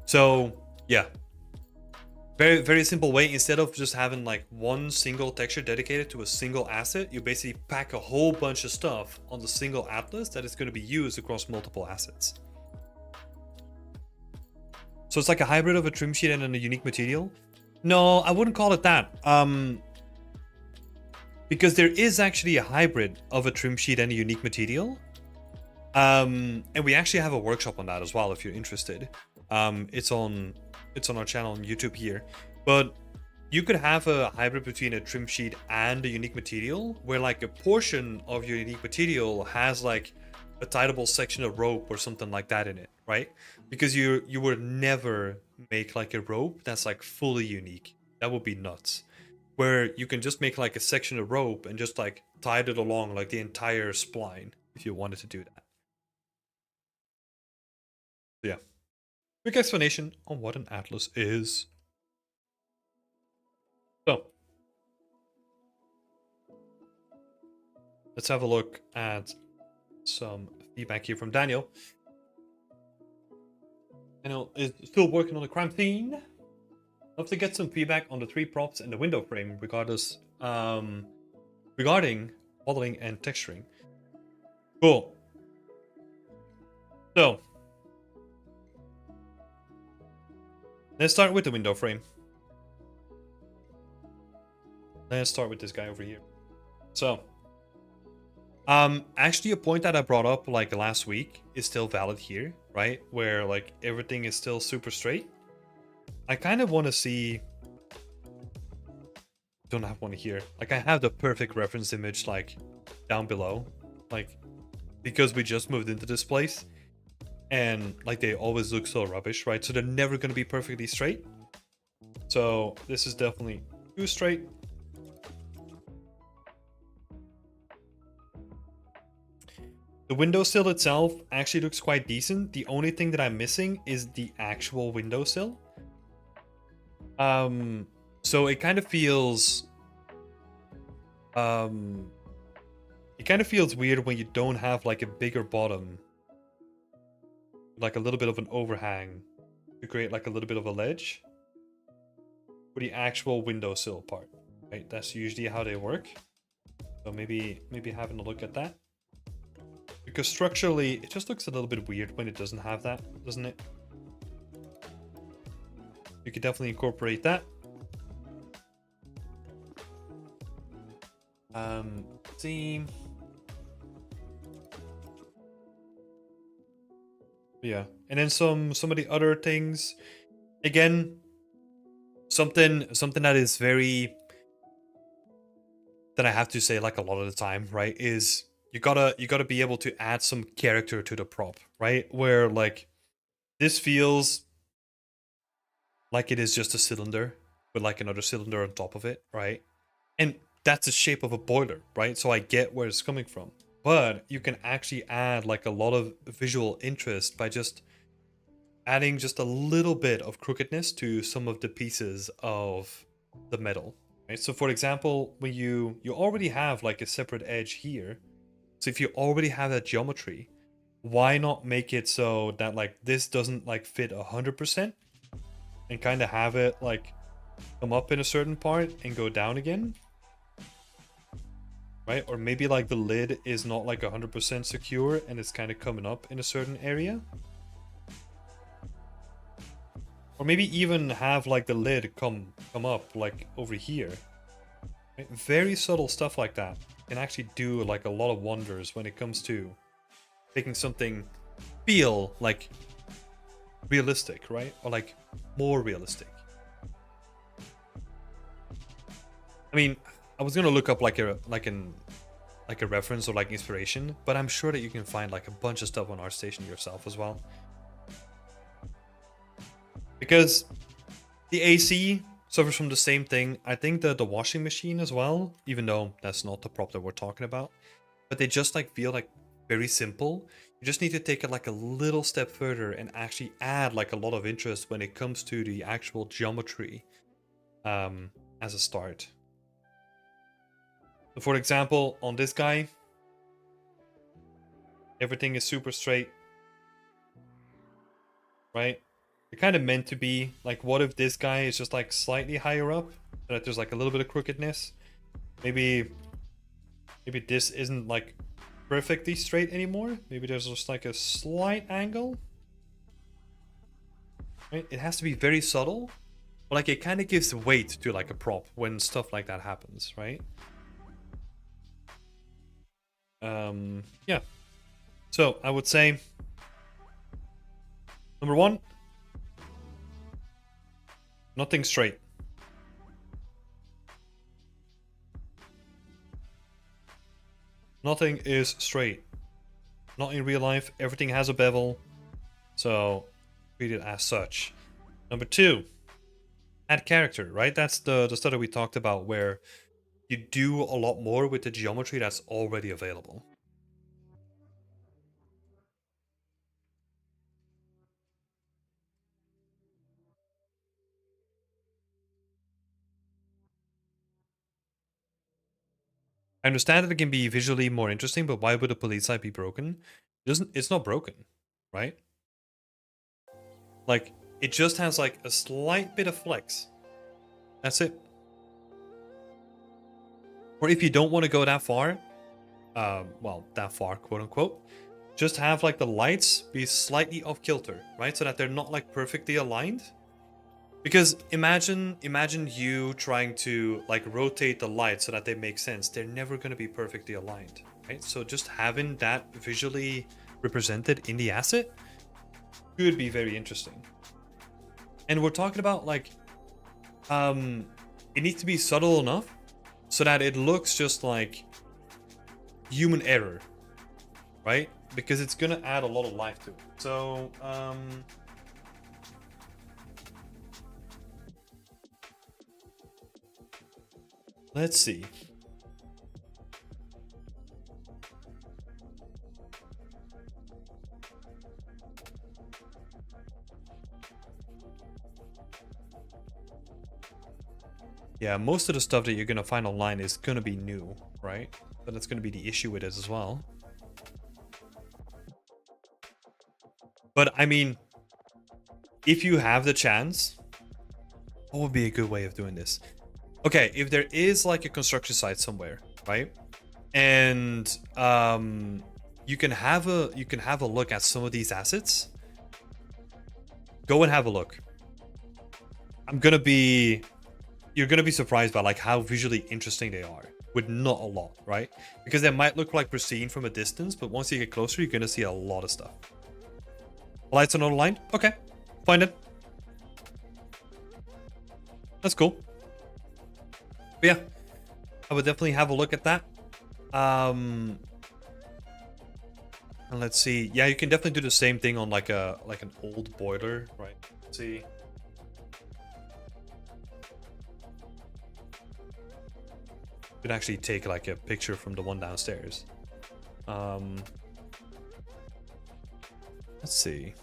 So yeah, very, very simple way. Instead of just having like one single texture dedicated to a single asset, you basically pack a whole bunch of stuff on the single atlas that is going to be used across multiple assets. So it's like a hybrid of a trim sheet and a unique material. No, I wouldn't call it that. Because there is actually a hybrid of a trim sheet and a unique material. And we actually have a workshop on that as well if you're interested. It's on our channel on YouTube here. But you could have a hybrid between a trim sheet and a unique material where like a portion of your unique material has like a titleable section of rope or something like that in it, right? Because you would never make like a rope that's like fully unique. That would be nuts. Where you can just make like a section of rope and just like tie it along like the entire spline if you wanted to do that. So yeah, quick explanation on what an atlas is. So let's have a look at some feedback here from Daniel. Daniel is still working on the crime scene. Love to get some feedback on the 3 props and the window frame regarding modeling and texturing. Cool. So let's start with the window frame. Let's start with this guy over here. So actually a point that I brought up like last week is still valid here, right? Where like everything is still super straight. I kind of want to see, don't have one here. Like I have the perfect reference image like down below, like because we just moved into this place and like they always look so rubbish, right? So they're never going to be perfectly straight. So this is definitely too straight. The windowsill itself actually looks quite decent. The only thing that I'm missing is the actual windowsill. So it kind of feels weird when you don't have like a bigger bottom, like a little bit of an overhang to create like a little bit of a ledge for the actual windowsill part, right? That's usually how they work. So maybe having a look at that, because structurally it just looks a little bit weird when it doesn't have that, doesn't it? You could definitely incorporate that. See. Yeah, and then some of the other things. Again, something that is very, that I have to say like a lot of the time, right? Is you gotta be able to add some character to the prop, right? Where like this feels like it is just a cylinder with like another cylinder on top of it, right? And that's the shape of a boiler, right? So I get where it's coming from. But you can actually add like a lot of visual interest by just adding just a little bit of crookedness to some of the pieces of the metal, right? So for example, when you already have like a separate edge here. So if you already have that geometry, why not make it so that like this doesn't like fit 100%? And kind of have it like come up in a certain part and go down again, right? Or maybe like the lid is not like 100% secure and it's kind of coming up in a certain area. Or maybe even have like the lid come up like over here. Right? Very subtle stuff like that can actually do like a lot of wonders when it comes to making something feel like realistic, right? Or like more realistic. I mean, I was gonna look up like a reference or like inspiration, but I'm sure that you can find like a bunch of stuff on ArtStation yourself as well. Because the AC suffers from the same thing. I think the washing machine as well, even though that's not the prop that we're talking about. But they just like feel like very simple. You just need to take it like a little step further and actually add like a lot of interest when it comes to the actual geometry as a start. So for example, on this guy, everything is super straight, right? They're kind of meant to be. Like, what if this guy is just like slightly higher up, so that there's like a little bit of crookedness? Maybe this isn't like perfectly straight anymore. Maybe there's just like a slight angle. Right? It has to be very subtle, but like it kind of gives weight to like a prop when stuff like that happens, right? Yeah. So I would say number one, nothing straight. Nothing is straight. Not in real life. Everything has a bevel. So treat it as such. Number two, add character, right? That's the stuff that we talked about where you do a lot more with the geometry that's already available. I understand that it can be visually more interesting, but why would a police light be broken? It's not broken, right? Like, it just has like a slight bit of flex. That's it. Or if you don't want to go that far, well, that far, quote unquote, just have like the lights be slightly off kilter, right? So that they're not like perfectly aligned. Because imagine you trying to like rotate the lights so that they make sense. They're never going to be perfectly aligned, right? So just having that visually represented in the asset could be very interesting. And we're talking about like it needs to be subtle enough so that it looks just like human error, right? Because it's gonna add a lot of life to it. So let's see. Yeah, most of the stuff that you're gonna find online is gonna be new, right? So that's gonna be the issue with it as well. But I mean, if you have the chance, what would be a good way of doing this? Okay, if there is like a construction site somewhere, right? And you can have a look at some of these assets. Go and have a look. You're gonna be surprised by like how visually interesting they are with not a lot, right? Because they might look like pristine from a distance, but once you get closer, you're gonna see a lot of stuff. Lights are not aligned? Okay, find it. That's cool. But yeah, I would definitely have a look at that. And let's see. Yeah, you can definitely do the same thing on like an old boiler, right? Let's see. Could actually take like a picture from the one downstairs. Let's see.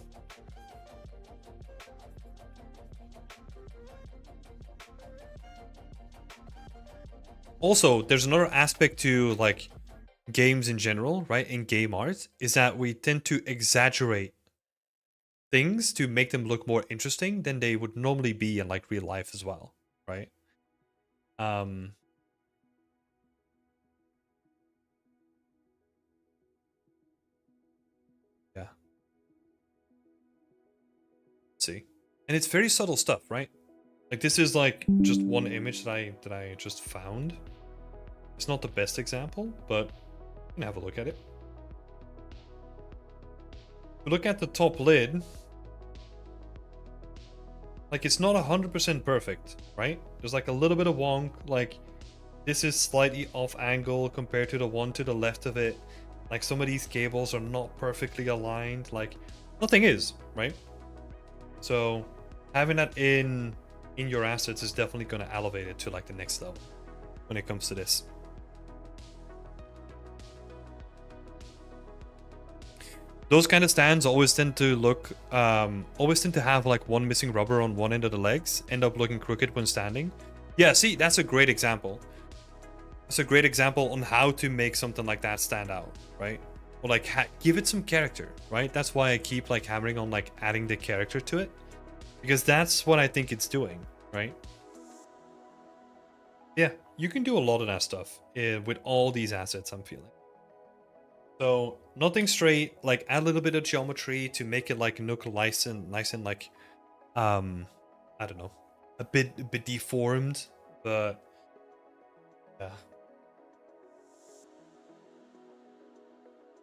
Also, there's another aspect to like games in general, right? In game art, is that we tend to exaggerate things to make them look more interesting than they would normally be in like real life as well, right? Um yeah. Let's see. And it's very subtle stuff, right? Like this is like just one image that I just found. It's not the best example, but you can have a look at it. Look at the top lid. Like it's not 100% perfect, right? There's like a little bit of wonk, like this is slightly off angle compared to the one to the left of it. Like some of these cables are not perfectly aligned, like nothing is, right? So having that in your assets is definitely going to elevate it to like the next level when it comes to this. Those kind of stands always tend to look, always tend to have like one missing rubber on one end of the legs, end up looking crooked when standing. Yeah, see, that's a great example. That's a great example on how to make something like that stand out, right? Or like give it some character, right? That's why I keep like hammering on like adding the character to it, because that's what I think it's doing, right? Yeah, you can do a lot of that stuff with all these assets, I'm feeling. So nothing straight, like add a little bit of geometry to make it like look nice and like I don't know, a bit deformed, but yeah.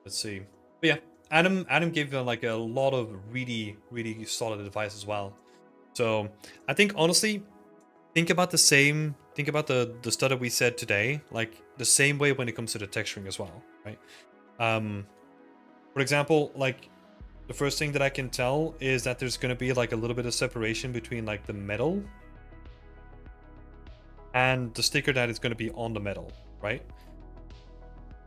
Let's see. But yeah, Adam gave like a lot of really solid advice as well. So I think honestly, think about the stuff that we said today, like the same way when it comes to the texturing as well, right? For example, like the first thing that I can tell is that there's going to be like a little bit of separation between like the metal and the sticker that is going to be on the metal, right?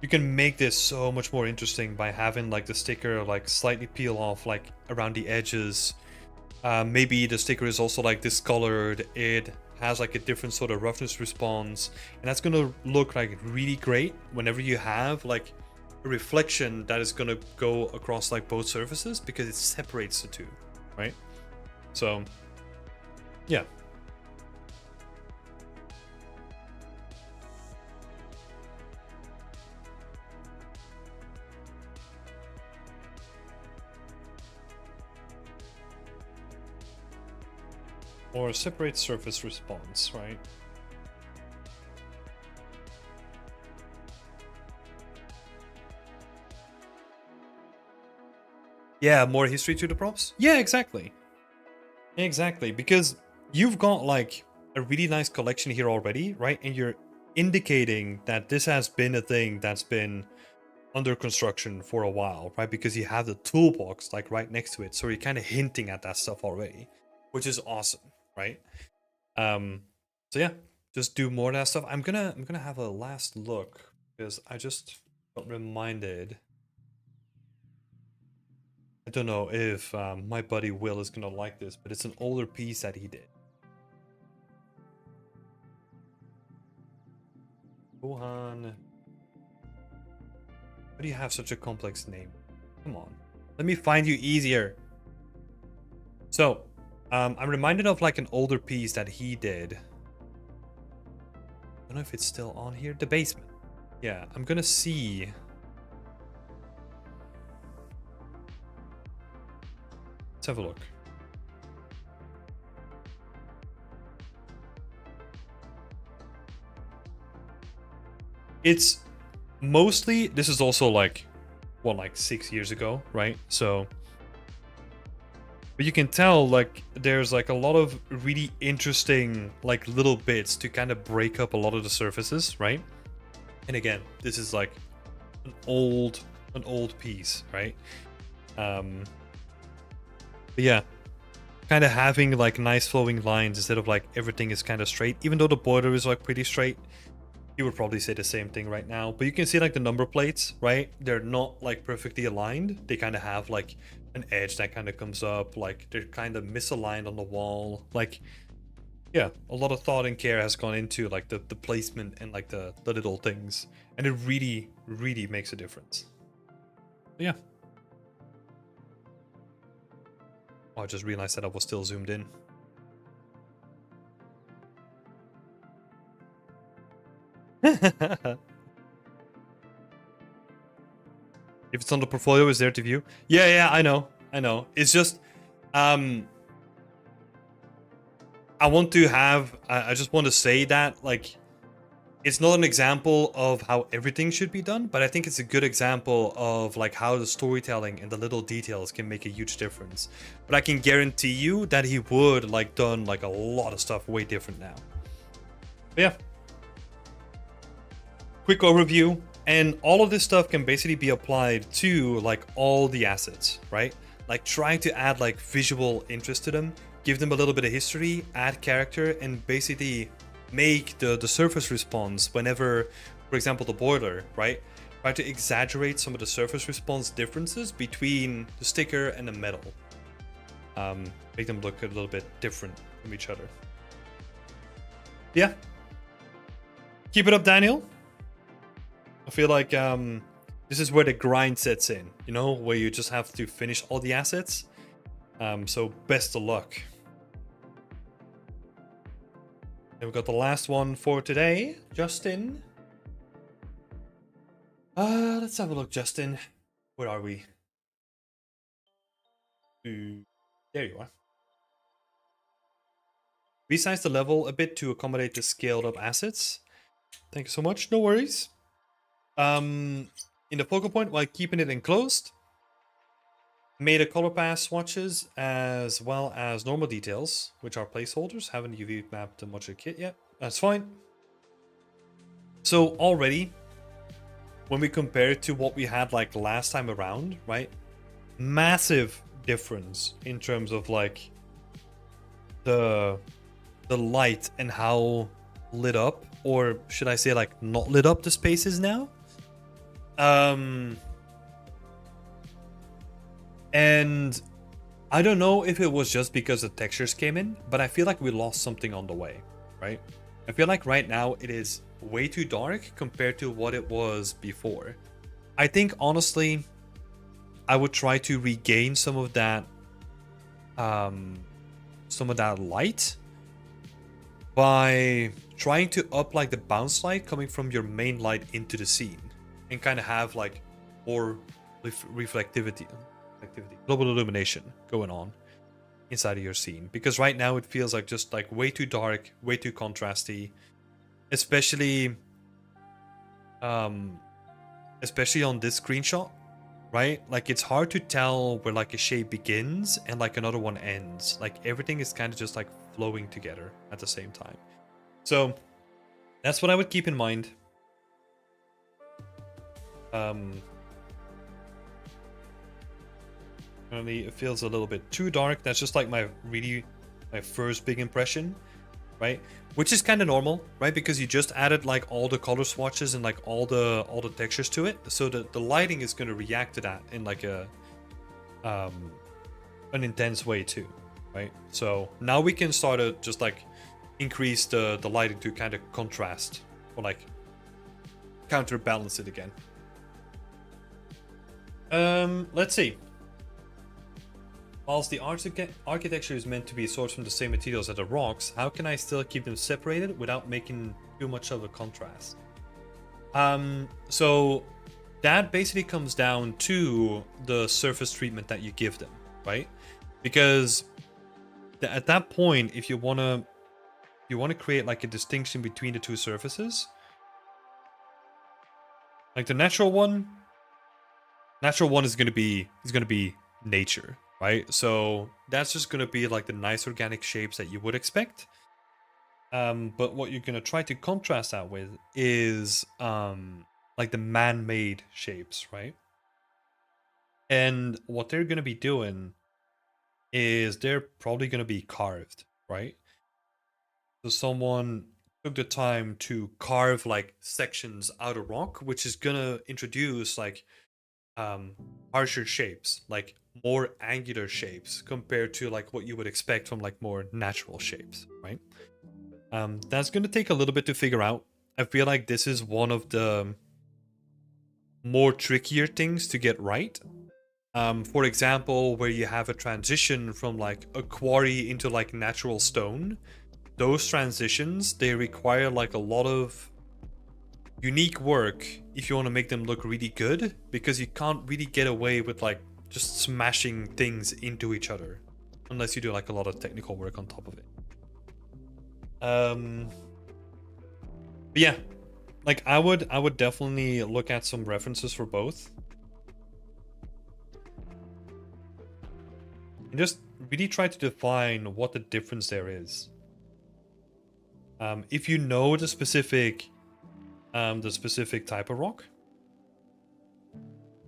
You can make this so much more interesting by having like the sticker like slightly peel off like around the edges. Maybe the sticker is also like discolored. It has like a different sort of roughness response, and that's going to look like really great whenever you have like a reflection that is going to go across like both surfaces, because it separates the two, right? So yeah. Or a separate surface response, right? Yeah, more history to the props? Yeah, exactly. Exactly, because you've got like a really nice collection here already, right? And you're indicating that this has been a thing that's been under construction for a while, right? Because you have the toolbox like right next to it, so you're kind of hinting at that stuff already, which is awesome, right? So yeah, just do more of that stuff. I'm gonna have a last look because I just got reminded. I don't know if my buddy Will is gonna like this, but it's an older piece that he did. Wuhan. Why do you have such a complex name? Come on, let me find you easier. So, I'm reminded of like an older piece that he did. I don't know if it's still on here. The basement. Yeah, I'm gonna see. Let's have a look. It's mostly, this is also like, what, like 6 years ago, right? So, but you can tell like there's like a lot of really interesting like little bits to kind of break up a lot of the surfaces, right? And again, this is like an old piece, right? But yeah, kind of having like nice flowing lines instead of like everything is kind of straight, even though the border is like pretty straight. You would probably say the same thing right now, but you can see like the number plates, right? They're not like perfectly aligned. They kind of have like an edge that kind of comes up, like they're kind of misaligned on the wall. Like, yeah, a lot of thought and care has gone into like the placement and like the little things, and it really makes a difference. But yeah. Oh, I just realized that I was still zoomed in. If it's on the portfolio, it's there to view. Yeah, I know. It's just, I want to have, I just want to say that, like, it's not an example of how everything should be done, but I think it's a good example of like how the storytelling and the little details can make a huge difference. But I can guarantee you that he would like done like a lot of stuff way different now. But yeah. Quick overview. And all of this stuff can basically be applied to like all the assets, right? Like trying to add like visual interest to them, give them a little bit of history, add character, and basically make the surface response whenever, for example, the boiler, right? Try to exaggerate some of the surface response differences between the sticker and the metal. Make them look a little bit different from each other. Yeah. Keep it up, Daniel. I feel like this is where the grind sets in, you know, where you just have to finish all the assets. So best of luck. And we've got the last one for today, Justin. Let's have a look, Justin. Where are we? There you are. Resize the level a bit to accommodate the scaled up assets. Thank you so much. No worries. In the focal point, while keeping it enclosed, made a color pass swatches as well as normal details, which are placeholders. Haven't UV mapped much of the kit yet. That's fine. So already, when we compare it to what we had like last time around, right? Massive difference in terms of like the light and how lit up, or should I say like not lit up, the space is now. And I don't know if it was just because the textures came in, but I feel like we lost something on the way, right? I feel like right now it is way too dark compared to what it was before. I think honestly, I would try to regain some of that light by trying to up like the bounce light coming from your main light into the scene and kind of have like more reflectivity, global illumination going on inside of your scene, because right now it feels like just like way too dark, way too contrasty, especially on this screenshot, right? Like it's hard to tell where like a shape begins and like another one ends. Like everything is kind of just like flowing together at the same time. So that's what I would keep in mind. Currently it feels a little bit too dark. That's just like my first big impression, right? Which is kind of normal, right? Because you just added like all the color swatches and like all the textures to it, so that the lighting is going to react to that in like a an intense way too, right? So now we can start to just like increase the lighting to kind of contrast or like counterbalance it again. Let's see. Whilst the architecture is meant to be sourced from the same materials as the rocks, how can I still keep them separated without making too much of a contrast? So that basically comes down to the surface treatment that you give them, right? Because at that point, if you want to create like a distinction between the two surfaces, like the natural one is going to be nature, right? So that's just going to be like the nice organic shapes that you would expect. But what you're going to try to contrast that with is like the man-made shapes, right? And what they're going to be doing is they're probably going to be carved, right? So someone took the time to carve like sections out of rock, which is going to introduce like harsher shapes, like more angular shapes compared to like what you would expect from like more natural shapes, right? That's going to take a little bit to figure out. I feel like this is one of the more trickier things to get right. For example, where you have a transition from like a quarry into like natural stone, those transitions, they require like a lot of unique work if you want to make them look really good, because you can't really get away with like just smashing things into each other unless you do like a lot of technical work on top of it. But yeah, like I would definitely look at some references for both. And just really try to define what the difference there is. If you know the specific type of rock,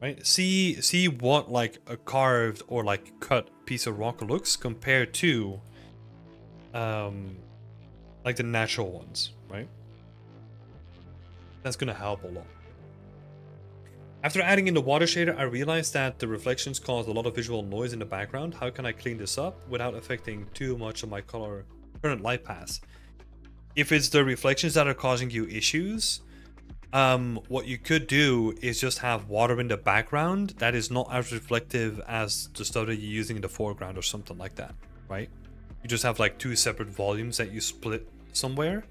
right? See what like a carved or like cut piece of rock looks compared to like the natural ones, right? That's gonna help a lot. After adding in the water shader, I realized that the reflections caused a lot of visual noise in the background. How can I clean this up without affecting too much of my current light path? If it's the reflections that are causing you issues, what you could do is just have water in the background that is not as reflective as the stuff that you're using in the foreground or something like that, right? You just have like two separate volumes that you split somewhere.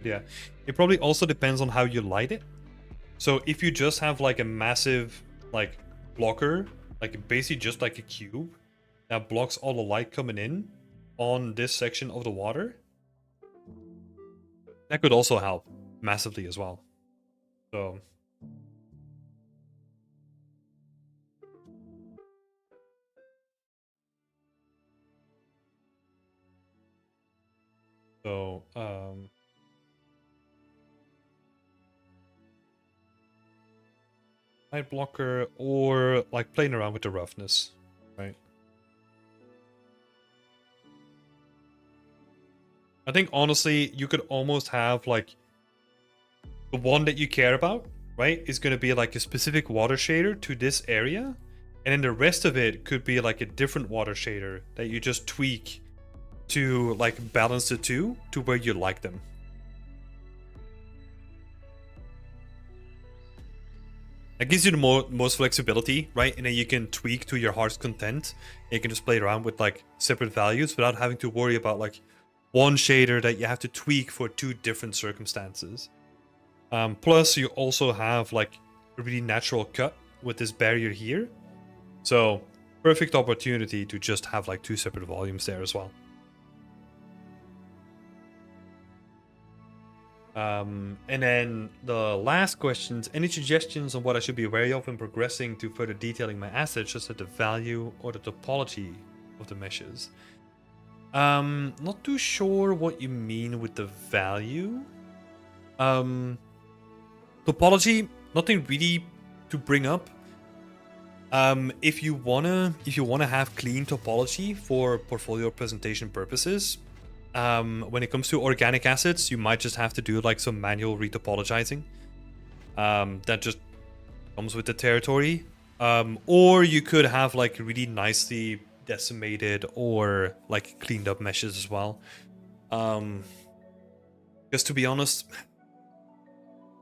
Yeah, it probably also depends on how you light it. So if you just have like a massive like blocker, like basically just like a cube that blocks all the light coming in on this section of the water, that could also help massively as well. So light blocker or like playing around with the roughness, right? I think honestly, you could almost have like the one that you care about, right? Is going to be like a specific water shader to this area. And then the rest of it could be like a different water shader that you just tweak to like balance the two to where you like them. That gives you the most flexibility, right? And then you can tweak to your heart's content. You can just play around with like separate values without having to worry about like one shader that you have to tweak for two different circumstances. Plus, you also have like a really natural cut with this barrier here. So, perfect opportunity to just have like two separate volumes there as well. And then the last questions, any suggestions on what I should be wary of when progressing to further detailing my assets, just at the value or the topology of the meshes? Not too sure what you mean with the value. Topology, nothing really to bring up. If you wanna have clean topology for portfolio presentation purposes, when it comes to organic assets, you might just have to do like some manual retopologizing. That just comes with the territory. Or you could have like really nicely decimated or like cleaned up meshes as well. Because to be honest,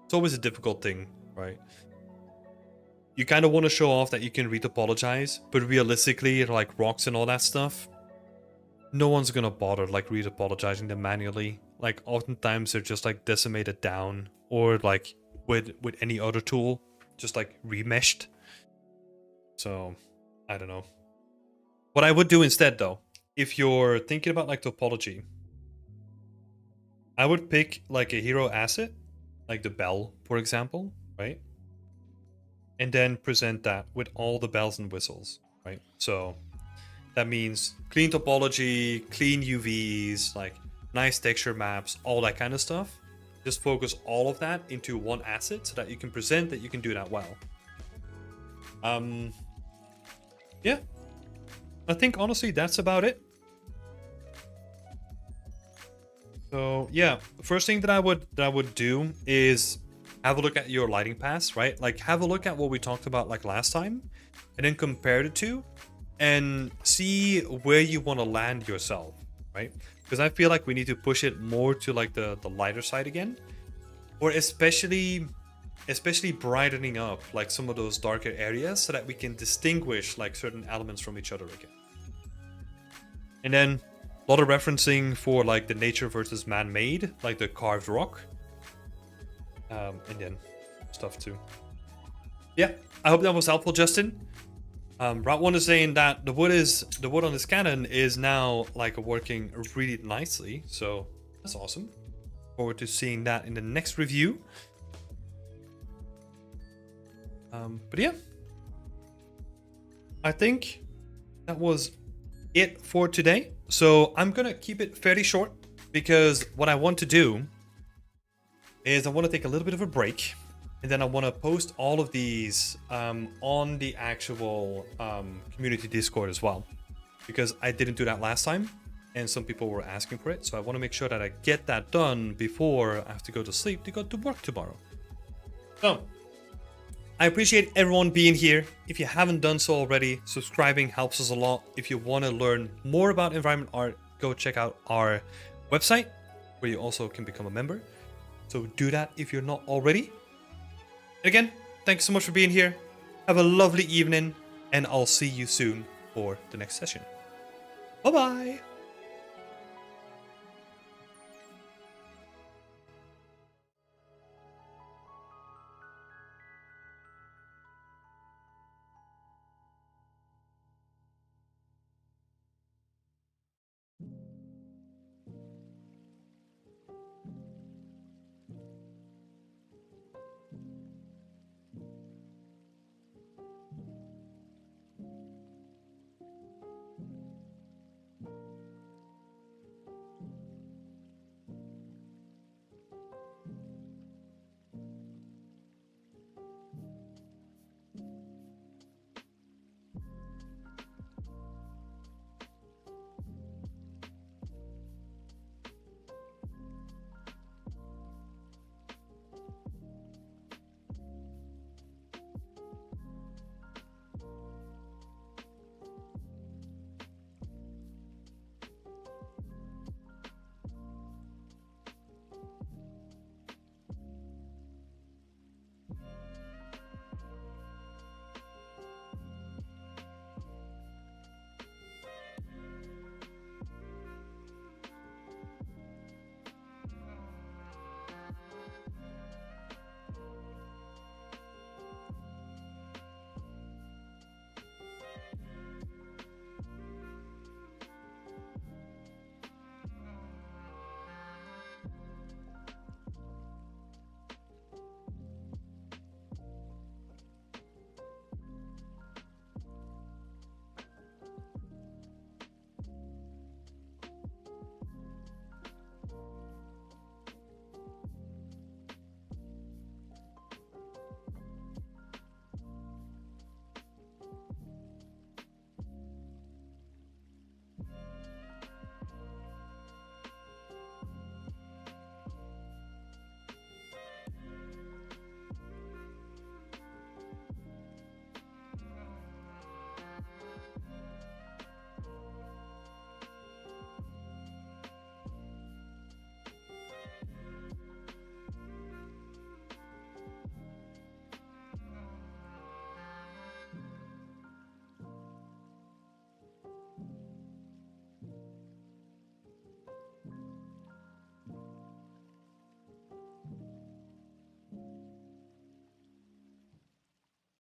it's always a difficult thing, right? You kind of want to show off that you can retopologize, but realistically, like rocks and all that stuff, no one's gonna bother like retopologizing them manually. Like oftentimes they're just like decimated down, or like with any other tool, just like remeshed. So I don't know. What I would do instead though, if you're thinking about like topology, I would pick like a hero asset, like the bell, for example, right? And then present that with all the bells and whistles, right? So that means clean topology, clean UVs, like nice texture maps, all that kind of stuff. Just focus all of that into one asset so that you can present that you can do that well. Yeah, I think honestly that's about it. So yeah, first thing that I would do is have a look at your lighting paths, right? Like have a look at what we talked about like last time, and then compare the two, and see where you want to land yourself, right? Because I feel like we need to push it more to like the lighter side again, or especially brightening up like some of those darker areas so that we can distinguish like certain elements from each other again. And then a lot of referencing for like the nature versus man-made, like the carved rock, and then stuff too. Yeah, I hope that was helpful, Justin. Route 1 is saying that the wood on this cannon is now like working really nicely, so that's awesome. Forward to seeing that in the next review. But yeah, I think that was it for today. So I'm gonna keep it fairly short because what I want to do is I want to take a little bit of a break, and then I want to post all of these on the actual community Discord as well, because I didn't do that last time and some people were asking for it. So I want to make sure that I get that done before I have to go to sleep to go to work tomorrow. So I appreciate everyone being here. If you haven't done so already, subscribing helps us a lot. If you want to learn more about environment art, go check out our website where you also can become a member. So do that if you're not already. Again, thanks so much for being here. Have a lovely evening, and I'll see you soon for the next session. Bye-bye.